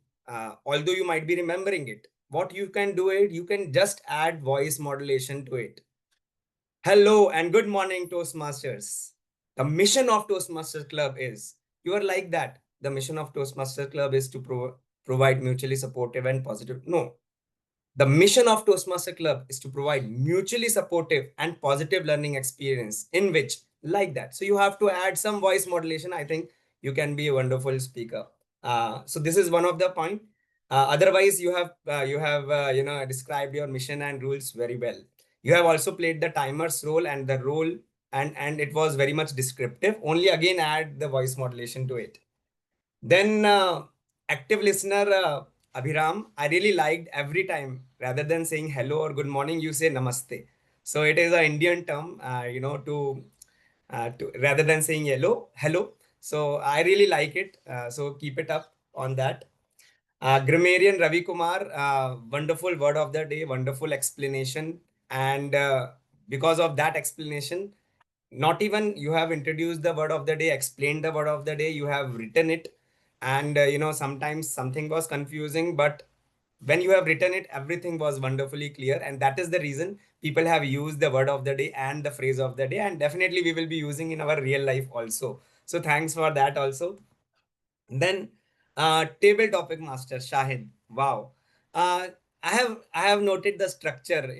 although you might be remembering it. What you can do it, you can just add voice modulation to it. Hello and good morning, Toastmasters. The mission of Toastmasters Club is, you are like that. The mission of Toastmasters Club is to provide mutually supportive and positive. No, the mission of Toastmaster Club is to provide mutually supportive and positive learning experience in which like that. So you have to add some voice modulation. I think you can be a wonderful speaker. So this is one of the point. Otherwise, you have described your mission and rules very well. You have also played the timer's role and the role, and it was very much descriptive. Only again add the voice modulation to it. Then active listener Abhiram, I really liked every time rather than saying hello or good morning, you say namaste. So it is an Indian term, to rather than saying hello. So I really like it. So keep it up on that. Grammarian Ravi Kumar, wonderful word of the day, wonderful explanation. And because of that explanation, not even you have introduced the word of the day, explained the word of the day, you have written it. And sometimes something was confusing, but when you have written it, everything was wonderfully clear. And that is the reason people have used the word of the day and the phrase of the day. And definitely we will be using in our real life also. So thanks for that also. Then table topic master Shahid. Wow. I have noted the structure,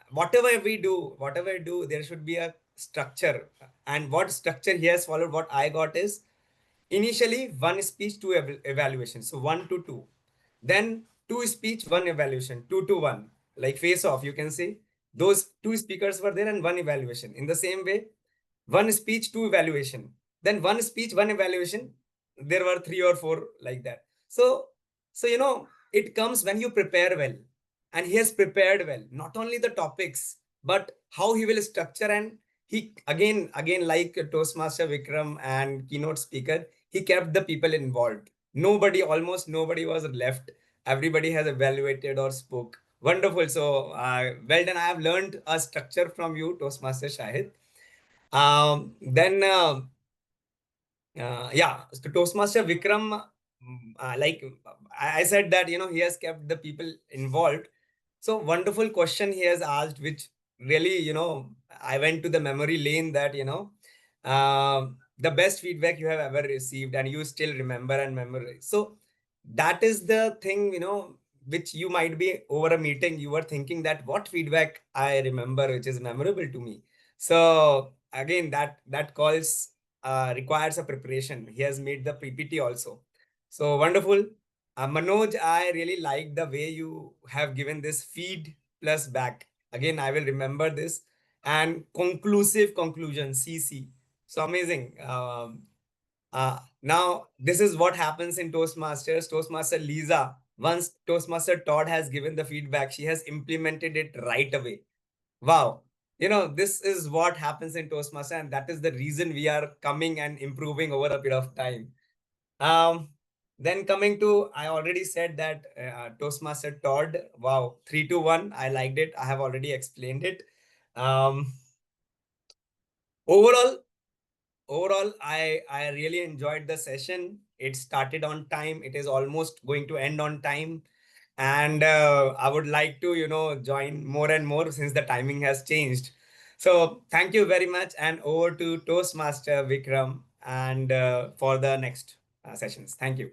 whatever we do, there should be a structure. And what structure he has followed, what I got is initially one speech, two evaluation. So 1 to 2. Then 2 speech, 1 evaluation, 2 to 1. Like face off, you can say. Those 2 speakers were there and 1 evaluation. In the same way, 1 speech, 2 evaluation. Then 1 speech, 1 evaluation. There were 3 or 4 like that. So it comes when you prepare well. And he has prepared well, not only the topics, but how he will structure. And he again like Toastmaster Vikram and keynote speaker, he kept the people involved. Almost nobody was left. Everybody has evaluated or spoke. Wonderful. So well done. I have learned a structure from you, Toastmaster Shahid. Then so Toastmaster Vikram, like I said that, he has kept the people involved. So wonderful question he has asked, which really, I went to the memory lane that, the best feedback you have ever received and you still remember and memorize. So that is the thing, which you might be over a meeting, you were thinking that what feedback I remember, which is memorable to me. So again, that calls requires a preparation. He has made the PPT also. So wonderful. Manoj, I really like the way you have given this feed plus back. Again, I will remember this. And conclusive conclusion, CC. So amazing. Now, this is what happens in Toastmasters. Toastmaster Lisa, once Toastmaster Todd has given the feedback, she has implemented it right away. Wow. This is what happens in Toastmaster, and that is the reason we are coming and improving over a period of time. Then coming to, I already said that Toastmaster Todd, wow, 3 to 1. I liked it. I have already explained it. Overall, I really enjoyed the session. It started on time. It is almost going to end on time. And I would like to, join more and more since the timing has changed. So thank you very much. And over to Toastmaster Vikram and for the next sessions. Thank you.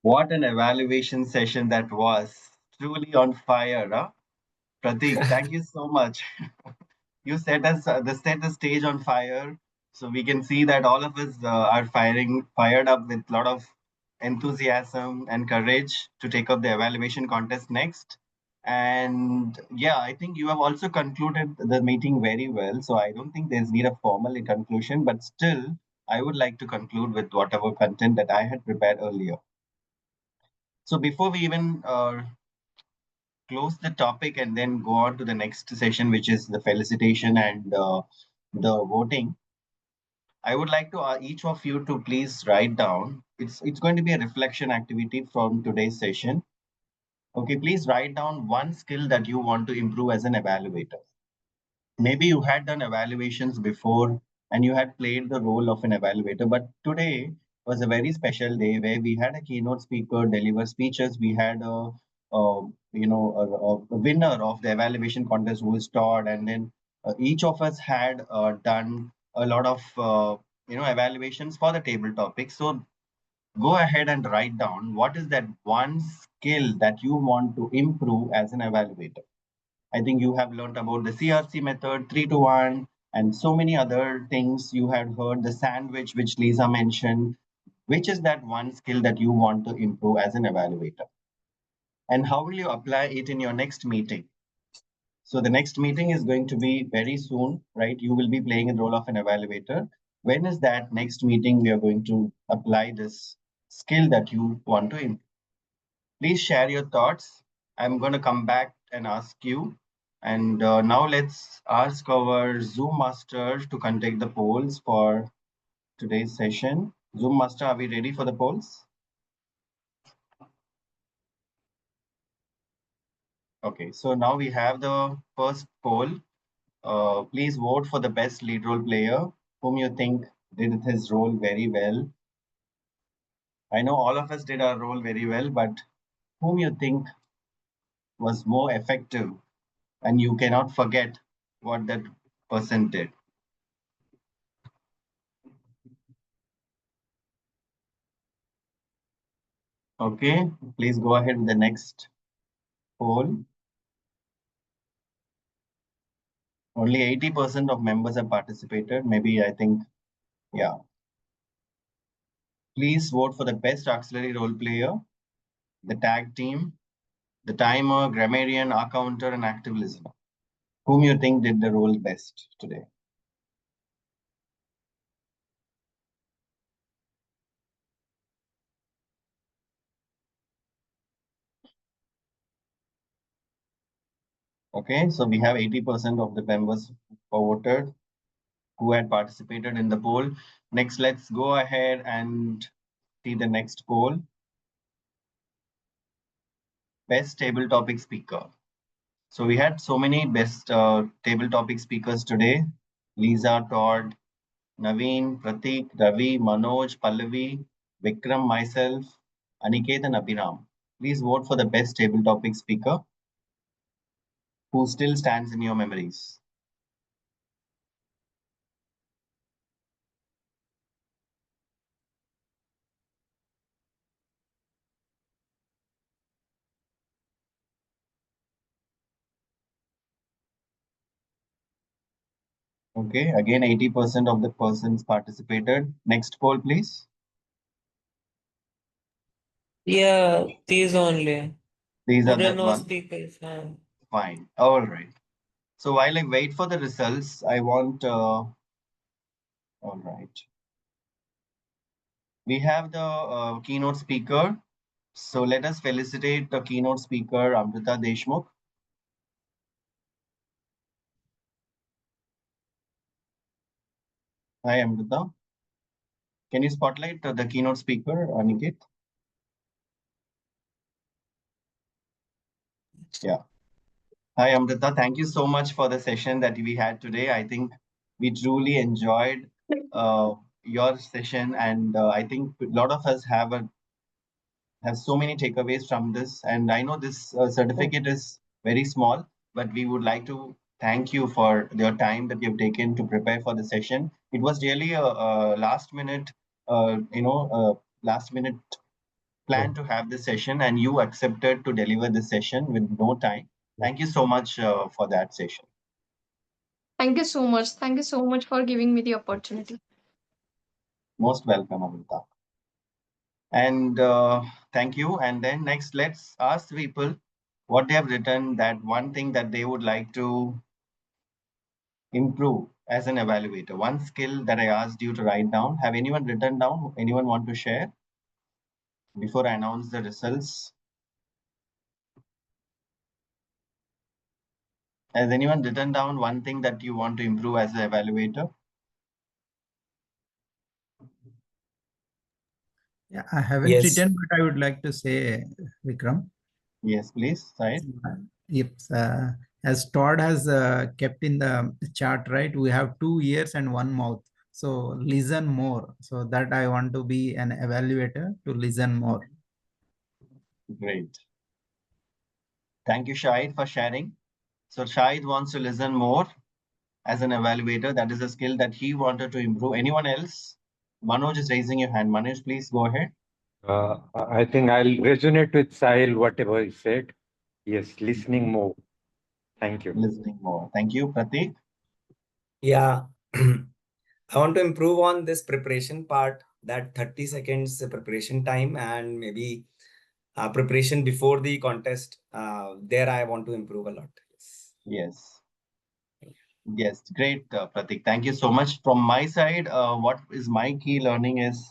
What an evaluation session that was. Truly on fire, huh? Pratik, thank you so much. You set the stage on fire, so we can see that all of us are fired up with a lot of enthusiasm and courage to take up the evaluation contest next. And yeah, I think you have also concluded the meeting very well. So I don't think there's need a formal conclusion, but still, I would like to conclude with whatever content that I had prepared earlier. So before we even close the topic and then go on to the next session, which is the felicitation and the voting, I would like to each of you to please write down. It's going to be a reflection activity from today's session. Okay, please write down one skill that you want to improve as an evaluator. Maybe you had done evaluations before and you had played the role of an evaluator, but today was a very special day where we had a keynote speaker deliver speeches. We had a winner of the evaluation contest who is Todd, and then each of us had done a lot of evaluations for the table topic. So go ahead and write down what is that one skill that you want to improve as an evaluator. I think you have learned about the CRC method, 3-to-1, and so many other things. You had heard the sandwich, which Lisa mentioned. Which is that one skill that you want to improve as an evaluator? And how will you apply it in your next meeting? So the next meeting is going to be very soon, right? You will be playing a role of an evaluator. When is that next meeting we are going to apply this skill that you want to improve? Please share your thoughts. I'm going to come back and ask you. And now let's ask our Zoom master to conduct the polls for today's session. Zoom master, are we ready for the polls? Okay, so now we have the first poll. Please vote for the best lead role player, whom you think did his role very well. I know all of us did our role very well, but whom you think was more effective and you cannot forget what that person did. Okay, please go ahead with the next poll. Only 80% of members have participated. Maybe I think, yeah. Please vote for the best auxiliary role player, the tag team, the timer, grammarian, counter, and active listener. Whom you think did the role best today? Okay, so we have 80% of the members voted who had participated in the poll. Next, let's go ahead and see the next poll. Best table topic speaker. So we had so many best table topic speakers today. Lisa, Todd, Naveen, Pratik, Ravi, Manoj, Pallavi, Vikram, myself, Aniket and Abhiram. Please vote for the best table topic speaker who still stands in your memories. Okay, again 80% of the persons participated. Next poll, please. Yeah, these only. These are There the are no ones. speakers. Fine. All right. So while I wait for the results, I want. All right. We have the keynote speaker. So let us felicitate the keynote speaker, Amrita Deshmukh. Hi, Amrita. Can you spotlight the keynote speaker, Aniket? Yeah. Hi, Amrita. Thank you so much for the session that we had today. I think we truly enjoyed your session, and I think a lot of us have so many takeaways from this. And I know this certificate is very small, but we would like to thank you for your time that you've taken to prepare for the session. It was really a last minute, last minute plan to have this session, and you accepted to deliver this session with no time. Thank you so much for that session. Thank you so much. Thank you so much for giving me the opportunity. Most welcome, Amrita. And thank you. And then next, let's ask people what they have written, that one thing that they would like to improve as an evaluator. One skill that I asked you to write down. Have anyone written down? Anyone want to share before I announce the results? Has anyone written down one thing that you want to improve as an evaluator? Yeah, I haven't Yes. written, but I would like to say, Vikram, Yes, please, Syed. Yep. As Todd has kept in the chart, right? We have 2 ears and 1 mouth. So listen more. So that I want to be an evaluator to listen more. Great. Thank you, Shahid, for sharing. So Shahid wants to listen more as an evaluator. That is a skill that he wanted to improve. Anyone else? Manoj is raising your hand. Manoj, please go ahead. I think I'll resonate with Sahil, whatever he said. Yes, listening more. Thank you. Listening more. Thank you, Pratik. Yeah, I want to improve on this preparation part, that 30 seconds preparation time, and maybe preparation before the contest. There I want to improve a lot. Yes. Yes, great, Pratik. Thank you so much. From my side, what is my key learning is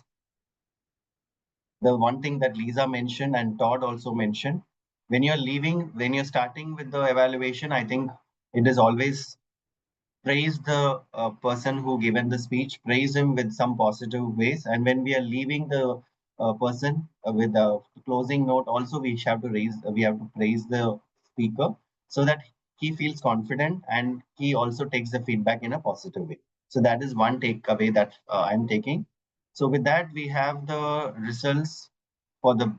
the one thing that Lisa mentioned and Todd also mentioned. When you're starting with the evaluation, I think it is always praise the person who given the speech, praise him with some positive ways. And when we are leaving the person with a closing note, also we have to praise the speaker so that he feels confident and he also takes the feedback in a positive way. So that is one takeaway that I'm taking. So with that, we have the results for the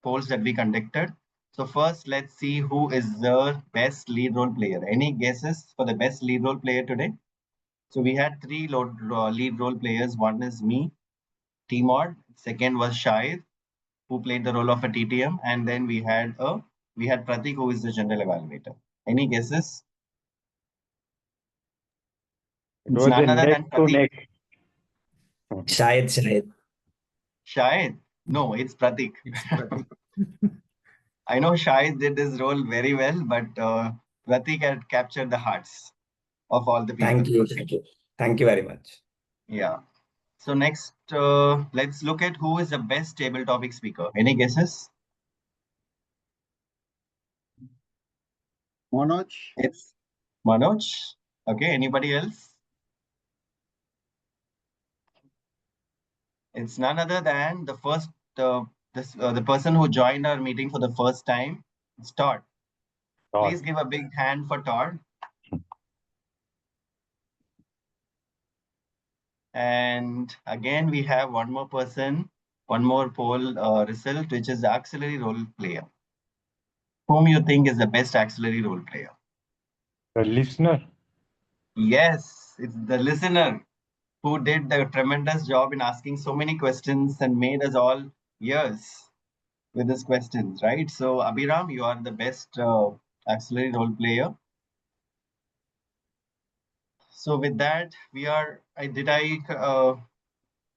polls that we conducted. So first, let's see who is the best lead role player. Any guesses for the best lead role player today? So we had three lead role players. One is me, Timor. Second was Shahid, who played the role of a TTM, and then we had Pratik, who is the general evaluator. Any guesses? It It's was none a other neck than to Pratik. neck. Shahid. Shahid? No, it's Pratik. I know Shahid did his role very well, but Pratik had captured the hearts of all the people. Thank you very much. Yeah. So next, let's look at who is the best table topic speaker. Any guesses? Manoj? It's Manoj. Okay. Anybody else? It's none other than the first, the person who joined our meeting for the first time. It's Todd. Please give a big hand for Todd. And again, we have one more person, one more poll result, which is the auxiliary role player. Whom you think is the best auxiliary role player? The listener. Yes, it's the listener who did the tremendous job in asking so many questions and made us all ears with his questions, right? So, Abhiram, you are the best auxiliary role player. So, with that, did I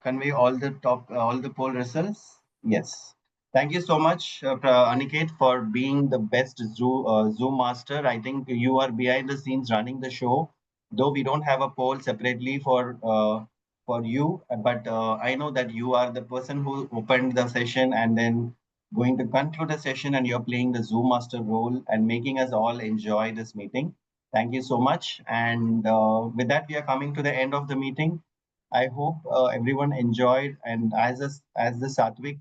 convey all the poll results? Yes. Thank you so much, Aniket, for being the best Zoom master. I think you are behind the scenes running the show, though we don't have a poll separately for you. But I know that you are the person who opened the session and then going to conclude the session, and you're playing the Zoom master role and making us all enjoy this meeting. Thank you so much. And with that, we are coming to the end of the meeting. I hope everyone enjoyed, and as the Satvik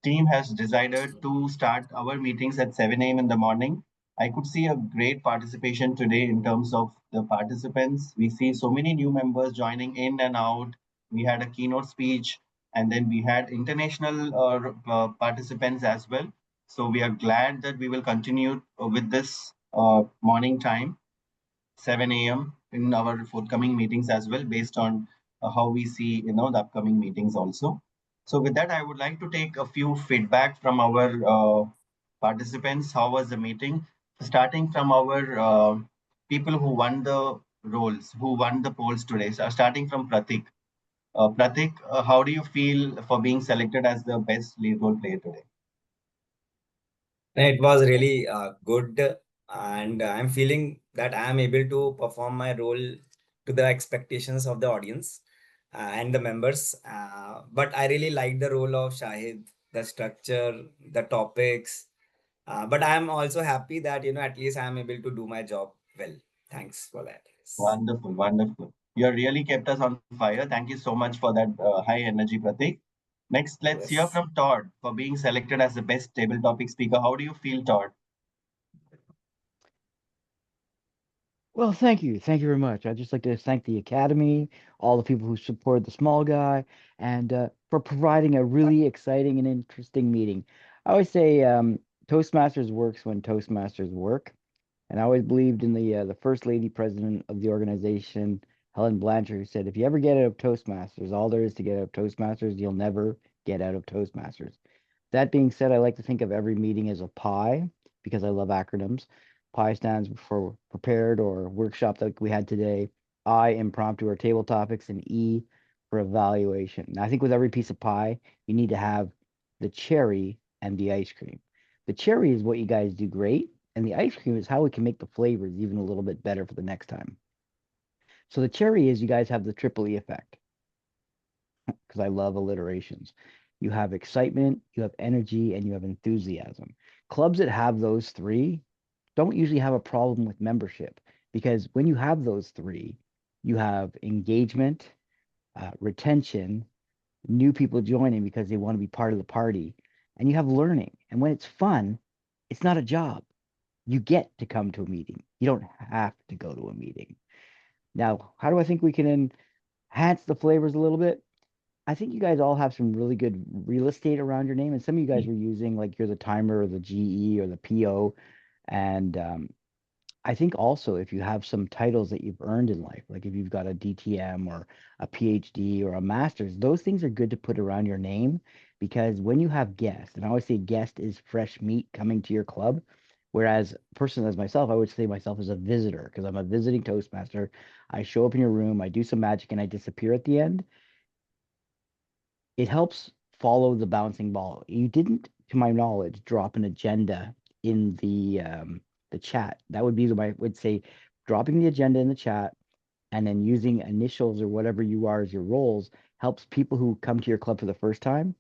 team has decided to start our meetings at 7 a.m. in the morning, I could see a great participation today in terms of the participants. We see so many new members joining in and out. We had a keynote speech, and then we had international participants as well. So we are glad that we will continue with this morning time, 7 a.m. in our forthcoming meetings as well, based on how we see the upcoming meetings also. So with that, I would like to take a few feedback from our participants. How was the meeting? Starting from our people who won the roles, who won the polls today. So starting from Pratik. Pratik, how do you feel for being selected as the best lead role player today? It was really good, and I'm feeling that I am able to perform my role to the expectations of the audience and the members. But I really like the role of Shahid, the structure, the topics. But I am also happy that at least I am able to do my job well. Thanks for that. Wonderful, wonderful. You really kept us on fire. Thank you so much for that high energy, Pratik. Next, let's hear Yes. from Todd for being selected as the best table topic speaker. How do you feel, Todd? Well, thank you. Thank you very much. I'd just like to thank the Academy, all the people who support the small guy, and for providing a really exciting and interesting meeting. I always say Toastmasters works when Toastmasters work. And I always believed in the first lady president of the organization, Helen Blanchard, who said, if you ever get out of Toastmasters, all there is to get out of Toastmasters, you'll never get out of Toastmasters. That being said, I like to think of every meeting as a PIE because I love acronyms. PIE stands for prepared or workshop like we had today. I, impromptu or table topics, and E for evaluation. And I think with every piece of pie, you need to have the cherry and the ice cream. The cherry is what you guys do great, and the ice cream is how we can make the flavors even a little bit better for the next time. So the cherry is you guys have the triple E effect, because I love alliterations. You have excitement, you have energy, and you have enthusiasm. Clubs that have those three don't usually have a problem with membership, because when you have those three, you have engagement, retention, new people joining because they want to be part of the party, and you have learning. And when it's fun, it's not a job. You get to come to a meeting. You don't have to go to a meeting. Now, how do I think we can enhance the flavors a little bit? I think you guys all have some really good real estate around your name, and some of you guys were using like you're the timer or the GE or the PO. And I think also if you have some titles that you've earned in life, like if you've got a DTM or a PhD or a master's, those things are good to put around your name, because when you have guests, and I always say guest is fresh meat coming to your club, whereas a person as myself, I would say myself as a visitor, because I'm a visiting Toastmaster. I show up in your room, I do some magic, and I disappear at the end. It helps follow the bouncing ball. You didn't, to my knowledge, drop an agenda in the chat. That would be I would say dropping the agenda in the chat and then using initials or whatever you are as your roles helps people who come to your club for the first time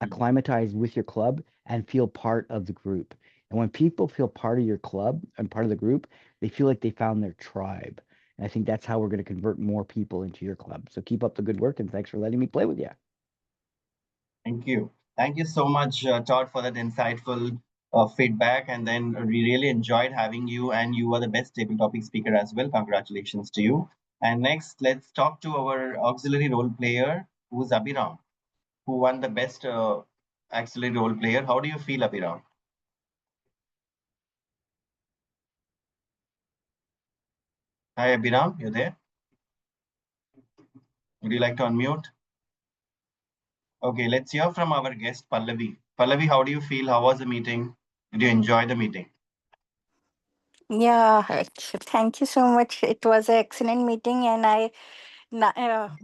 acclimatize with your club and feel part of the group. And when people feel part of your club and part of the group, they feel like they found their tribe. And I think that's how we're going to convert more people into your club. So keep up the good work, and thanks for letting me play with you. Thank you. Thank you so much, Todd, for that insightful feedback. And then we really enjoyed having you, and you were the best table topic speaker as well. Congratulations to you. And next, let's talk to our auxiliary role player, who's Abhiram, who won the best auxiliary role player. How do you feel, Abhiram? Hi, Abhiram, you there? Would you like to unmute? Okay, let's hear from our guest, Pallavi. Pallavi, how do you feel? How was the meeting? Did you enjoy the meeting? Yeah, thank you so much. It was an excellent meeting, and I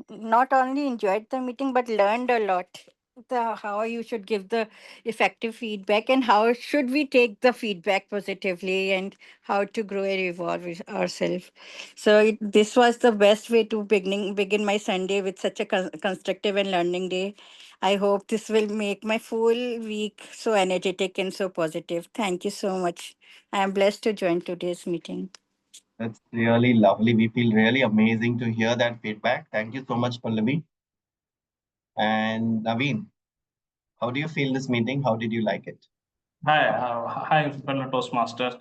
not only enjoyed the meeting but learned a lot. How you should give the effective feedback, and how should we take the feedback positively, and how to grow and evolve ourselves. So this was the best way to begin my Sunday with such a constructive and learning day. I hope this will make my full week so energetic and so positive. Thank you so much. I am blessed to join today's meeting. That's really lovely. We feel really amazing to hear that feedback. Thank you so much, Pallavi. And Naveen, how do you feel this meeting? How did you like it? Hi, fellow Toastmaster.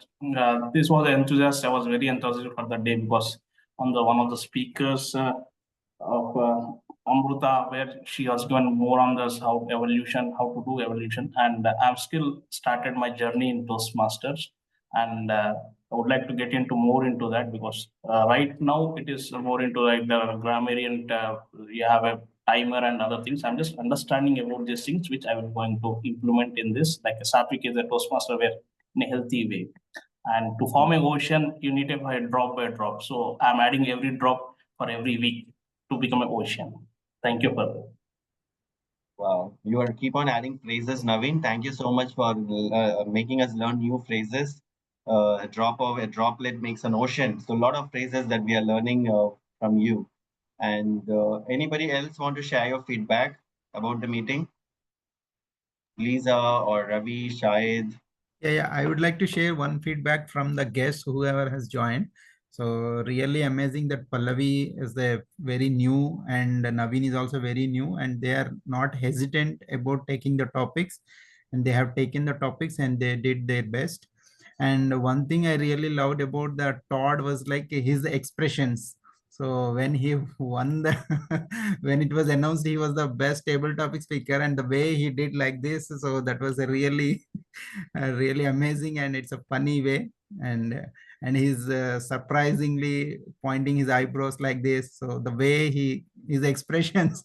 This was enthusiastic. I was very enthusiastic for the day because on the one of the speakers of Amruta, where she has given more on this how to do evolution, and I've still started my journey in Toastmasters, and I would like to get into more into that because right now it is more into like the grammarian. You have a timer and other things. I'm just understanding about these things, which I will going to implement in this. Like a Satvik is a Toastmaster where in a healthy way. And to form an ocean, you need a drop by drop. So I'm adding every drop for every week to become an ocean. Thank you for that. Wow, you are keep on adding phrases, Naveen. Thank you so much for making us learn new phrases. A droplet makes an ocean. So a lot of phrases that we are learning from you. And anybody else want to share your feedback about the meeting? Lisa or Ravi, Shahid? Yeah, I would like to share one feedback from the guests, whoever has joined. So really amazing that Pallavi is a very new and Naveen is also very new, and they are not hesitant about taking the topics, and they have taken the topics and they did their best. And one thing I really loved about the Todd was like his expressions. So when he won the, when it was announced he was the best table topic speaker, and the way he did like this, so that was a really, really amazing, and it's a funny way, and he's surprisingly pointing his eyebrows like this. So the way his expressions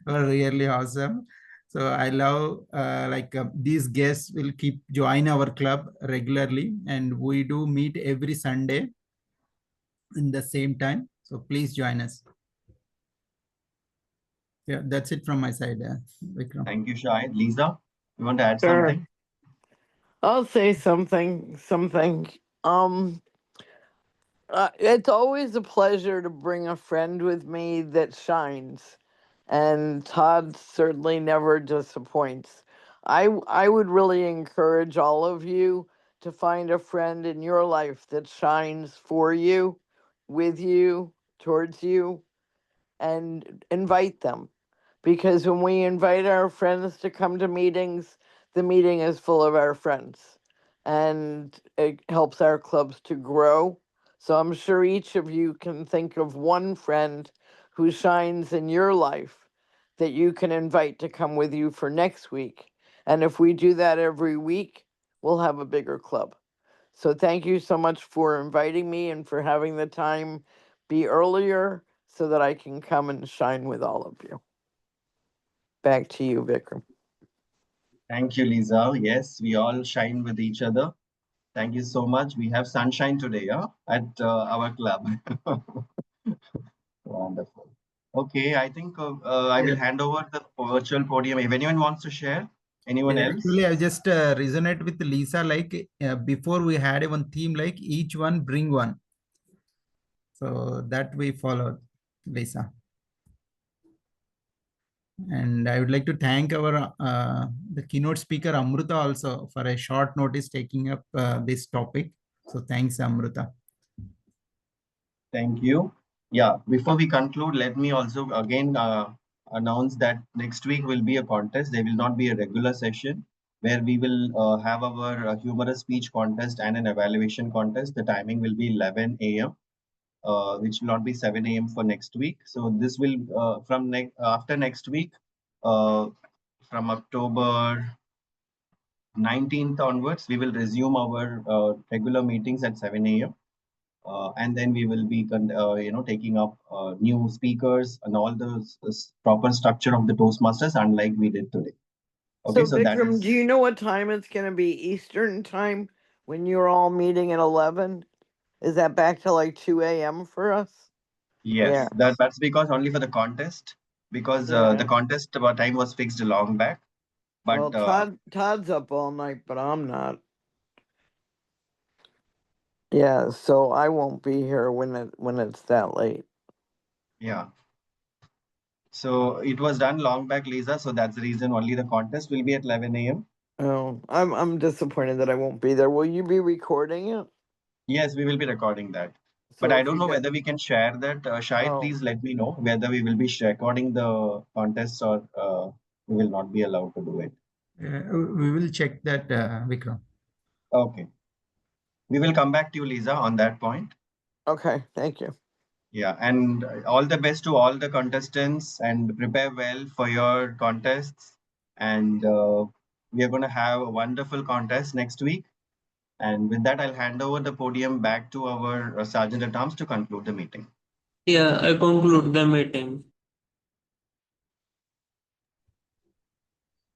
were really awesome. So I love these guests will keep join our club regularly, and we do meet every Sunday in the same time. So please join us. Yeah, that's it from my side, Vikram. Thank you, Shahid. Lisa, you want to add Sure. something? I'll say something. It's always a pleasure to bring a friend with me that shines, and Todd certainly never disappoints. I would really encourage all of you to find a friend in your life that shines for you, with you, towards you, and invite them. Because when we invite our friends to come to meetings, the meeting is full of our friends, and it helps our clubs to grow. So I'm sure each of you can think of one friend who shines in your life that you can invite to come with you for next week. And if we do that every week, we'll have a bigger club. So thank you so much for inviting me and for having the time be earlier so that I can come and shine with all of you. Back to you, Vikram. Thank you, Lisa. Yes, we all shine with each other. Thank you so much. We have sunshine today, at our club. Wonderful. Okay, I think I will hand over the virtual podium. If anyone wants to share, anyone else? Actually, I just resonate with Lisa. Like before, we had one theme like each one bring one. So that we followed, Lisa. And I would like to thank our the keynote speaker Amruta also for a short notice taking up this topic. So thanks, Amruta. Thank you. Yeah, before we conclude, let me also again announce that next week will be a contest. There will not be a regular session where we will have our humorous speech contest and an evaluation contest. The timing will be 11 a.m. Which will not be 7 a.m. for next week. So this will from after next week, from October 19th onwards, we will resume our regular meetings at 7 a.m. And then we will be taking up new speakers and all the proper structure of the Toastmasters, unlike we did today. Okay, So that Vikram, is, do you know what time it's going to be Eastern time when you're all meeting at 11? Is that back to like 2 a.m. for us? yes, that's because only for the contest, because the contest time was fixed long back. But well, Todd's up all night, but I'm not. Yeah, so I won't be here when it's that late. Yeah. So it was done long back, Lisa. So that's the reason only the contest will be at 11 a.m. Oh, I'm disappointed that I won't be there. Will you be recording it? Yes, we will be recording that. So But I if don't you know get- whether we can share that. Shahid, Oh. please let me know whether we will be recording the contest or we will not be allowed to do it. We will check that, Vikram. Okay. We will come back to you, Lisa, on that point. Okay, thank you. Yeah, and all the best to all the contestants, and prepare well for your contests. And we are going to have a wonderful contest next week. And with that, I'll hand over the podium back to our Sergeant at Arms to conclude the meeting. Yeah, I conclude the meeting.